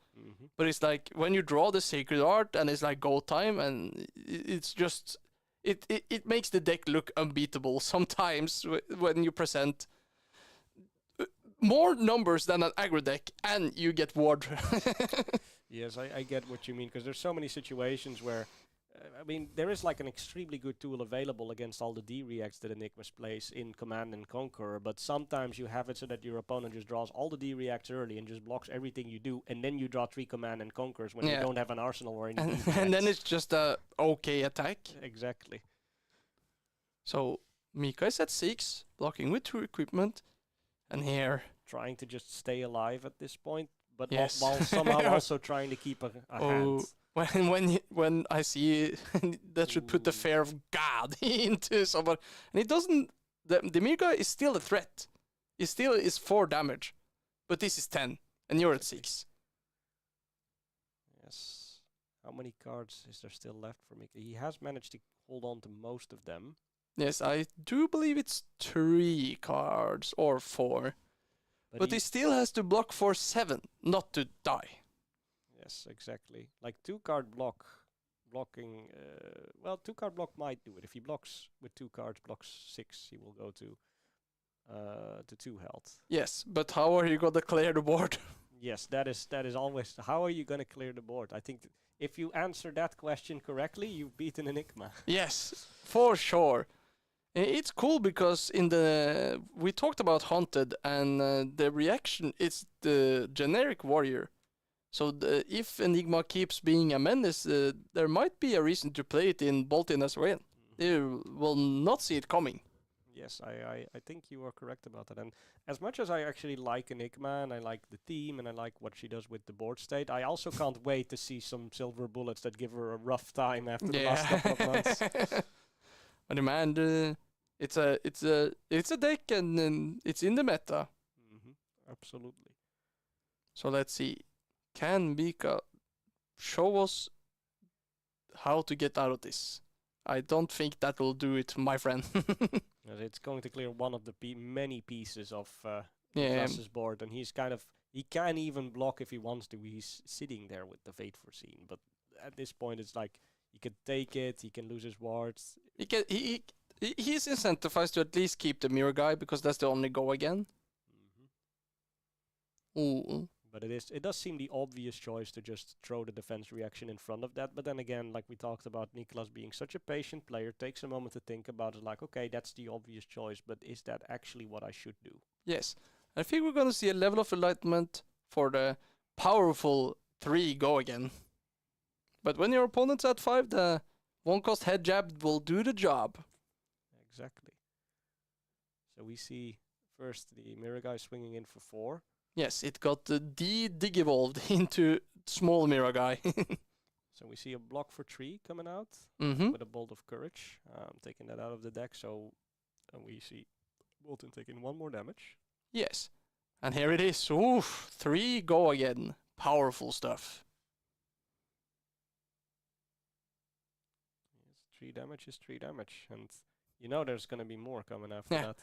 but it's like when you draw the Sacred Art and it's like go time, and it's just it makes the deck look unbeatable sometimes when you present more numbers than an aggro deck and you get ward.
Yes, I get what you mean, because there's so many situations where, there is like an extremely good tool available against all the D-reacts that Enigmas plays in Command and Conqueror, but sometimes you have it so that your opponent just draws all the D-reacts early and just blocks everything you do, and then you draw 3 Command and Conquerors when you don't have an arsenal or any
and then it's just a okay attack.
Exactly.
So Mika is at 6, blocking with 2 equipment, and here
trying to just stay alive at this point, but
Yes.
while somehow also trying to keep a hand.
When I see that should put the fear of God into someone, and it doesn't. The Mika is still a threat. It still is 4 damage, but this is 10, and you're at 6.
Yes. How many cards is there still left for Mika? He has managed to hold on to most of them.
Yes, I do believe it's 3 cards or 4, but he still has to block for 7, not to die.
Yes, exactly. Like 2-card blocking. Well, 2-card block might do it. If he blocks with 2 cards, blocks 6, he will go to 2 health.
Yes, but how are you gonna clear the board?
Yes, that is always. How are you gonna clear the board? I think if you answer that question correctly, you've beaten Enigma.
Yes, for sure. It's cool because we talked about Haunted, and the reaction is the generic warrior. So if Enigma keeps being a menace, there might be a reason to play it in Bolton as well. They will not see it coming.
Yes, I think you are correct about that. And as much as I actually like Enigma, and I like the theme, and I like what she does with the board state, I also can't wait to see some silver bullets that give her a rough time after the last couple of months.
But man, it's a deck, and it's in the meta.
Absolutely.
So let's see. Can Mika show us how to get out of this? I don't think that will do it, my friend.
It's going to clear one of the many pieces of Niklas's board, and he can even block if he wants to. He's sitting there with the Fate Foreseen, but at this point it's like he can take it, he can lose his wards.
He's incentivized to at least keep the mirror guy because that's the only go again. Ooh.
But it does seem the obvious choice to just throw the defense reaction in front of that. But then again, like we talked about, Niklas being such a patient player, takes a moment to think about it, like, okay, that's the obvious choice, but is that actually what I should do?
Yes. I think we're going to see a level of enlightenment for the powerful 3 go again. But when your opponent's at 5, the 1-cost head jab will do the job.
Exactly. So we see first the mirror guy swinging in for 4.
Yes, it got dig evolved into small mirror guy.
So we see a block for 3 coming out with a Bolt of Courage, taking that out of the deck. So we see Bolton taking 1 more damage.
Yes, and here it is. Oof, 3 go again. Powerful stuff.
Yes, 3 damage is 3 damage, and you know there's gonna be more coming after that.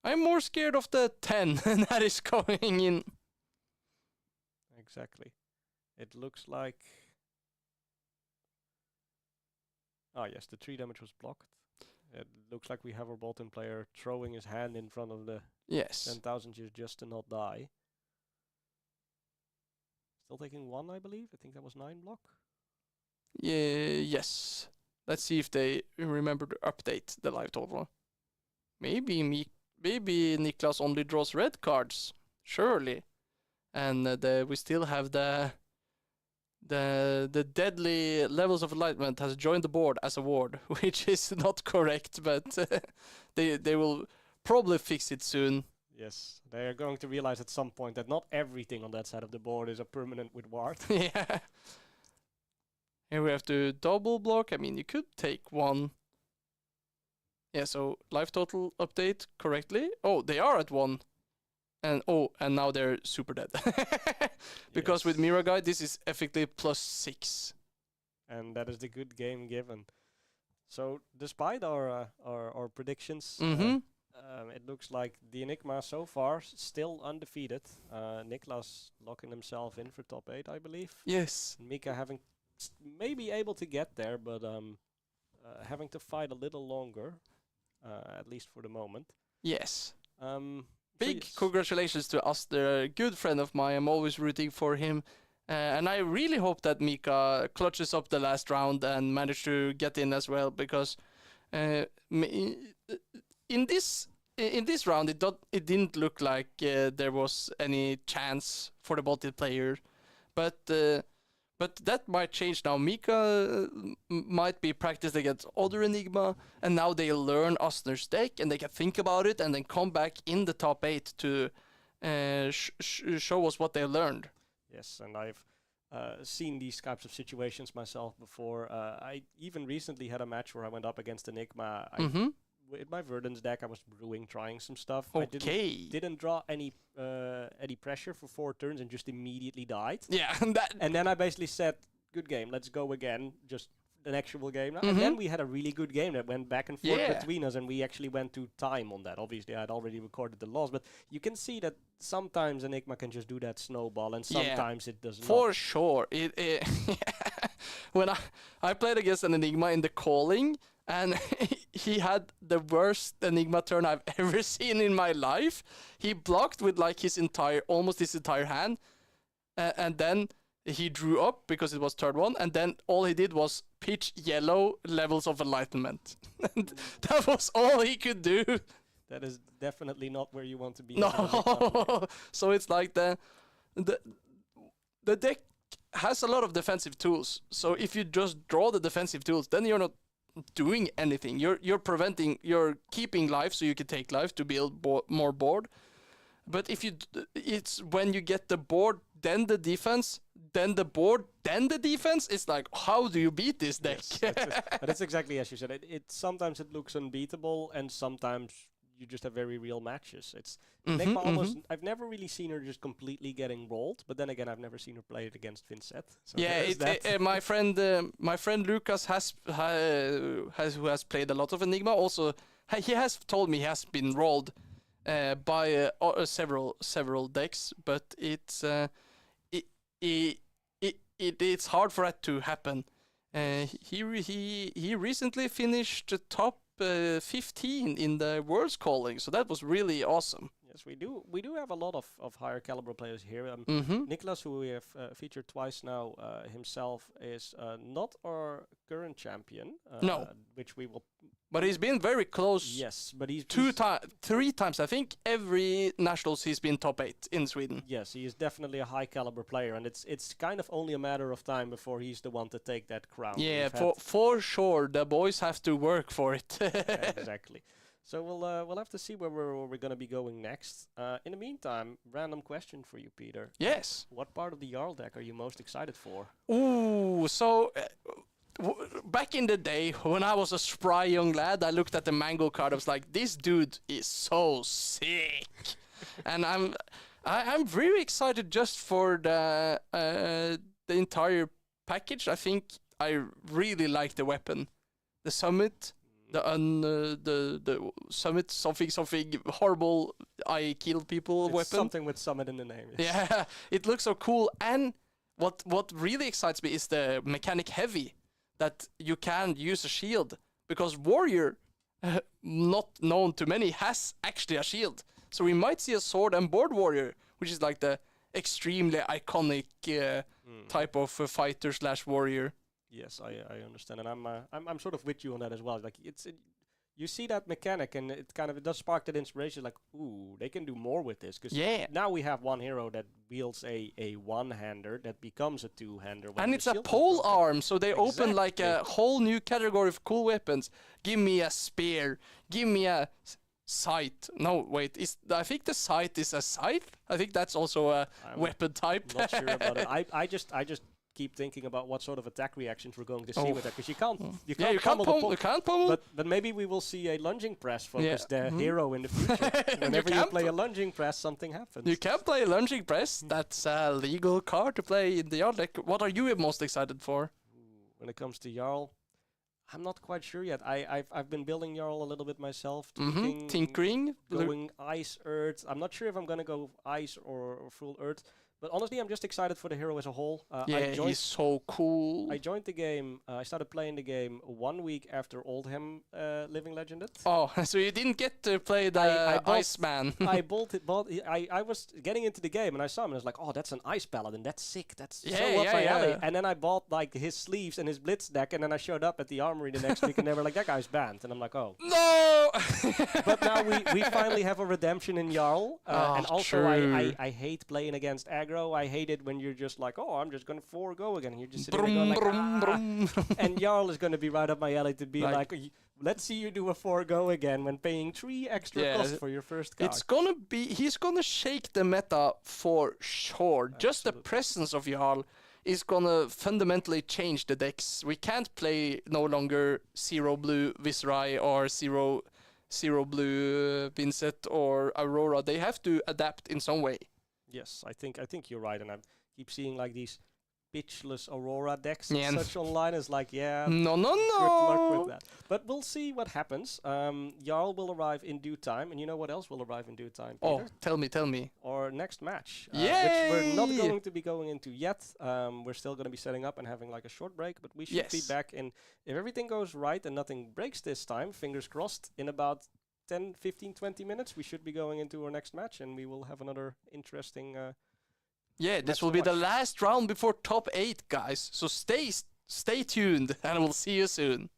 I'm more scared of the 10 that is going in.
Exactly. It looks like... Ah, yes, the 3 damage was blocked. It looks like we have our Bolton player throwing his hand in front of the 10,000 just to not die. Still taking 1, I believe. I think that was 9 block.
Yes. Let's see if they remember to update the live total. Maybe Niklas only draws red cards, surely, and we still have the deadly levels of enlightenment has joined the board as a ward, which is not correct, but they will probably fix it soon.
Yes, they are going to realize at some point that not everything on that side of the board is a permanent with ward.
Yeah. Here we have to double block. I mean, you could take 1. Yeah, so life total update correctly. Oh, they are at 1. And now they're super dead. Because with Mira Guy, this is effectively +6.
And that is the good game given. So despite our predictions, it looks like the Enigma so far still undefeated. Niklas locking himself in for top 8, I believe.
Yes.
Mika having maybe able to get there, but having to fight a little longer. At least for the moment.
Yes. Big congratulations to us. They're a good friend of mine. I'm always rooting for him. And I really hope that Mika clutches up the last round and manage to get in as well, because in this round it didn't look like there was any chance for the Baltic player. But that might change now. Mika might be practiced against other Enigma, and now they learn Asner's deck, and they can think about it, and then come back in the top 8 to show us what they learned.
Yes, and I've seen these types of situations myself before. I even recently had a match where I went up against Enigma. With my Verdance deck, I was brewing, trying some stuff.
Okay.
I didn't draw any pressure for 4 turns and just immediately died.
Yeah.
And then I basically said, good game, let's go again. Just an actual game. And then we had a really good game that went back and forth between us, and we actually went to time on that. Obviously, I'd already recorded the loss, but you can see that sometimes Enigma can just do that snowball, and sometimes it does not.
For sure. when I played against an Enigma in the calling, and he had the worst Enigma turn I've ever seen in my life. He blocked with like almost his entire hand, and then he drew up because it was turn 1, and then all he did was pitch yellow Levels of Enlightenment. And that was all he could do.
That is definitely not where you want to be.
No, so it's like the deck has a lot of defensive tools. So if you just draw the defensive tools, then you're not doing anything. You're keeping life so you can take life to build more board. But if it's when you get the board, then the defense, then the board, then the defense. It's like, how do you beat this deck?
Yes, but it's exactly as you said. It sometimes it looks unbeatable, and sometimes you just have very real matches. It's Enigma almost. I've never really seen her just completely getting rolled, but then again, I've never seen her play it against Vincent. So
yeah, my friend Lucas who has played a lot of Enigma. Also, he has told me he has been rolled by several decks, but it's hard for that to happen. He recently finished top 15 in the World's Calling, so that was really awesome.
Yes, we do have a lot of higher caliber players here. Niklas, who we have featured twice now, himself is not our current champion.
No,
which we will.
But he's been very close.
Yes, but he's
3 times. I think every nationals he's been top 8 in Sweden.
Yes, he is definitely a high caliber player, and it's kind of only a matter of time before he's the one to take that crown.
Yeah, for sure. The boys have to work for it.
Exactly. So we'll have to see where we're gonna be going next. In the meantime, random question for you, Peter.
Yes.
What part of the Jarl deck are you most excited for?
Ooh, so back in the day when I was a spry young lad, I looked at the Mango card. I was like, this dude is so sick, and I'm very excited just for the entire package. I think I really like the weapon, the summit. The summit something horrible, I kill people
It's
weapon.
something with summit in the name. Yes.
Yeah, it looks so cool. And what really excites me is the mechanic heavy, that you can use a shield, because warrior, not known to many, has actually a shield. So we might see a sword and board warrior, which is like the extremely iconic type of fighter / warrior.
Yes, I understand, and I'm sort of with you on that as well. Like you see that mechanic, and it does spark that inspiration. Like, ooh, they can do more with this, because now we have one hero that wields a one-hander that becomes a two-hander,
and it's a pole arm, so they open like a whole new category of cool weapons. Give me a spear. Give me a scythe. No, wait. I think the scythe is a scythe. I think that's also a weapon type.
Not sure about it. I just keep thinking about what sort of attack reactions we're going to see with that, because you can't pummel. But maybe we will see a lunging press focus the hero in the future. Whenever you play a lunging press, something happens.
You can play a lunging press. That's a legal card to play in the Jarl deck. What are you most excited for?
When it comes to Jarl, I'm not quite sure yet. I've been building Jarl a little bit myself,
tinkering,
going ice earth. I'm not sure if I'm gonna go ice or full earth. But honestly, I'm just excited for the hero as a whole.
He's so cool.
I joined the game. I started playing the game 1 week after Oldham Living Legended.
Oh, so you didn't get to play the Iceman.
I was getting into the game and I saw him and I was like, oh, that's an Ice Paladin. That's sick. That's so up my alley. And then I bought like his sleeves and his Blitz deck, and then I showed up at the armory the next week and they were like, that guy's banned. And I'm like, oh.
No!
But now we finally have a redemption in Jarl. And also I hate playing against aggro. I hate it when you're just like, oh, I'm just going to forego again. And you're just sitting there going like, and Jarl is going to be right up my alley to be like, let's see you do a forego again when paying 3 extra costs for your first card.
He's going to shake the meta for sure. Absolutely. Just the presence of Jarl is going to fundamentally change the decks. We can't play no longer 0 blue Viserai or 0 blue Vincent or Aurora. They have to adapt in some way.
Yes, I think you're right, and I keep seeing like these bitchless Aurora decks
Yeah.
and such online is like, yeah,
No, no,
good luck
no.
with that. But we'll see what happens. Jarl will arrive in due time, and you know what else will arrive in due time, Peter?
Oh, tell me.
Our next match, which
Yay!
we're not going to be going into yet. We're still going to be setting up and having like a short break, but we should be
Yes.
back in, if everything goes right and nothing breaks this time, fingers crossed, in about 10, 15, 20 minutes, we should be going into our next match, and we will have another interesting...
Yeah,
Let's
this will be the
watch.
last round before top 8, guys. So stay tuned, and we'll see you soon.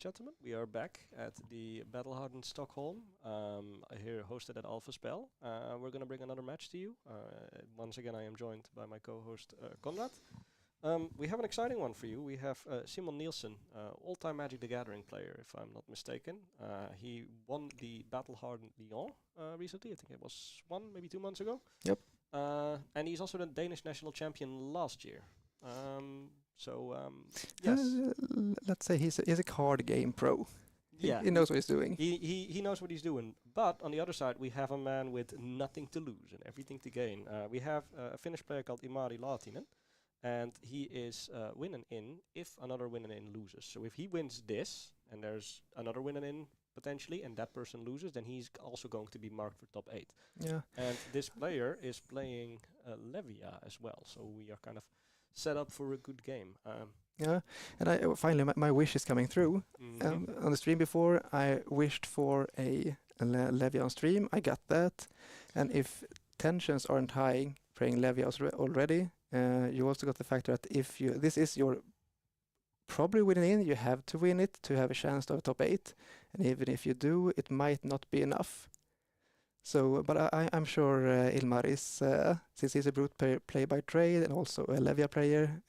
gentlemen. We are back at the Hardened Stockholm, here hosted at Alpha Spell. We're going to bring another match to you. Once again, I am joined by my co-host Konrad. We have an exciting one for you. We have Simon Nielsen, all-time Magic the Gathering player, if I'm not mistaken. He won the Hardened Lyon recently. I think it was maybe 2 months ago.
Yep.
And he's also the Danish national champion last year. Yes.
Let's say he's a card game pro.
Yeah,
he knows what he's doing.
He knows what he's doing. But on the other side, we have a man with nothing to lose and everything to gain. We have a Finnish player called Imari Laatinen, and he is winning in if another winning in loses. So if he wins this, and there's another winning in potentially, and that person loses, then he's also going to be marked for top 8.
Yeah.
And this player is playing Levia as well, so we are kind of set up for a good game.
Yeah, and finally my wish is coming through. On the stream before, I wished for a Levia on stream. I got that, and if tensions aren't high playing Levia already, you also got the factor that if this is your probably winning in, you have to win it to have a chance to have top 8, and even if you do, it might not be enough. So, but I'm sure Ilmar is, since he's a brute play by trade and also a Levia player,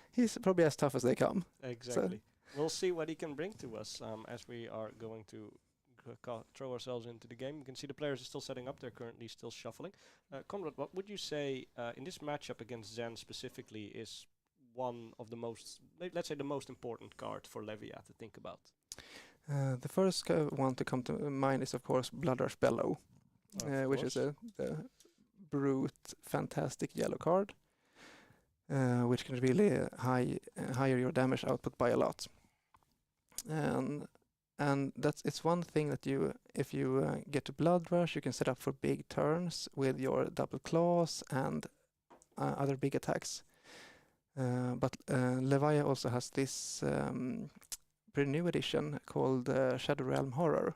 he's probably as tough as they come.
Exactly. So we'll see what he can bring to us as we are going to throw ourselves into the game. You can see the players are still setting up. They're currently still shuffling. Conrad, what would you say in this matchup against Zen specifically is one of the most, let's say the most important card for Levia to think about?
The first one to come to mind is, of course, Bloodrush Bellow, which is a brute, fantastic yellow card, which can really higher your damage output by a lot. And it's one thing that if you get to Bloodrush, you can set up for big turns with your double claws and other big attacks. But Levia also has this pretty new edition called Shadow Realm Horror,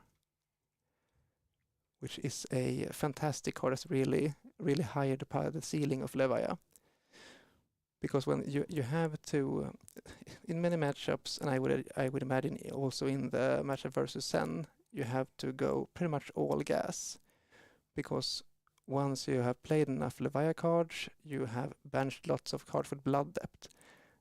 which is a fantastic card that's really higher the ceiling of Levia. Because when you have to, in many matchups, and I would imagine also in the matchup versus Zen, you have to go pretty much all gas, because once you have played enough Levia cards, you have banished lots of cards with Blood Depth.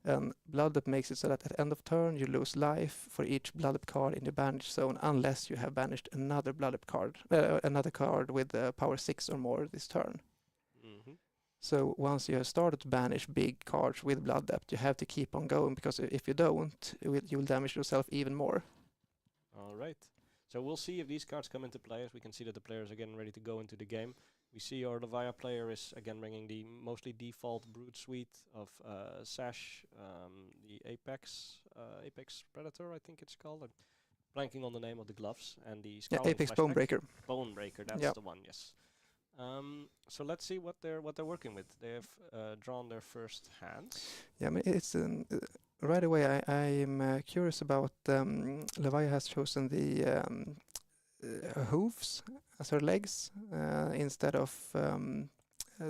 And Blood Depth makes it so that at the end of turn you lose life for each Blood Depth card in the banished zone, unless you have banished another Blood Depth card, another card with power 6 or more this turn.
Mm-hmm.
So once you have started to banish big cards with Blood Depth, you have to keep on going, because if you don't, you will damage yourself even more.
All right. So we'll see if these cards come into play, as we can see that the players are getting ready to go into the game. We see our Levia player is again bringing the mostly default Brute suite of Sash, the Apex Predator, I think it's called. I'm blanking on the name of the gloves, and the
Apex Bonebreaker.
Bonebreaker, that's the one. Yes. So let's see what they're working with. They have drawn their first hands.
Yeah, I mean, it's right away. I'm curious about Levia has chosen the hooves as her legs instead of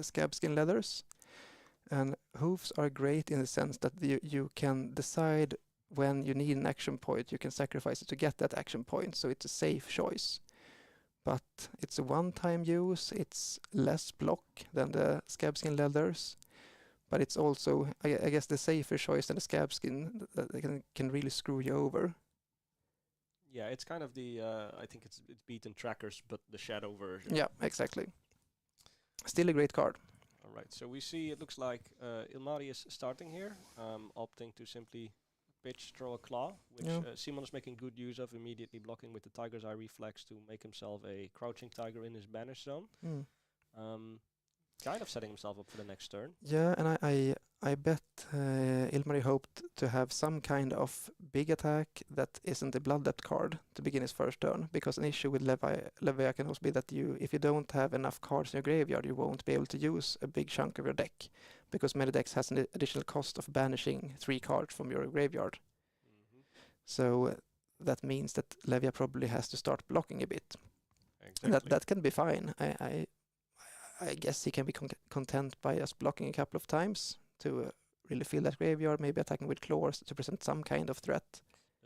scab skin leathers. And hooves are great in the sense that you can decide when you need an action point. You can sacrifice it to get that action point, so it's a safe choice. But it's a one-time use, it's less block than the scab skin leathers, but it's also, I guess, the safer choice than the scab skin that can really screw you over.
Yeah, it's kind of the, I think it's beaten trackers, but the shadow version.
Yeah, exactly. Still a great card.
All right, so we see it looks like Ilmari is starting here, opting to simply pitch, throw a claw, which Simon is making good use of, immediately blocking with the Tiger's Eye reflex to make himself a crouching tiger in his banish zone. Kind of setting himself up for the next turn.
Yeah, and I bet Ilmari hoped to have some kind of big attack that isn't a Blood Depth card to begin his first turn, because an issue with Levia can also be that if you don't have enough cards in your graveyard, you won't be able to use a big chunk of your deck, because many decks has an additional cost of banishing 3 cards from your graveyard. So that means that Levia probably has to start blocking a bit.
Exactly.
And that can be fine. I guess he can be content by just blocking a couple of times to really fill that graveyard, maybe attacking with claws to present some kind of threat.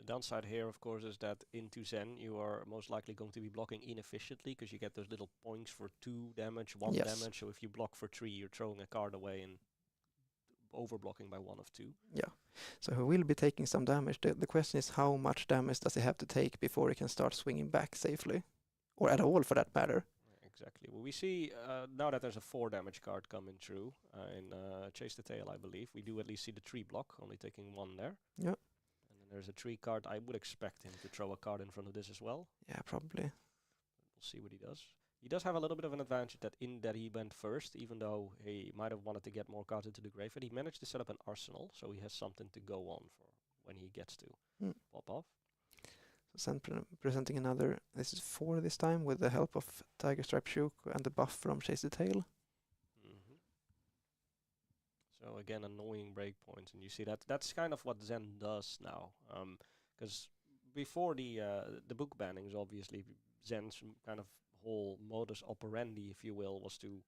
downside here, of course, is that into Zen you are most likely going to be blocking inefficiently because you get those little points for 2 damage, 1
Yes.
damage. So if you block for 3, you're throwing a card away and overblocking by 1 of 2.
Yeah. So he will be taking some damage. The question is how much damage does he have to take before he can start swinging back safely? Or at all, for that matter.
Exactly. Well, we see now that there's a 4 damage card coming through in Chase the Tail, I believe. We do at least see the 3 block, only taking 1 there.
Yeah.
And then there's a 3 card. I would expect him to throw a card in front of this as well.
Yeah, probably.
We'll see what he does. He does have a little bit of an advantage that he went first, even though he might have wanted to get more cards into the graveyard. He managed to set up an arsenal, so he has something to go on for when he gets to pop off.
Sen presenting another, this is 4 this time, with the help of Tiger Stripe Shuko and the buff from Chase the Tail.
So again, annoying breakpoints, and you see that's kind of what Zen does now. Because before the book bannings, obviously Zen's kind of whole modus operandi, if you will, was to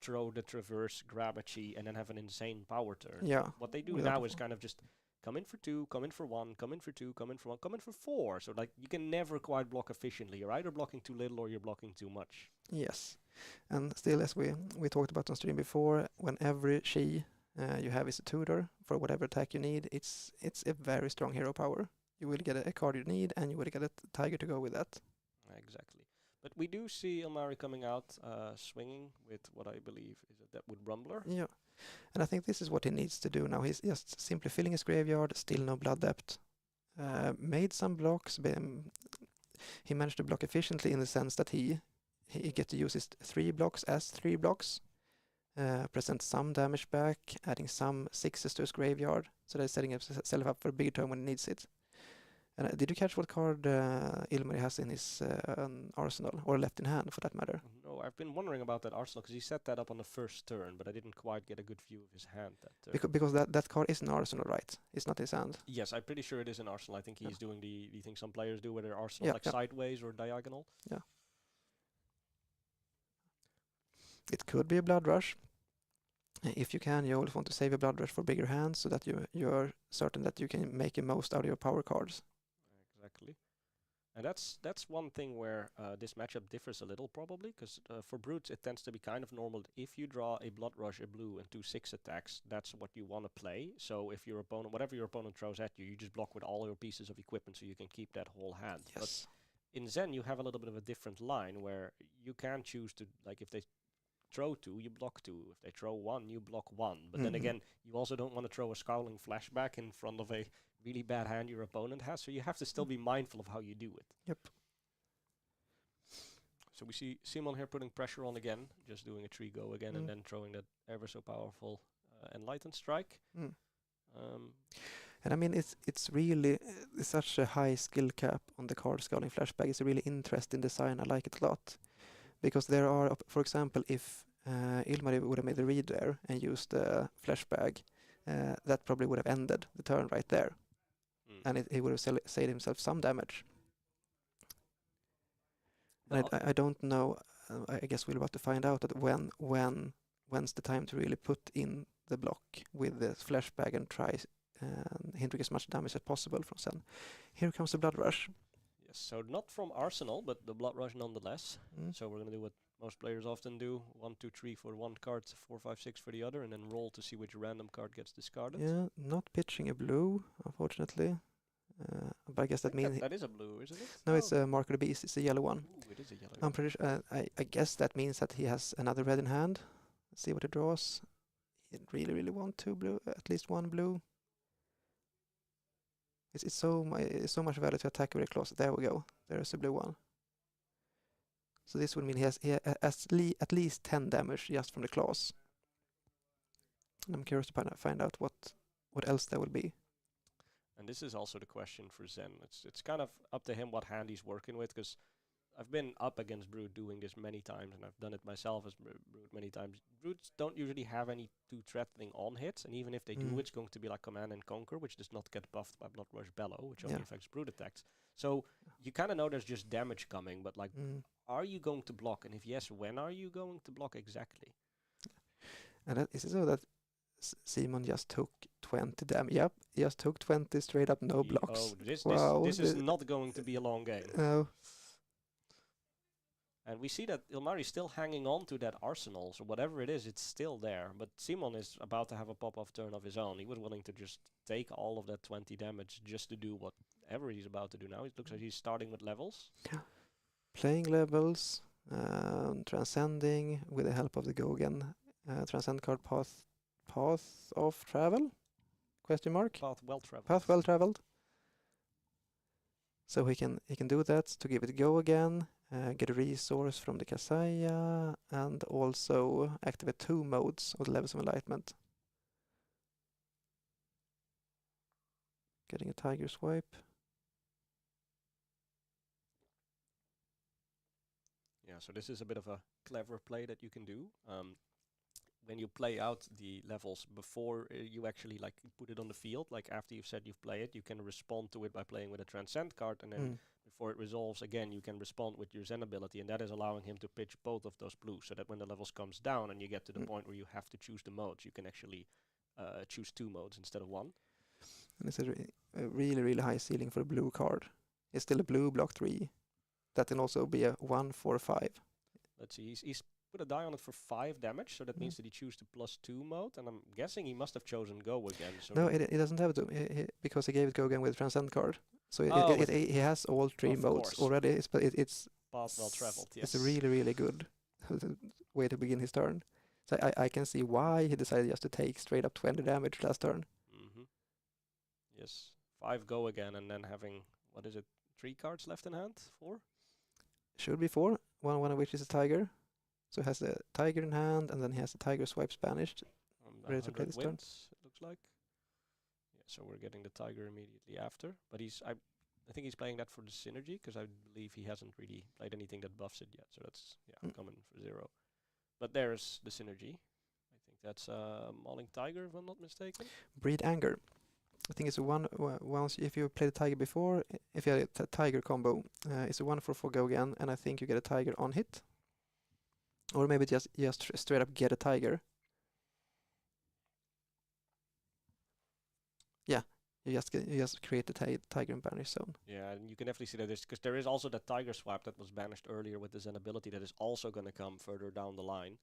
throw the traverse, grab a chi, and then have an insane power turn.
Yeah.
What they do now is kind of just come in for 2, come in for 1, come in for 2, come in for 1, come in for 4. So like you can never quite block efficiently. You're either blocking too little or you're blocking too much.
Yes. And still, as we talked about on stream before, when every chi you have is a tutor for whatever attack you need, it's a very strong hero power. You will get a card you need, and you will get a tiger to go with that.
Exactly. But we do see Ilmari coming out swinging with what I believe is a Deadwood Rumbler.
Yeah. And I think this is what he needs to do now. He's just simply filling his graveyard, still no blood depth. Made some blocks. He managed to block efficiently in the sense that he gets to use his 3 blocks as 3 blocks. Present some damage back, adding some 6s to his graveyard. So they're setting himself up for a big turn when he needs it. And did you catch what card Ilmari has in his arsenal, or left in hand for that matter?
No, I've been wondering about that arsenal because he set that up on the first turn, but I didn't quite get a good view of his hand that turn.
Because that card is an arsenal, right? It's not his hand.
Yes, I'm pretty sure it is an arsenal. I think he's doing the thing some players do, where they're arsenal sideways or diagonal.
Yeah. It could be a blood rush. If you can, you always want to save a blood rush for bigger hands so that you are certain that you can make the most out of your power cards.
Exactly. And that's one thing where this matchup differs a little, probably, because for brutes it tends to be kind of normal. If you draw a blood rush, a blue, and 2 6 attacks, that's what you want to play. So if your opponent, whatever your opponent throws at you, you just block with all your pieces of equipment so you can keep that whole hand.
Yes.
But in Zen you have a little bit of a different line where you can choose to, like, if they throw 2, you block 2. If they throw 1, you block 1. But then again, you also don't want to throw a Scowling Flashback in front of a really bad hand your opponent has, so you have to still be mindful of how you do it.
Yep.
So we see Simon here putting pressure on again, just doing a 3 go again, and then throwing that ever so powerful Enlightened Strike.
And I mean, it's really such a high skill cap on the card Scowling Flashback. It's a really interesting design. I like it a lot. Because there are, for example, if Ilmari would have made the read there and used the flashback, that probably would have ended the turn right there. And he would have saved himself some damage. And I don't know, I guess we're about to find out that when's the time to really put in the block with the flashback and try hindering as much damage as possible from Zen. Here comes the Blood Rush.
Yes, so not from Arsenal, but the Blood Rush nonetheless. So we're going to do what most players often do: 1, 2, 3 for one card, 4, 5, 6 for the other, and then roll to see which random card gets discarded.
Yeah, not pitching a blue, unfortunately. But I guess that means
that is a blue, isn't it?
No, it's a Mark of the Beast. It's a yellow one.
Ooh, it is a yellow.
I'm pretty sure. I guess that means that he has another red in hand. Let's see what he draws. He really want 2 blue, at least 1 blue. It's so much value to attack very close. There we go. There's a blue one. So this would mean he has at least 10 damage just from the claws. And I'm curious to find out what else there will be.
And this is also the question for Zen. It's kind of up to him what hand he's working with, because I've been up against Brood doing this many times, and I've done it myself as Brood many times. Broods don't usually have any too threatening on hits, and even if they do, it's going to be like Command and Conquer, which does not get buffed by Blood Rush Bellow, which only affects Brood attacks. So you kind of know there's just damage coming, but like, are you going to block? And if yes, when are you going to block exactly?
And that is so that Simon just took 20 damage. Yep, he just took 20 straight up, no blocks.
Oh,
Wow,
this is not going to be a long game.
No.
And we see that Ilmari is still hanging on to that arsenal, so whatever it is, it's still there. But Simon is about to have a pop-off turn of his own. He was willing to just take all of that 20 damage just to do whatever he's about to do now. It looks like he's starting with levels.
Playing levels, transcending with the help of the Gogan. Transcend card path of travel? Question mark?
Path well traveled.
Path well traveled. So he can do that to give it a go again. Get a resource from the Kasaya, and also activate 2 modes of the levels of enlightenment. Getting a tiger swipe.
Yeah, so this is a bit of a clever play that you can do. When you play out the levels before you actually like put it on the field, like after you've said you've played it, you can respond to it by playing with a Transcend card, and then before it resolves again, you can respond with your Zen ability, and that is allowing him to pitch both of those blues, so that when the levels comes down and you get to the point where you have to choose the modes, you can actually choose 2 modes instead of 1.
And it's a really, really high ceiling for a blue card. It's still a blue block 3. That can also be a 1 for 5.
Let's see, he's put a die on it for 5 damage, so that means that he chose the +2 mode, and I'm guessing he must have chosen go again. So
No, it doesn't have to, because he gave it go again with Transcend card. So he has all 3 modes
course.
already. But it's
path well traveled. Yes,
it's a really, really good way to begin his turn. So I can see why he decided just to take straight up 20 damage last turn.
Yes, 5 go again, and then having, what is it, 3 cards left in hand? 4?
Should be 4. One of which is a tiger. So he has the tiger in hand, and then he has the tiger swipes banished. Ready to play this turn.
It looks like. Yeah, so we're getting the tiger immediately after. But I think he's playing that for the synergy, because I believe he hasn't really played anything that buffs it yet. So that's coming for 0. But there's the synergy. I think that's Mauling Tiger, if I'm not mistaken.
Breed Anger. I think it's a once if you played a tiger before, if you had a tiger combo, it's a 1 for 4 go again, and I think you get a tiger on hit. Or maybe just straight up get a tiger. Yeah, you just create the tiger in banish zone.
Yeah, and you can definitely see that because there is also that tiger swap that was banished earlier with the Zen ability that is also going to come further down the line.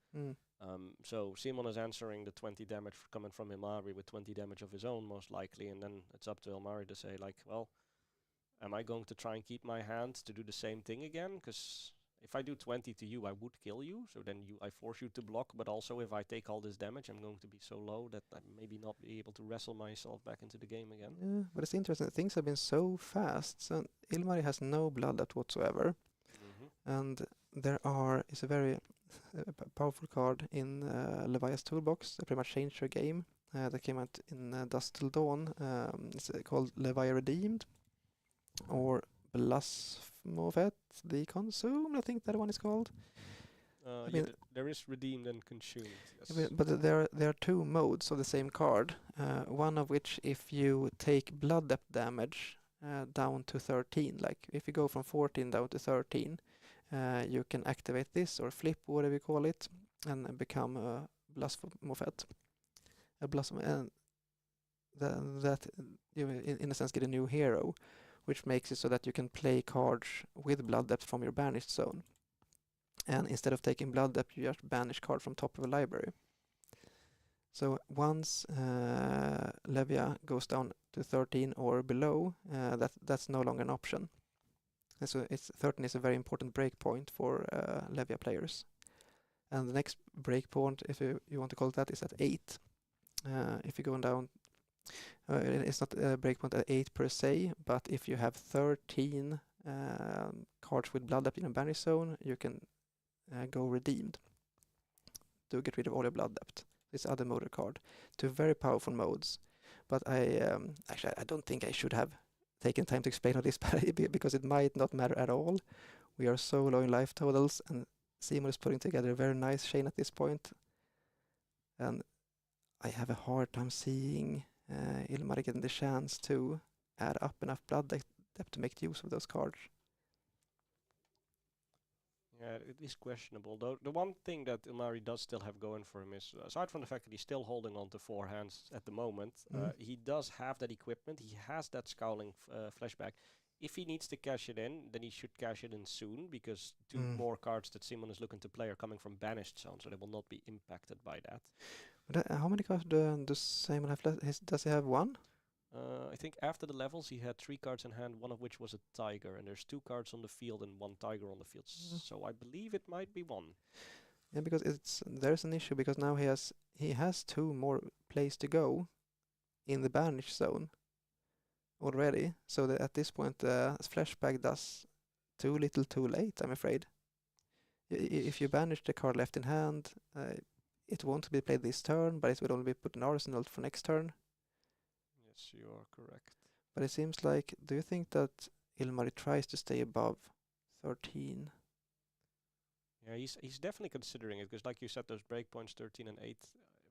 So Simon is answering the 20 damage coming from Ilmari with 20 damage of his own most likely, and then it's up to Ilmari to say like, well, am I going to try and keep my hand to do the same thing again? Because if I do 20 to you, I would kill you, so then I force you to block, but also if I take all this damage, I'm going to be so low that I maybe not be able to wrestle myself back into the game again.
Yeah, but it's interesting. Things have been so fast. So Ilmari has no blood left whatsoever. And it's a very powerful card in Levi's toolbox that pretty much changed her game. That came out in Dusk Till Dawn. It's called Levi Redeemed, or Blasphemophet Deconsumed, I think that one is called.
There is Redeemed and Consumed. Yes.
Yeah, but there are 2 modes of the same card. One of which, if you take blood depth damage down to 13, like if you go from 14 down to 13, you can activate this or flip, whatever you call it, and become a Blasphemophet. And that you, in a sense, get a new hero, which makes it so that you can play cards with blood depth from your banished zone. And instead of taking blood depth, you just banish card from top of a library. So once Levia goes down to 13 or below, that's no longer an option. And so 13 is a very important breakpoint for Levia players. And the next breakpoint, if you want to call it that, is at 8. If you're going down, it's not a breakpoint at 8 per se, but if you have 13 cards with blood depth in a banish zone, you can go redeemed to get rid of all your blood depth. This other mode card. 2 very powerful modes, but I don't think I should have taken time to explain all this because it might not matter at all. We are so low in life totals, and Simon is putting together a very nice chain at this point, and I have a hard time seeing Ilmari getting the chance to add up enough blood depth to make use of those cards.
Yeah, it is questionable. Though the one thing that Ilmari does still have going for him is, aside from the fact that he's still holding on to 4 hands at the moment, he does have that equipment. He has that scowling flashback. If he needs to cash it in, then he should cash it in soon, because 2 more cards that Simon is looking to play are coming from banished zone, so they will not be impacted by that.
But, how many cards does Simon have left? Does he have 1?
I think after the levels he had 3 cards in hand, one of which was a tiger, and there's 2 cards on the field and 1 tiger on the field. So I believe it might be 1.
Yeah, because there's an issue, because now he has 2 more plays to go in the banish zone already. So that at this point the flashback does too little too late, I'm afraid. If you banish the card left in hand, it won't be played this turn, but it will only be put in arsenal for next turn.
Yes, you are correct.
But it seems like, do you think that Ilmari tries to stay above 13?
Yeah, he's definitely considering it, because like you said, those breakpoints 13 and 8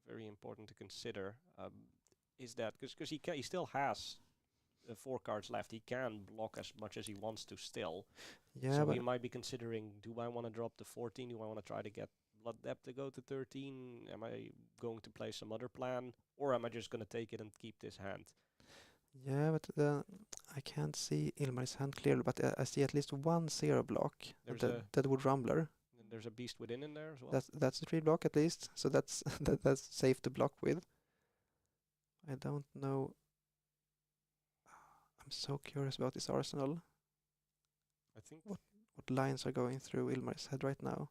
very important to consider. Is that because he still has 4 cards left. He can block as much as he wants to still.
Yeah,
so
but
he might be considering, do I want to drop to 14? Do I want to try to get Blood Depth to go to 13? Am I going to play some other plan? Or am I just going to take it and keep this hand?
yeah, but I can't see Ilmari's hand clearly, but I see at least 1 0 block. That would Rumbler.
And there's a Beast Within in there as well.
That's a 3 block at least, so that's that's safe to block with. I don't know. I'm so curious about this arsenal.
I think
what lines are going through Ilmar's head right now.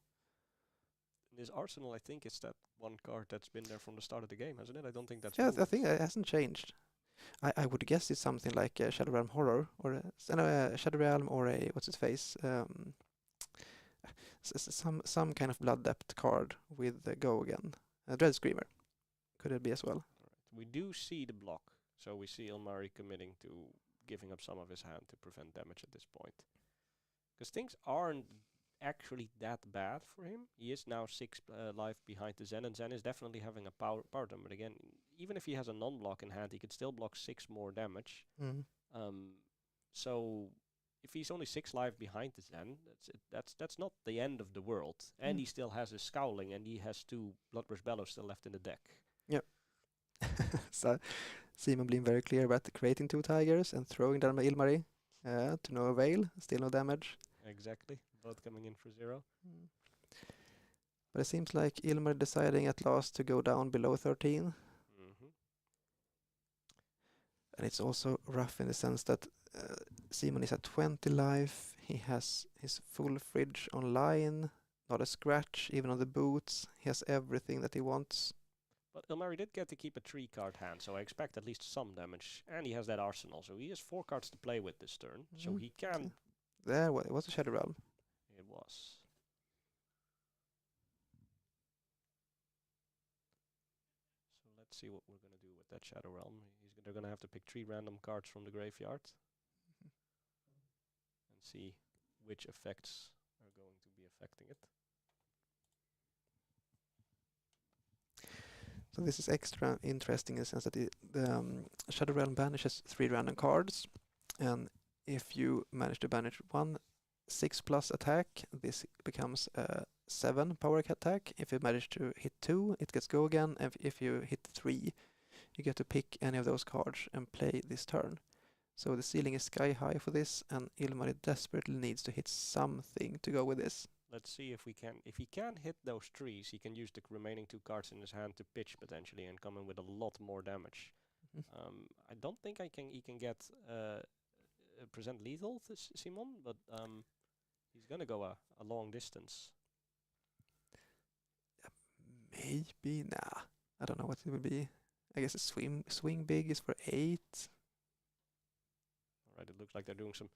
This arsenal, I think, is that 1 card that's been there from the start of the game, hasn't it? I don't think that's.
Yeah, I think it hasn't changed. I would guess it's something like a Shadow Realm Horror, or a Shadow Realm, or a what's its face, some kind of Blood Depth card with Go Again. Dread Screamer could it be as well?
Right. We do see the block, so we see Ilmari committing to giving up some of his hand to prevent damage at this point. Because things aren't actually that bad for him. He is now 6 life behind the Zen, and Zen is definitely having a power turn. But again, even if he has a non-block in hand, he could still block 6 more damage. So if he's only 6 life behind the Zen, that's not the end of the world. And he still has his Scowling, and he has 2 Bloodburst Bellows still left in the deck.
Yep. So Simon being very clear about creating 2 tigers and throwing them at Ilmari to no avail, still no damage.
Exactly, both coming in for 0.
But it seems like Ilmari deciding at last to go down below 13. And it's also rough in the sense that Simon is at 20 life. He has his full fridge online, not a scratch, even on the boots. He has everything that he wants.
But Ilmari did get to keep a 3 card hand, so I expect at least some damage. And he has that arsenal, so he has 4 cards to play with this turn. So he can.
There, it was a Shadow Realm.
It was. So let's see what we're going to do with that Shadow Realm. They're going to have to pick 3 random cards from the graveyard. And see which effects are going to be affecting it.
So this is extra interesting in the sense that the Shadow Realm banishes 3 random cards, and if you manage to banish 1 6+ attack, this becomes a 7 power attack. If you manage to hit 2, it gets Go Again, and if you hit 3, you get to pick any of those cards and play this turn. So the ceiling is sky high for this, and Ilmari desperately needs to hit something to go with this.
Let's see if we can. If he can hit those 3s, he can use the remaining 2 cards in his hand to pitch potentially and come in with a lot more damage. I don't think he can get present lethal to Simon, but he's gonna go a long distance.
Maybe, nah. I don't know what it would be. I guess a swing big is for 8.
Alright, it looks like they're doing some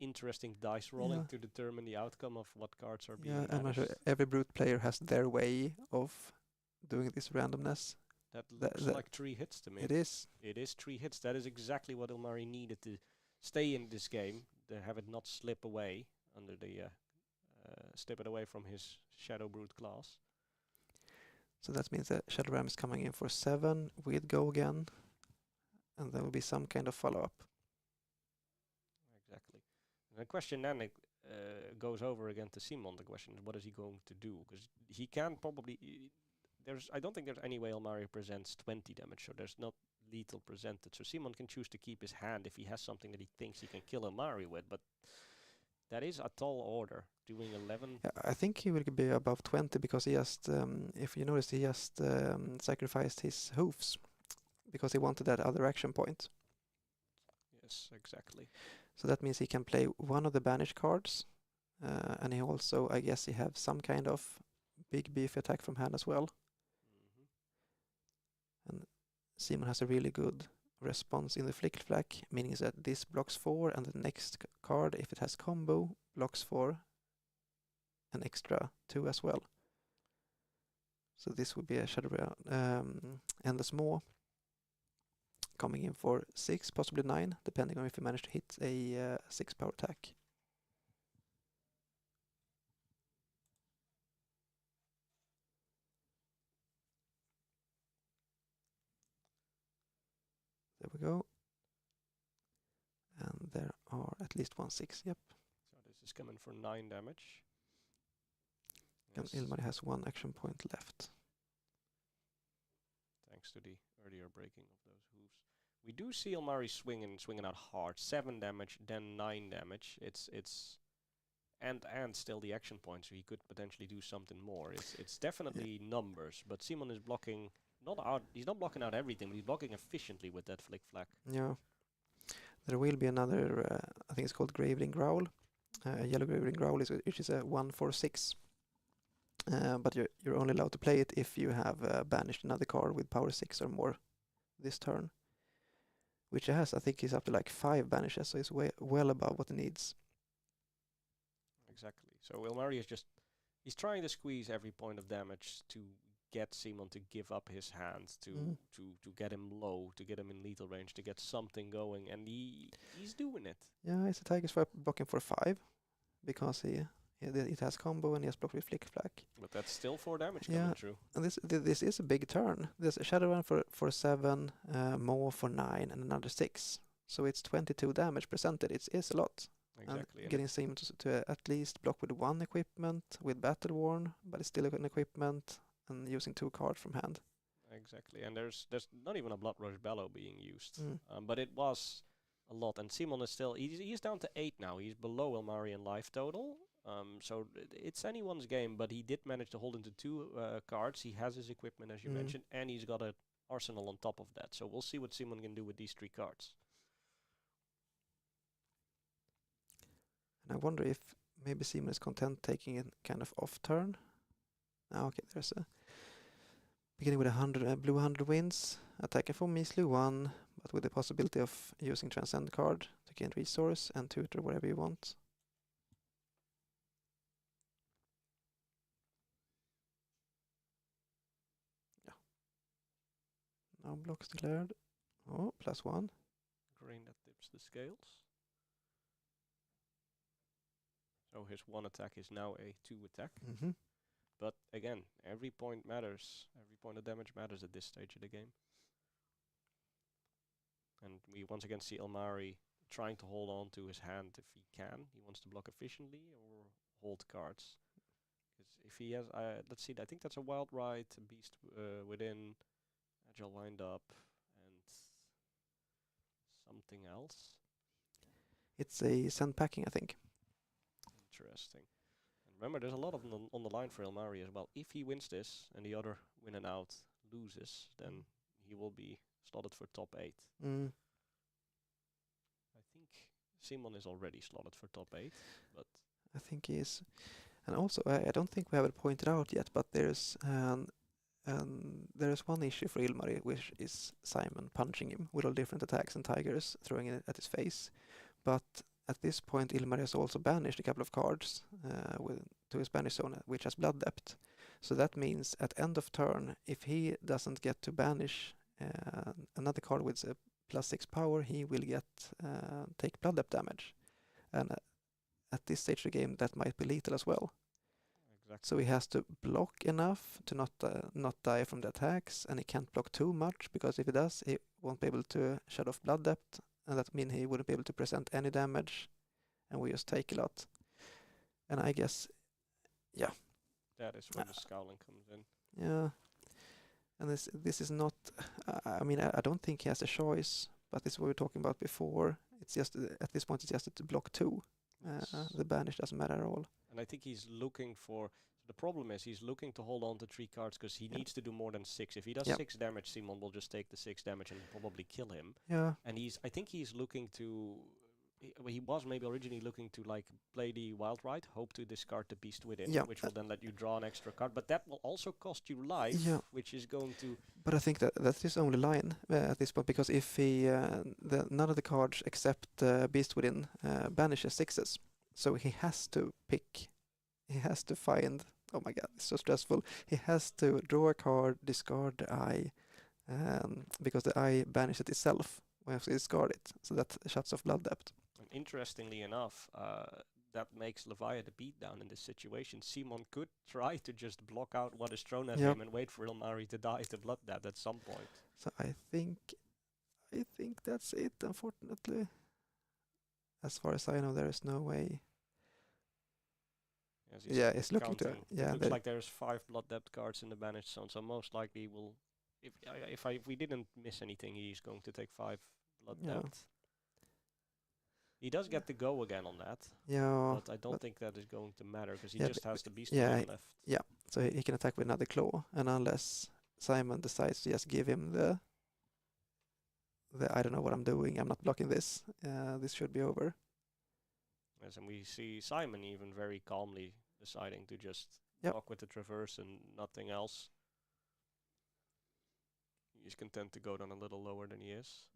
interesting dice rolling to determine the outcome of what cards are being
I'm not sure. Every Brute player has their way of doing this randomness.
That looks like 3 hits to me.
It is.
It is 3 hits. That is exactly what Ilmari needed to stay in this game, to have it not slip away under the slip it away from his Shadow Brute class.
So that means that Shadow Ram is coming in for 7 with Go Again, and there will be some kind of follow-up.
Exactly. And the question then goes over again to Simon, the question is, what is he going to do? Because he can probably... I don't think there's any way Elmari presents 20 damage, so there's not lethal presented. So Simon can choose to keep his hand if he has something that he thinks he can kill Elmari with, but that is a tall order. Doing 11...
Yeah, I think he will be above 20 because he just, if you notice, he just sacrificed his hoofs because he wanted that other action point.
Yes, exactly.
So that means he can play one of the banished cards, and he also, I guess, he have some kind of big beefy attack from hand as well. And Simon has a really good response in the flick flack, meaning that this blocks 4, and the next card, if it has combo, blocks for an extra 2 as well. So this would be a Shadow Endless Maw coming in for 6, possibly 9, depending on if you manage to hit a 6 power attack. There we go. And there are at least 1 6, yep.
So this is coming for 9 damage.
And Ilmari has 1 action point left.
Thanks to the earlier breaking of those hooves. We do see Ilmari swinging out hard. 7 damage, then 9 damage. It's and still the action point, so he could potentially do something more. It's definitely numbers, but Simon is blocking he's not blocking out everything, but he's blocking efficiently with that flick flack.
Yeah. There will be another, I think it's called Graveling Growl. Yellow Graveling Growl which is a 1/4/6. But you're only allowed to play it if you have banished another card with power 6 or more this turn. Which it has, I think he's up to like 5 banishes, so it's well above what he needs.
Exactly. So Ilmari is he's trying to squeeze every point of damage to get Simon to give up his hand, to get him low, to get him in lethal range, to get something going, and he's doing it.
Yeah, it's a Tiger Swipe blocking for 5, because it has combo and he has blocked with flick flack.
But that's still 4 damage coming through.
And this is a big turn. There's a Shadow Run for 7, more for 9, and another 6. So it's 22 damage presented. It's a lot.
Exactly.
And getting Simon to at least block with 1 equipment, with Battle Worn, but it's still an equipment, and using 2 cards from hand.
Exactly. And there's not even a Blood Rush Bellow being used. But it was a lot. And Simon is still... He's down to 8 now. He's below Ilmari in life total. So it's anyone's game, but he did manage to hold into 2 cards. He has his equipment, as you mentioned, and he's got an arsenal on top of that. So we'll see what Simon can do with these 3 cards.
And I wonder if maybe Simon is content taking a kind of off turn. Okay, there's a beginning with 100 blue 100 wins, attacking for measly 1, but with the possibility of using Transcend card to gain resource and tutor whatever you want. Yeah. Now blocks declared. Oh, +1.
Green that tips the scales. So his 1 attack is now a 2 attack. But again, every point matters. Every point of damage matters at this stage of the game. And we once again see Ilmari trying to hold on to his hand if he can. He wants to block efficiently or hold cards. Because if he has, let's see, I think that's a Wild Ride, a Beast within, Agile Wind Up, and something else.
It's a Sand Packing, I think.
Interesting. And remember, there's a lot of them on the line for Ilmari as well. If he wins this and the other win and out loses, then he will be slotted for top 8. I think Simon is already slotted for top 8, but
I think he is. And also, I don't think we have it pointed out yet, but there's one issue for Ilmari, which is Simon punching him with all different attacks and tigers, throwing it at his face. But at this point, Ilmari has also banished a couple of cards to his banish zone, which has Blood Depth. So that means at end of turn, if he doesn't get to banish another card with a +6 power, he will take Blood Depth damage. And at this stage of the game, that might be lethal as well.
exactly.
So he has to block enough to not die from the attacks, and he can't block too much, because if he does, he won't be able to shut off Blood Depth, and that means he wouldn't be able to present any damage, and we just take a lot. And I guess, yeah,
That is where the scowling comes in.
yeah. And this is not. I mean, I don't think he has a choice. But this is what we were talking about before. It's just at this point, it's just to block 2.
Yes.
The banish doesn't matter at all.
And I think he's looking for. The problem is he's looking to hold on to 3 cards because he needs to do more than 6. If he does 6 damage, Simon will just take the 6 damage and probably kill him.
Yeah.
And I think he's looking to. He was maybe originally looking to like play the wild ride, hope to discard the beast within, which will then let you draw an extra card. But that will also cost you life, which is going to.
But I think that's his only line at this point, because if he none of the cards except beast within banishes 6s, so he has to pick. He has to find. Oh my god, it's so stressful. He has to draw a card, discard the eye, because the eye banishes itself. We have to discard it, so that shuts off blood depth.
And interestingly enough, that makes Leviah the beatdown in this situation. Simon could try to just block out what is thrown at him and wait for Ilmari to die to blood depth at some point.
So I think that's it, unfortunately. As far as I know, there is no way.
Yes,
it's looking to.
It looks like there's 5 blood depth cards in the banished zone, so most likely will. If we didn't miss anything, he's going to take 5 blood depth. He does get to go again on that.
Yeah.
But I don't think that is going to matter because he just has the beast left.
Yeah. So he can attack with another claw, and unless Simon decides to just give him the I don't know what I'm doing. I'm not blocking this. This should be over.
Yes, and we see Simon even very calmly deciding to just block with the traverse and nothing else. He's content to go down a little lower than he is.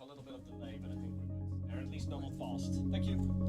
a little bit of delay, but I think we're good. Or at least normal fast. Thank you.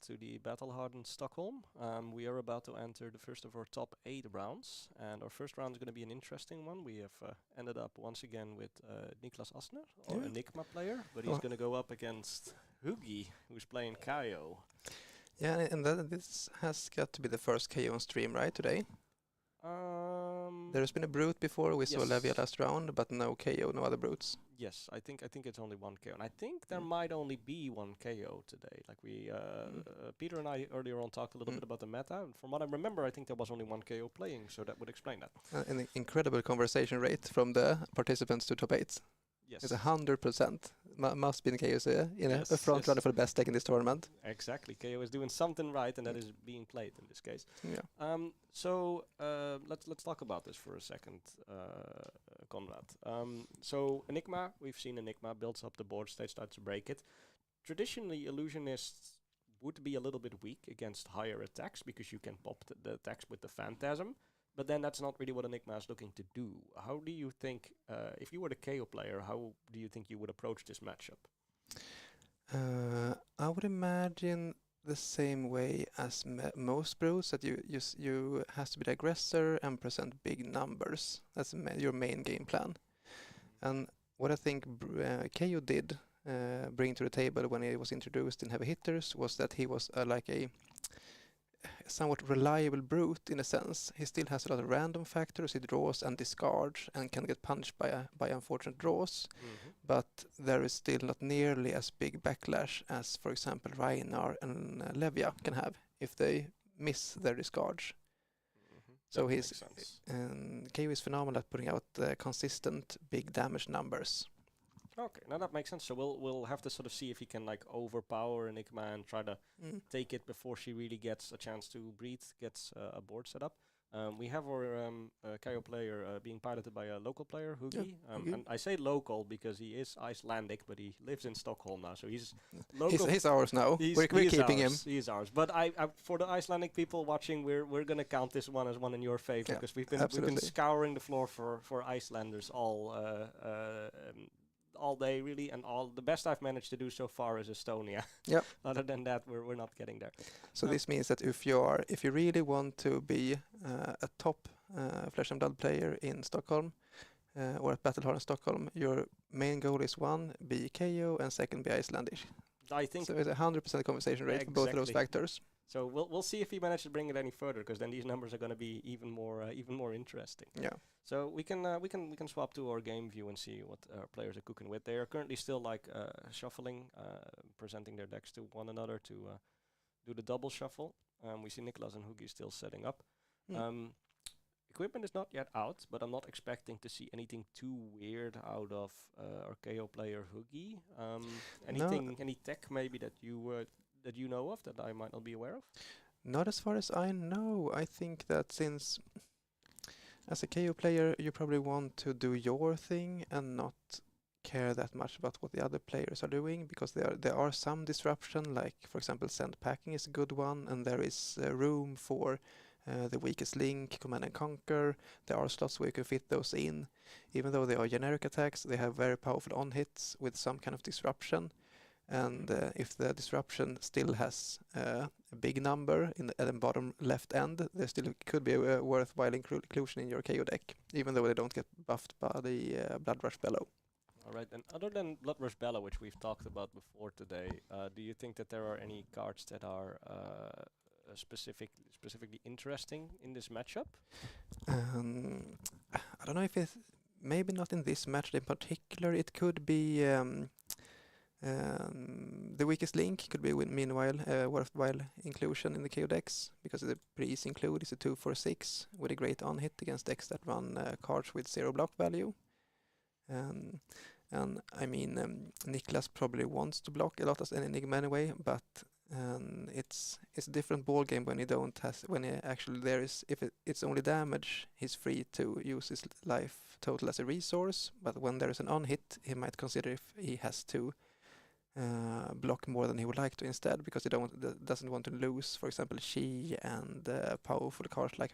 to the Battle Hardened Stockholm. We are about to enter the first of our top 8 rounds, and our first round is going to be an interesting one. We have ended up once again with Niklas Asner, or Enigma player, but he's going to go up against Hugi, who's playing Kaio.
Yeah, and this has got to be the first KO on stream, right, today? There's been a brute before. We saw Levia last round, but no KO, no other brutes.
Yes, I think it's only one KO, and I think there might only be one KO today. Like we, Peter and I earlier on talked a little bit about the meta. And from what I remember, I think there was only one KO playing, so that would explain that.
An incredible conversation rate from the participants to top 8.
Yes,
it's 100%. Must be in KO a front runner for the best deck in this tournament.
Exactly, KO is doing something right, and that is being played in this case.
Yeah.
So let's talk about this for a second, Conrad. So Enigma, we've seen Enigma builds up the board state, starts to break it. Traditionally, illusionists would be a little bit weak against higher attacks because you can pop the attacks with the Phantasm. But then that's not really what Enigma is looking to do. How do you think, if you were the KO player, how do you think you would approach this matchup?
I would imagine the same way as most brutes, that you has to be the aggressor and present big numbers. That's your main game plan. And what I think KO did bring to the table when he was introduced in heavy hitters was that he was like a somewhat reliable brute in a sense. He still has a lot of random factors. He draws and discards and can get punched by unfortunate draws. But there is still not nearly as big backlash as, for example, Ragnar and Levia can have if they miss their discards. So he's KO is phenomenal at putting out consistent big damage numbers.
Okay, now that makes sense. So we'll have to sort of see if he can like overpower Enigma and try to take it before she really gets a chance to breathe, gets a board set up. We have our KO player being piloted by a local player, Hugi. And I say local because he is Icelandic, but he lives in Stockholm now, so he's local.
He's ours now. We're keeping him.
He's ours. But for the Icelandic people watching, we're gonna count this one as one in your favor because we've been scouring the floor for Icelanders all day really, and all the best I've managed to do so far is Estonia.
Yep.
Other than that, we're not getting there.
So this means that if you really want to be a top Flesh and Blood player in Stockholm or at Battle Hardened Stockholm, your main goal is 1, be KO, and 2, be Icelandic.
I think
so. It's 100% conversation rate for both of those factors.
So we'll see if he manages to bring it any further, because then these numbers are going to be even more interesting.
Yeah.
So we can swap to our game view and see what our players are cooking with. They are currently still like shuffling, presenting their decks to one another to do the double shuffle. We see Niklas and Hugi still setting up. Equipment is not yet out, but I'm not expecting to see anything too weird out of our KO player Hugi. Any tech maybe that you know of that I might not be aware of?
Not as far as I know. I think that since as a KO player you probably want to do your thing and not care that much about what the other players are doing, because there are some disruption, like for example send packing is a good one, and there is room for the weakest link, command and conquer. There are slots where you can fit those in. Even though they are generic attacks, they have very powerful on hits with some kind of disruption. And if the disruption still has a big number at the bottom left end, there still could be a worthwhile inclusion in your KO deck, even though they don't get buffed by the Blood Rush Bellow.
All right, and other than Blood Rush Bellow, which we've talked about before today, do you think that there are any cards that are specifically interesting in this matchup?
I don't know if it's maybe not in this match in particular. It could be the weakest link could be meanwhile worthwhile inclusion in the KO decks, because the Breeze include is a 2/4/6 with a great on hit against decks that run cards with 0 block value. And I mean Niklas probably wants to block a lot as an Enigma anyway, but it's a different ball game when if it's only damage, he's free to use his life total as a resource. But when there is an on hit, he might consider if he has to block more than he would like to instead, because he doesn't want to lose, for example, She and powerful cards like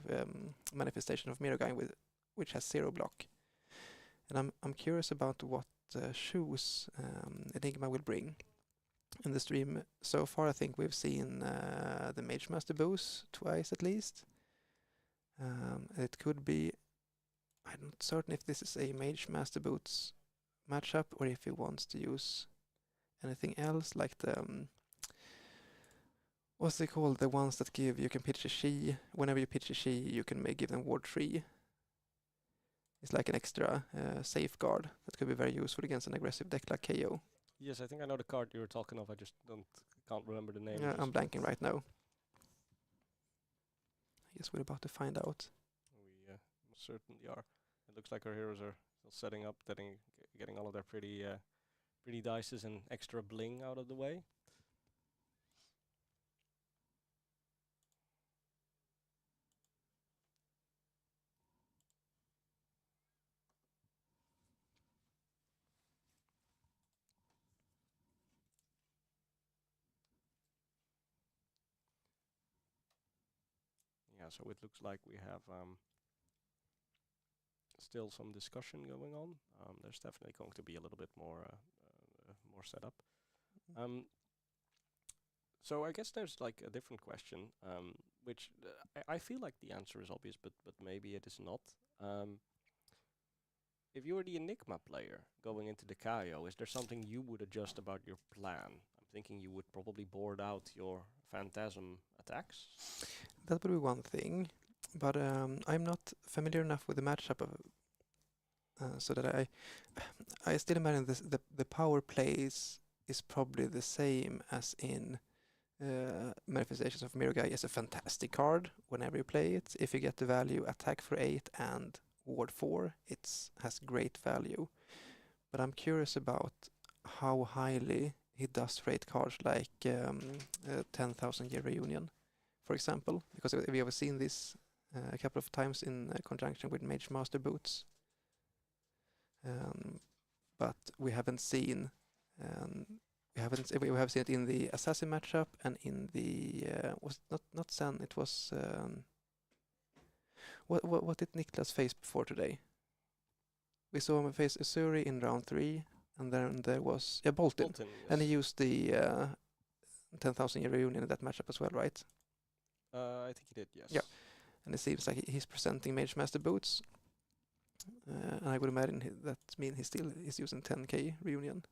Manifestation of Mirogain which has 0 block. And I'm curious about what shoes Enigma will bring. in the stream so far. I think we've seen the Mage Master boost twice at least. It could be, I'm not certain if this is a Mage Master Boots matchup or if he wants to use anything else, like the what's they called? The ones that give, you can pitch a Shi. Whenever you pitch a Shi, you can give them ward 3. It's like an extra safeguard that could be very useful against an aggressive deck like KO.
Yes, I think I know the card you were talking of. I just can't remember the name.
Yeah,
just
I'm blanking right now. I guess we're about to find out.
We certainly are. It looks like our heroes are still setting up, getting all of their pretty dices and extra bling out of the way. Yeah, so it looks like we have still some discussion going on. There's definitely going to be a little bit more setup. So I guess there's like a different question, which I feel like the answer is obvious, but maybe it is not. If you were the Enigma player going into the KO, is there something you would adjust about your plan? I'm thinking you would probably board out your Phantasm attacks.
That would be one thing, but I'm not familiar enough with the matchup so that I still imagine the power plays is probably the same as in Manifestations of Mirugai. Is a fantastic card whenever you play it. If you get the value attack for 8 and ward 4, it has great value. But I'm curious about how highly he does rate cards like 10,000 Year Reunion, for example, because we have seen this a couple of times in conjunction with Mage Master Boots. But we haven't seen we have seen it in the Assassin matchup and in the was not Sen, it was what did Niklas face before today? We saw him face Usuri in round 3, and then there was Bolton,
Yes.
and he used the 10,000 Year Reunion in that matchup as well, right?
I think he did, yes.
Yeah. And it seems like he's presenting Mage Master Boots, and I would imagine that means he still is using 10k Reunion.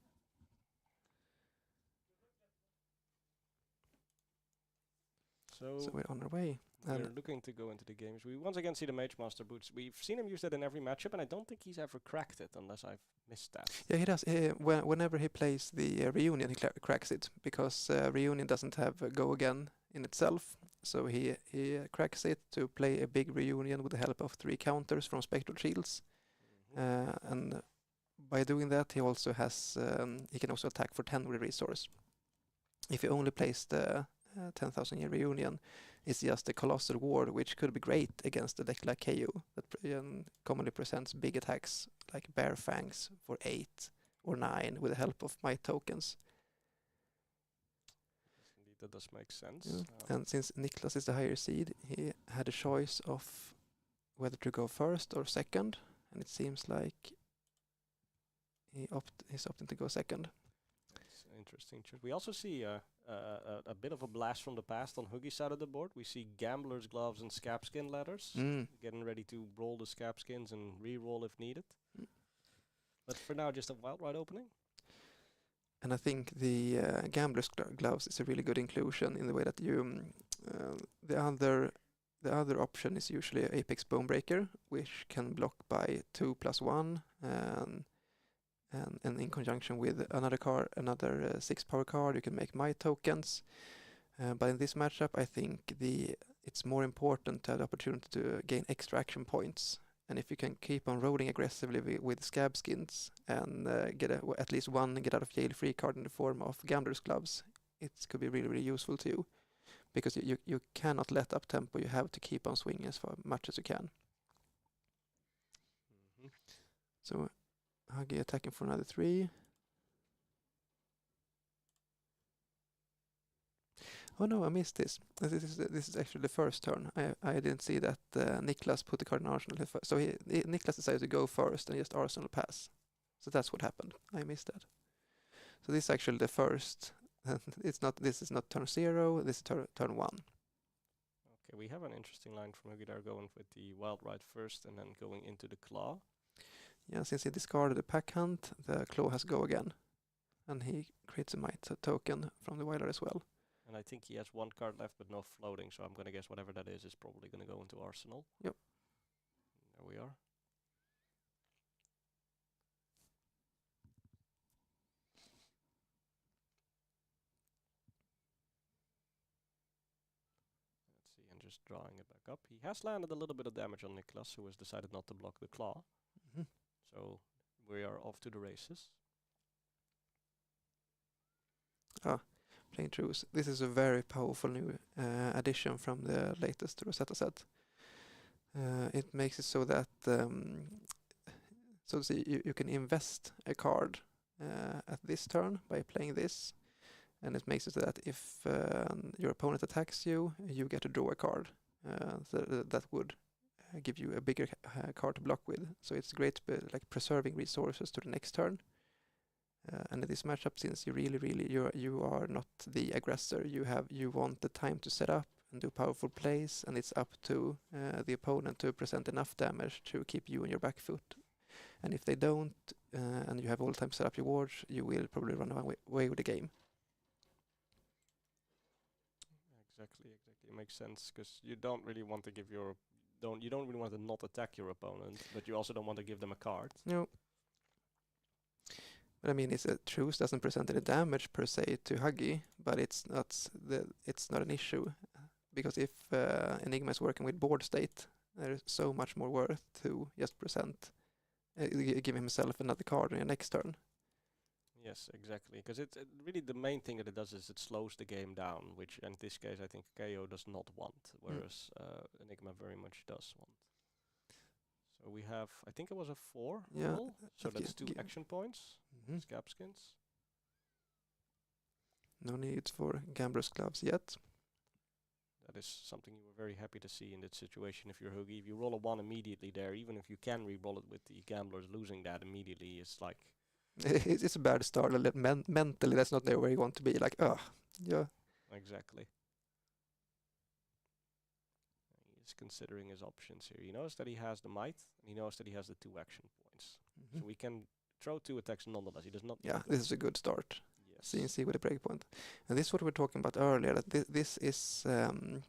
So we're on our way.
We're looking to go into the games. We once again see the Mage Master Boots. We've seen him use that in every matchup, and I don't think he's ever cracked it, unless I've missed that.
Yeah, he does. Whenever he plays the Reunion, he cracks it, because Reunion doesn't have a go again in itself. So he cracks it to play a big Reunion with the help of 3 counters from Spectral Shields. And by doing that, he also has he can also attack for 10 with a resource. If he only plays the 10,000 Year Reunion, it's just a Colossal Ward, which could be great against a deck like KO that commonly presents big attacks like Bear Fangs for 8 or 9 with the help of Might tokens.
Indeed, that does make sense.
Yeah. And since Niklas is the higher seed, he had a choice of whether to go first or second, and it seems like he's opting to go second.
Interesting. We also see a bit of a blast from the past on Hoogie's side of the board. We see Gambler's Gloves and Scabskin Ladders, getting ready to roll the Scabskins and re-roll if needed. But for now, just a Wild Ride opening. And
I think the Gambler's Gloves is a really good inclusion in the way that you the other option is usually Apex Bonebreaker, which can block by 2+1 and in conjunction with another 6 power card, you can make Might tokens. But in this matchup, I think it's more important to have the opportunity to gain extra action points. And if you can keep on rolling aggressively with Scabskins and get at least one get out of jail free card in the form of Gambler's Gloves, it could be really, really useful to you. Because you cannot let up tempo, you have to keep on swinging as much as you can. So Huggy attacking for another 3. Oh no, I missed this. This is actually the first turn. I didn't see that Niklas put the card in Arsenal. So Niklas decided to go first and just Arsenal pass. So that's what happened. I missed that. So this is actually the first It's not. This is not turn 0. This is turn 1.
Okay, we have an interesting line from Hugidar going with the Wild Ride first and then going into the Claw.
Yeah, since he discarded the Pack Hunt, the Claw has go again, and he creates a Might token from the Wild Ride as well.
And I think he has one card left but no floating, so I'm gonna guess whatever that is probably gonna go into Arsenal.
Yep.
There we are. Let's see, and just drawing it back up. He has landed a little bit of damage on Niklas, who has decided not to block the Claw.
Mhm.
So we are off to the races.
Playing Truce. This is a very powerful new addition from the latest Rosetta set. It makes it so that you can invest a card at this turn by playing this, and it makes it so that if your opponent attacks you, you get to draw a card. That would give you a bigger card to block with. So it's great, like preserving resources to the next turn. And in this matchup, since you are not the aggressor, you want the time to set up and do powerful plays, and it's up to the opponent to present enough damage to keep you on your back foot. And if they don't, and you have all the time to set up your wards, you will probably run away with the game.
Exactly. It makes sense because you don't really want to give you don't really want to not attack your opponent, but you also don't want to give them a card.
No. But I mean, it's a Truce doesn't present any damage per se to Huggy, but it's not an issue because if Enigma is working with board state, there's so much more worth to just present, give himself another card in your next turn.
Yes, exactly. Because it's really the main thing that it does is it slows the game down, which in this case I think KO does not want, whereas Enigma very much does want. So we have, I think it was a 4 roll, so that's 2 action points. Scabskins.
No need for Gambler's Gloves yet.
That is something you were very happy to see in that situation. If you're Huggy, if you roll a 1 immediately there, even if you can re-roll it with the Gamblers losing that immediately, it's like...
It's a bad start. Mentally, that's not where you want to be. Like, yeah.
Exactly. He's considering his options here. He knows that he has the might, and he knows that he has the 2 action points. So we can throw 2 attacks nonetheless. He does not...
Yeah, this is a good start.
Yes.
CNC with a breakpoint. And this is what we were talking about earlier. That this is... I'm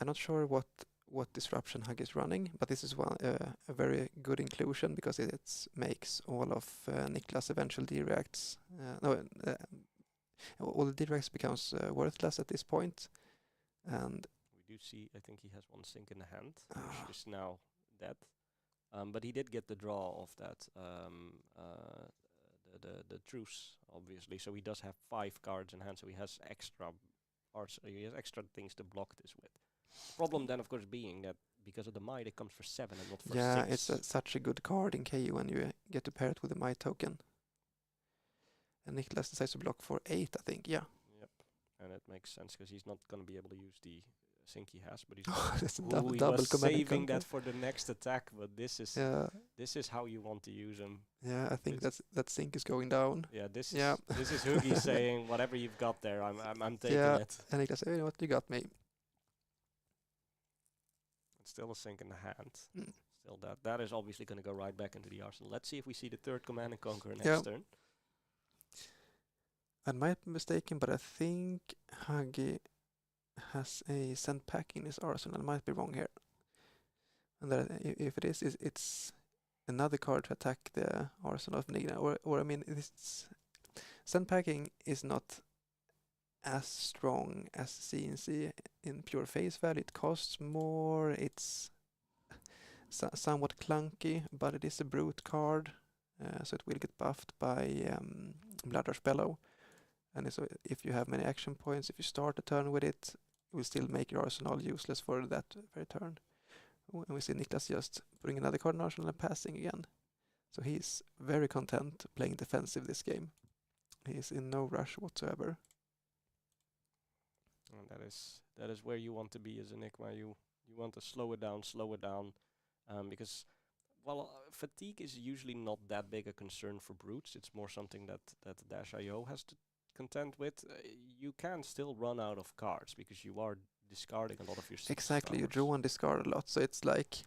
not sure what disruption Hug is running, but this is a very good inclusion because it makes all of Niklas' eventual D-reacts... all the D-reacts becomes worthless at this point. And...
we do see, I think he has 1 sink in the hand, which is now dead. But he did get the draw of that, the Truce, obviously. So he does have 5 cards in hand, so he has extra things to block this with. Problem then, of course, being that because of the might, it comes for 7 and not for 6.
Yeah, it's such a good card in KU when you get to pair it with a might token. And Niklas decides to block for 8, I think, yeah.
Yep, and it makes sense because he's not going to be able to use the sink he has, but he's
that's a
he
double
was
command
saving
conquer.
that for the next attack, but this is how you want to use him.
Yeah, I think that sink is going down.
Yeah, this is Huggy saying whatever you've got there, I'm taking it.
And Niklas, you know what, you got me.
It's still a sink in the hand. Still that is obviously going to go right back into the arsenal. Let's see if we see the 3rd command and conquer next turn.
I might be mistaken, but I think Huggy has a send pack in his arsenal. I might be wrong here. And that if it is, it's another card to attack the arsenal of Nigna. Or I mean, send packing is not as strong as CNC in pure face value. It costs more. It's somewhat clunky, but it is a brute card, so it will get buffed by Bloodrush Bellow. And so if you have many action points, if you start a turn with it, it will still make your arsenal useless for that very turn. And we see Niklas just putting another card in arsenal and passing again. So he's very content playing defensive this game. He's in no rush whatsoever.
And that is where you want to be as Enigma. You want to slow it down, because fatigue is usually not that big a concern for brutes. It's more something that Dash.io has to content with, you can still run out of cards because you are discarding a lot of your
Exactly, you
cards.
draw and discard a lot, so it's like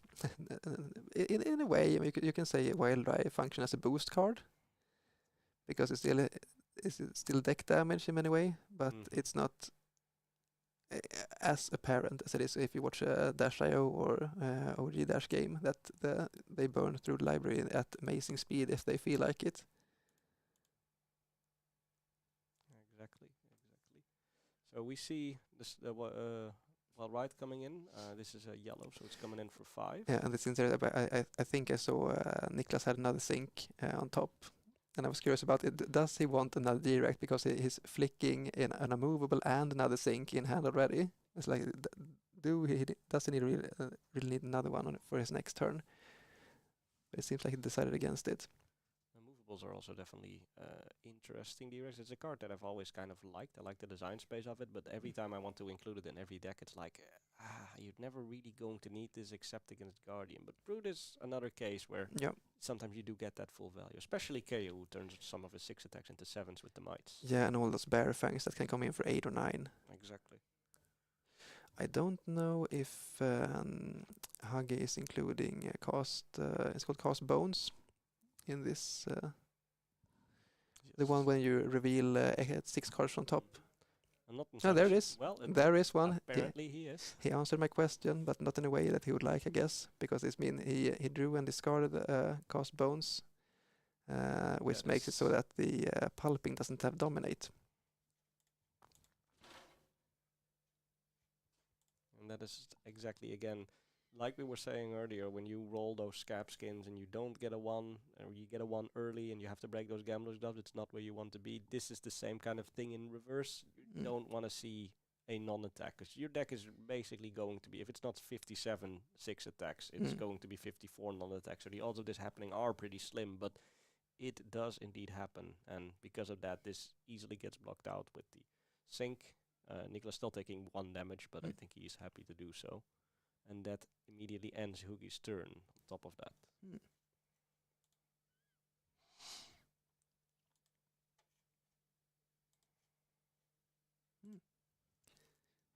in a way you can say Wild Eye function as a boost card because it's still deck damage in many way, but it's not as apparent as it is if you watch a Dash.io or OG Dash game that they burn through the library at amazing speed if they feel like it.
Exactly. So we see this right coming in. This is a yellow, so it's coming in for 5.
Yeah, and it's interesting. But I think I saw Niklas had another sink on top, and I was curious about it. Does he want another direct because he's flicking in an movable and another sink in hand already? It's like, does he really need another one for his next turn? But it seems like he decided against it.
Movables are also definitely interesting directs. It's a card that I've always kind of liked. I like the design space of it, but every time I want to include it in every deck, it's like, you're never really going to need this except against Guardian. But Brute is another case where sometimes you do get that full value, especially KO, who turns some of his 6 attacks into 7s with the mites.
Yeah, and all those bear fangs that can come in for 8 or 9.
Exactly.
I don't know if Huggy is including it's called Cast Bones in this. The one when you reveal 6 cards from top. There it is.
Well,
there is one.
Apparently he is.
He answered my question, but not in a way that he would like, I guess, because it's mean he drew and discarded Cast Bones, which makes it so that the pulping doesn't have dominate.
And that is exactly, again, like we were saying earlier, when you roll those scab skins and you don't get a 1, or you get a 1 early and you have to break those gambler's gloves, it's not where you want to be. This is the same kind of thing in reverse. You don't want to see a non-attack, because your deck is basically going to be, if it's not 57 6 attacks, it's going to be 54 non-attacks. So the odds of this happening are pretty slim, but it does indeed happen. And because of that, this easily gets blocked out with the sink. Niklas still taking 1 damage, but I think he is happy to do so. And that immediately ends Hoogie's turn on top of that.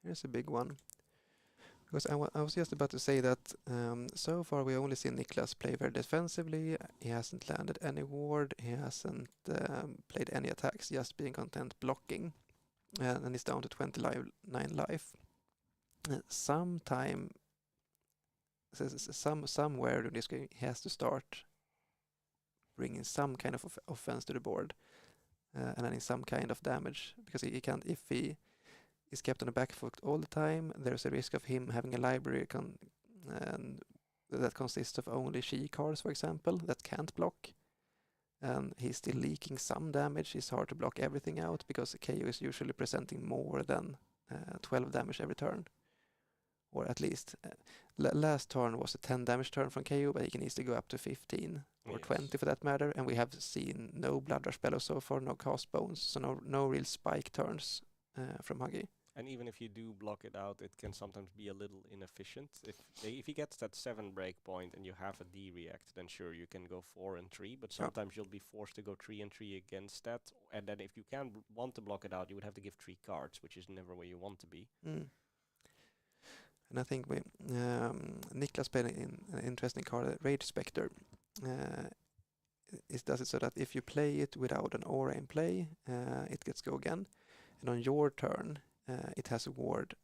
Here's a big one. Because I was just about to say that so far we only seen Niklas play very defensively. He hasn't landed any ward. He hasn't played any attacks, just being content blocking. And he's down to 29 life. Somewhere in this game he has to start bringing some kind of offense to the board, and then some kind of damage, because he can't, if he is kept on the back foot all the time, there's a risk of him having a library that consists of only she cards, for example, that can't block, and he's still leaking some damage. It's hard to block everything out because KO is usually presenting more than 12 damage every turn. Or at least last turn was a 10 damage turn from KO, but he can easily go up to 15 or 20 for that matter. And we have seen no Blood Rush Bellow so far, no Cast Bones, so no real spike turns from Huggy.
And even if you do block it out, it can sometimes be a little inefficient. If he gets that 7 break point and you have a D react, then sure, you can go 4 and 3, but sometimes you'll be forced to go 3 and 3 against that. And then if you want to block it out, you would have to give 3 cards, which is never where you want to be.
And I think Niklas played an interesting card, Rage Spectre. It does it so that if you play it without an aura in play, it gets go again. And on your turn, it has a ward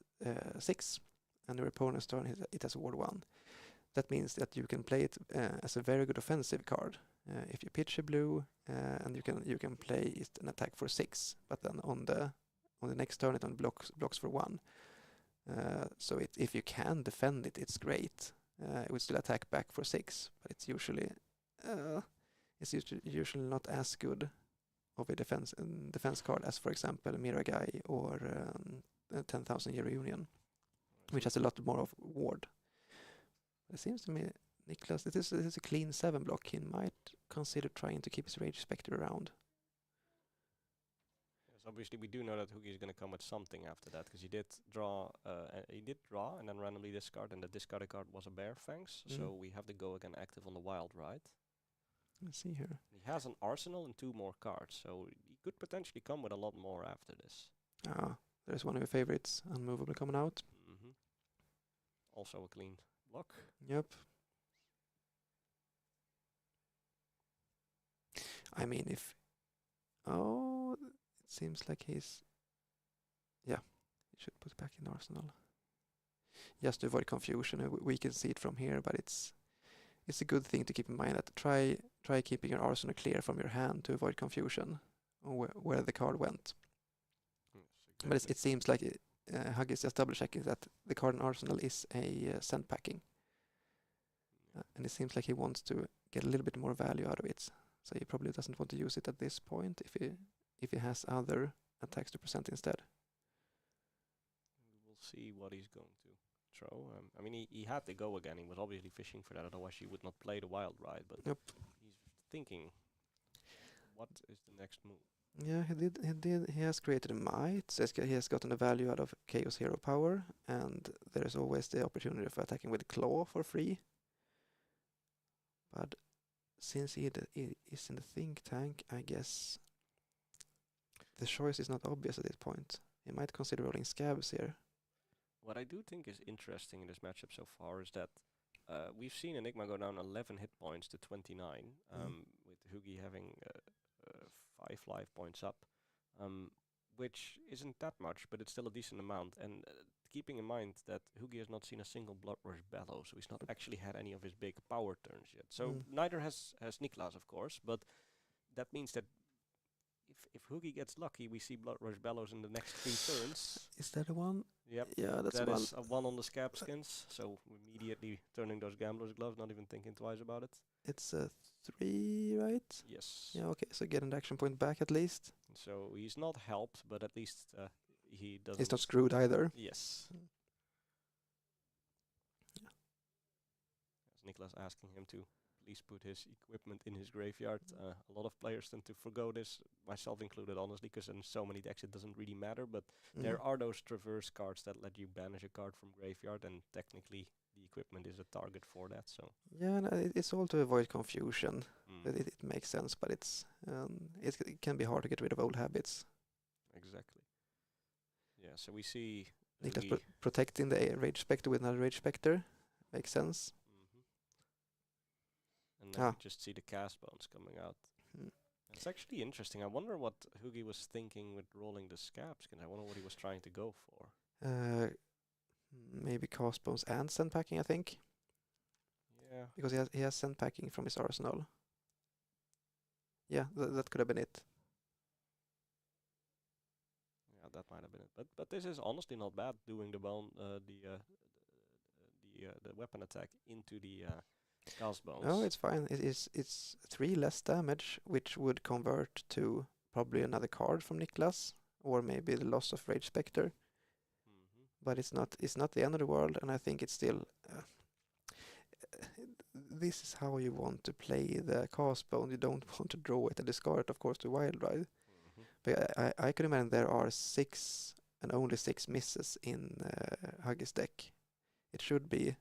6, and your opponent's turn it has a ward 1. That means that you can play it as a very good offensive card. If you pitch a blue, and you can play it an attack for 6, but then on the next turn it only blocks for 1. So if you can defend it, it's great. It will still attack back for 6, but it's usually not as good of a defense card as, for example, Miragai or 10,000 Year Reunion, which has a lot more of ward. It seems to me, Niklas, this is a clean 7 block. He might consider trying to keep his Rage Spectre around.
Obviously, we do know that Hoogie is going to come with something after that, because he did draw, and then randomly discard, and the discarded card was a Bear Fangs, so we have to go again active on the Wild Ride.
Let's see here.
He has an arsenal and 2 more cards, so he could potentially come with a lot more after this.
There's one of your favorites, Unmovable, coming out.
Also a clean block.
Yep. I mean, if... Oh, it seems like he's... Yeah, he should put it back in Arsenal. Just to avoid confusion, we can see it from here, but it's a good thing to keep in mind that try keeping your Arsenal clear from your hand to avoid confusion on where the card went.
Yes,
But it seems like Hug is just double checking that the card in Arsenal is a send packing. And it seems like he wants to get a little bit more value out of it. So he probably doesn't want to use it at this point if he has other attacks to present instead.
We'll see what he's going to throw. I mean, he had to go again. He was obviously fishing for that, otherwise he would not play the wild ride. But
Yep.
he's thinking, what is the next move?
Yeah, he did. He has created a might. So he has gotten a value out of Chaos Hero power, and there is always the opportunity for attacking with Claw for free. But since he is in the think tank, I guess the choice is not obvious at this point. He might consider rolling Scabs here.
What I do think is interesting in this matchup so far is that we've seen Enigma go down 11 hit points to 29, with Hugi having 5 life points up, which isn't that much, but it's still a decent amount. And keeping in mind that Hugi has not seen a single Blood Rush Bellow, so he's not actually had any of his big power turns yet. So neither has Niklas, of course, but that means that if Hugi gets lucky, we see Blood Rush Bellows in the next 3 turns.
Is that a one?
Yep.
Yeah, that's
That
one.
is a 1 on the Scab skins, so immediately turning those Gambler's Gloves, not even thinking twice about it.
It's a 3, right?
Yes.
Yeah, okay, so get an action point back at least.
So he's not helped, but at least he doesn't...
He's not screwed either.
Yes.
Yeah.
As Niklas asking him to please put his equipment in his graveyard. A lot of players tend to forgo this, myself included, honestly, because in so many decks it doesn't really matter, but there are those traverse cards that let you banish a card from graveyard, and technically the equipment is a target for that. So
yeah, no, it's all to avoid confusion. It makes sense, but it can be hard to get rid of old habits.
Exactly. Yeah, so we see
Niklas protecting the Rage Spectre with another Rage Spectre. Makes sense.
And then we just see the cast bones coming out. It's actually interesting. I wonder what Hugi was thinking with rolling the Scab skin. I wonder what he was trying to go for.
Maybe cast bones and send packing, I think.
Yeah.
Because he has send packing from his arsenal. Yeah, that could have been it.
Yeah, that might have been it. But this is honestly not bad, doing the bone, the weapon attack into the cast bones.
No, it's fine. It's 3 less damage, which would convert to probably another card from Niklas, or maybe the loss of Rage Spectre. But it's not the end of the world, and I think it's still. This is how you want to play the cast bone. You don't want to draw it and discard it, of course, to Wild Ride. But I could imagine there are 6 and only 6 misses in Huggy's deck. It should be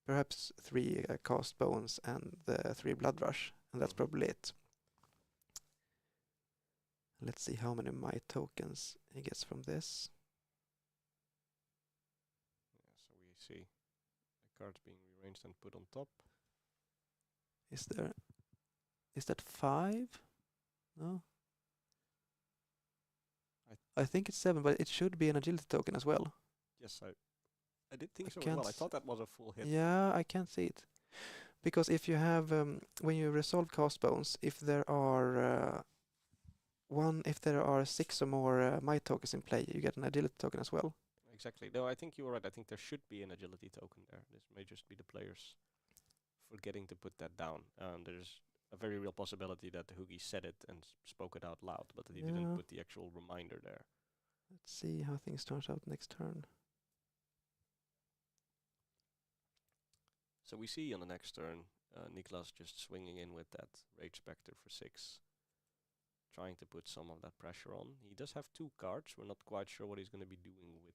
perhaps 3 cast bones and 3 blood rush, and that's probably it. Let's see how many might tokens he gets from this.
Yeah, so we see the cards being rearranged and put on top.
Is that 5? No. I think it's 7, but it should be an agility token as well.
Yes, I did think so as well. I thought that was a full hit.
Yeah, I can't see it. Because if you have, when you resolve cast bones, if there are 6 or more might tokens in play, you get an agility token as well.
Exactly. No, I think you were right. I think there should be an agility token there. This may just be the players forgetting to put that down. There's a very real possibility that Hugi said it and spoke it out loud, but that he didn't put the actual reminder there.
Let's see how things turns out next turn.
So we see on the next turn, Niklas just swinging in with that Rage Spectre for 6, trying to put some of that pressure on. He does have 2 cards. We're not quite sure what he's going to be doing with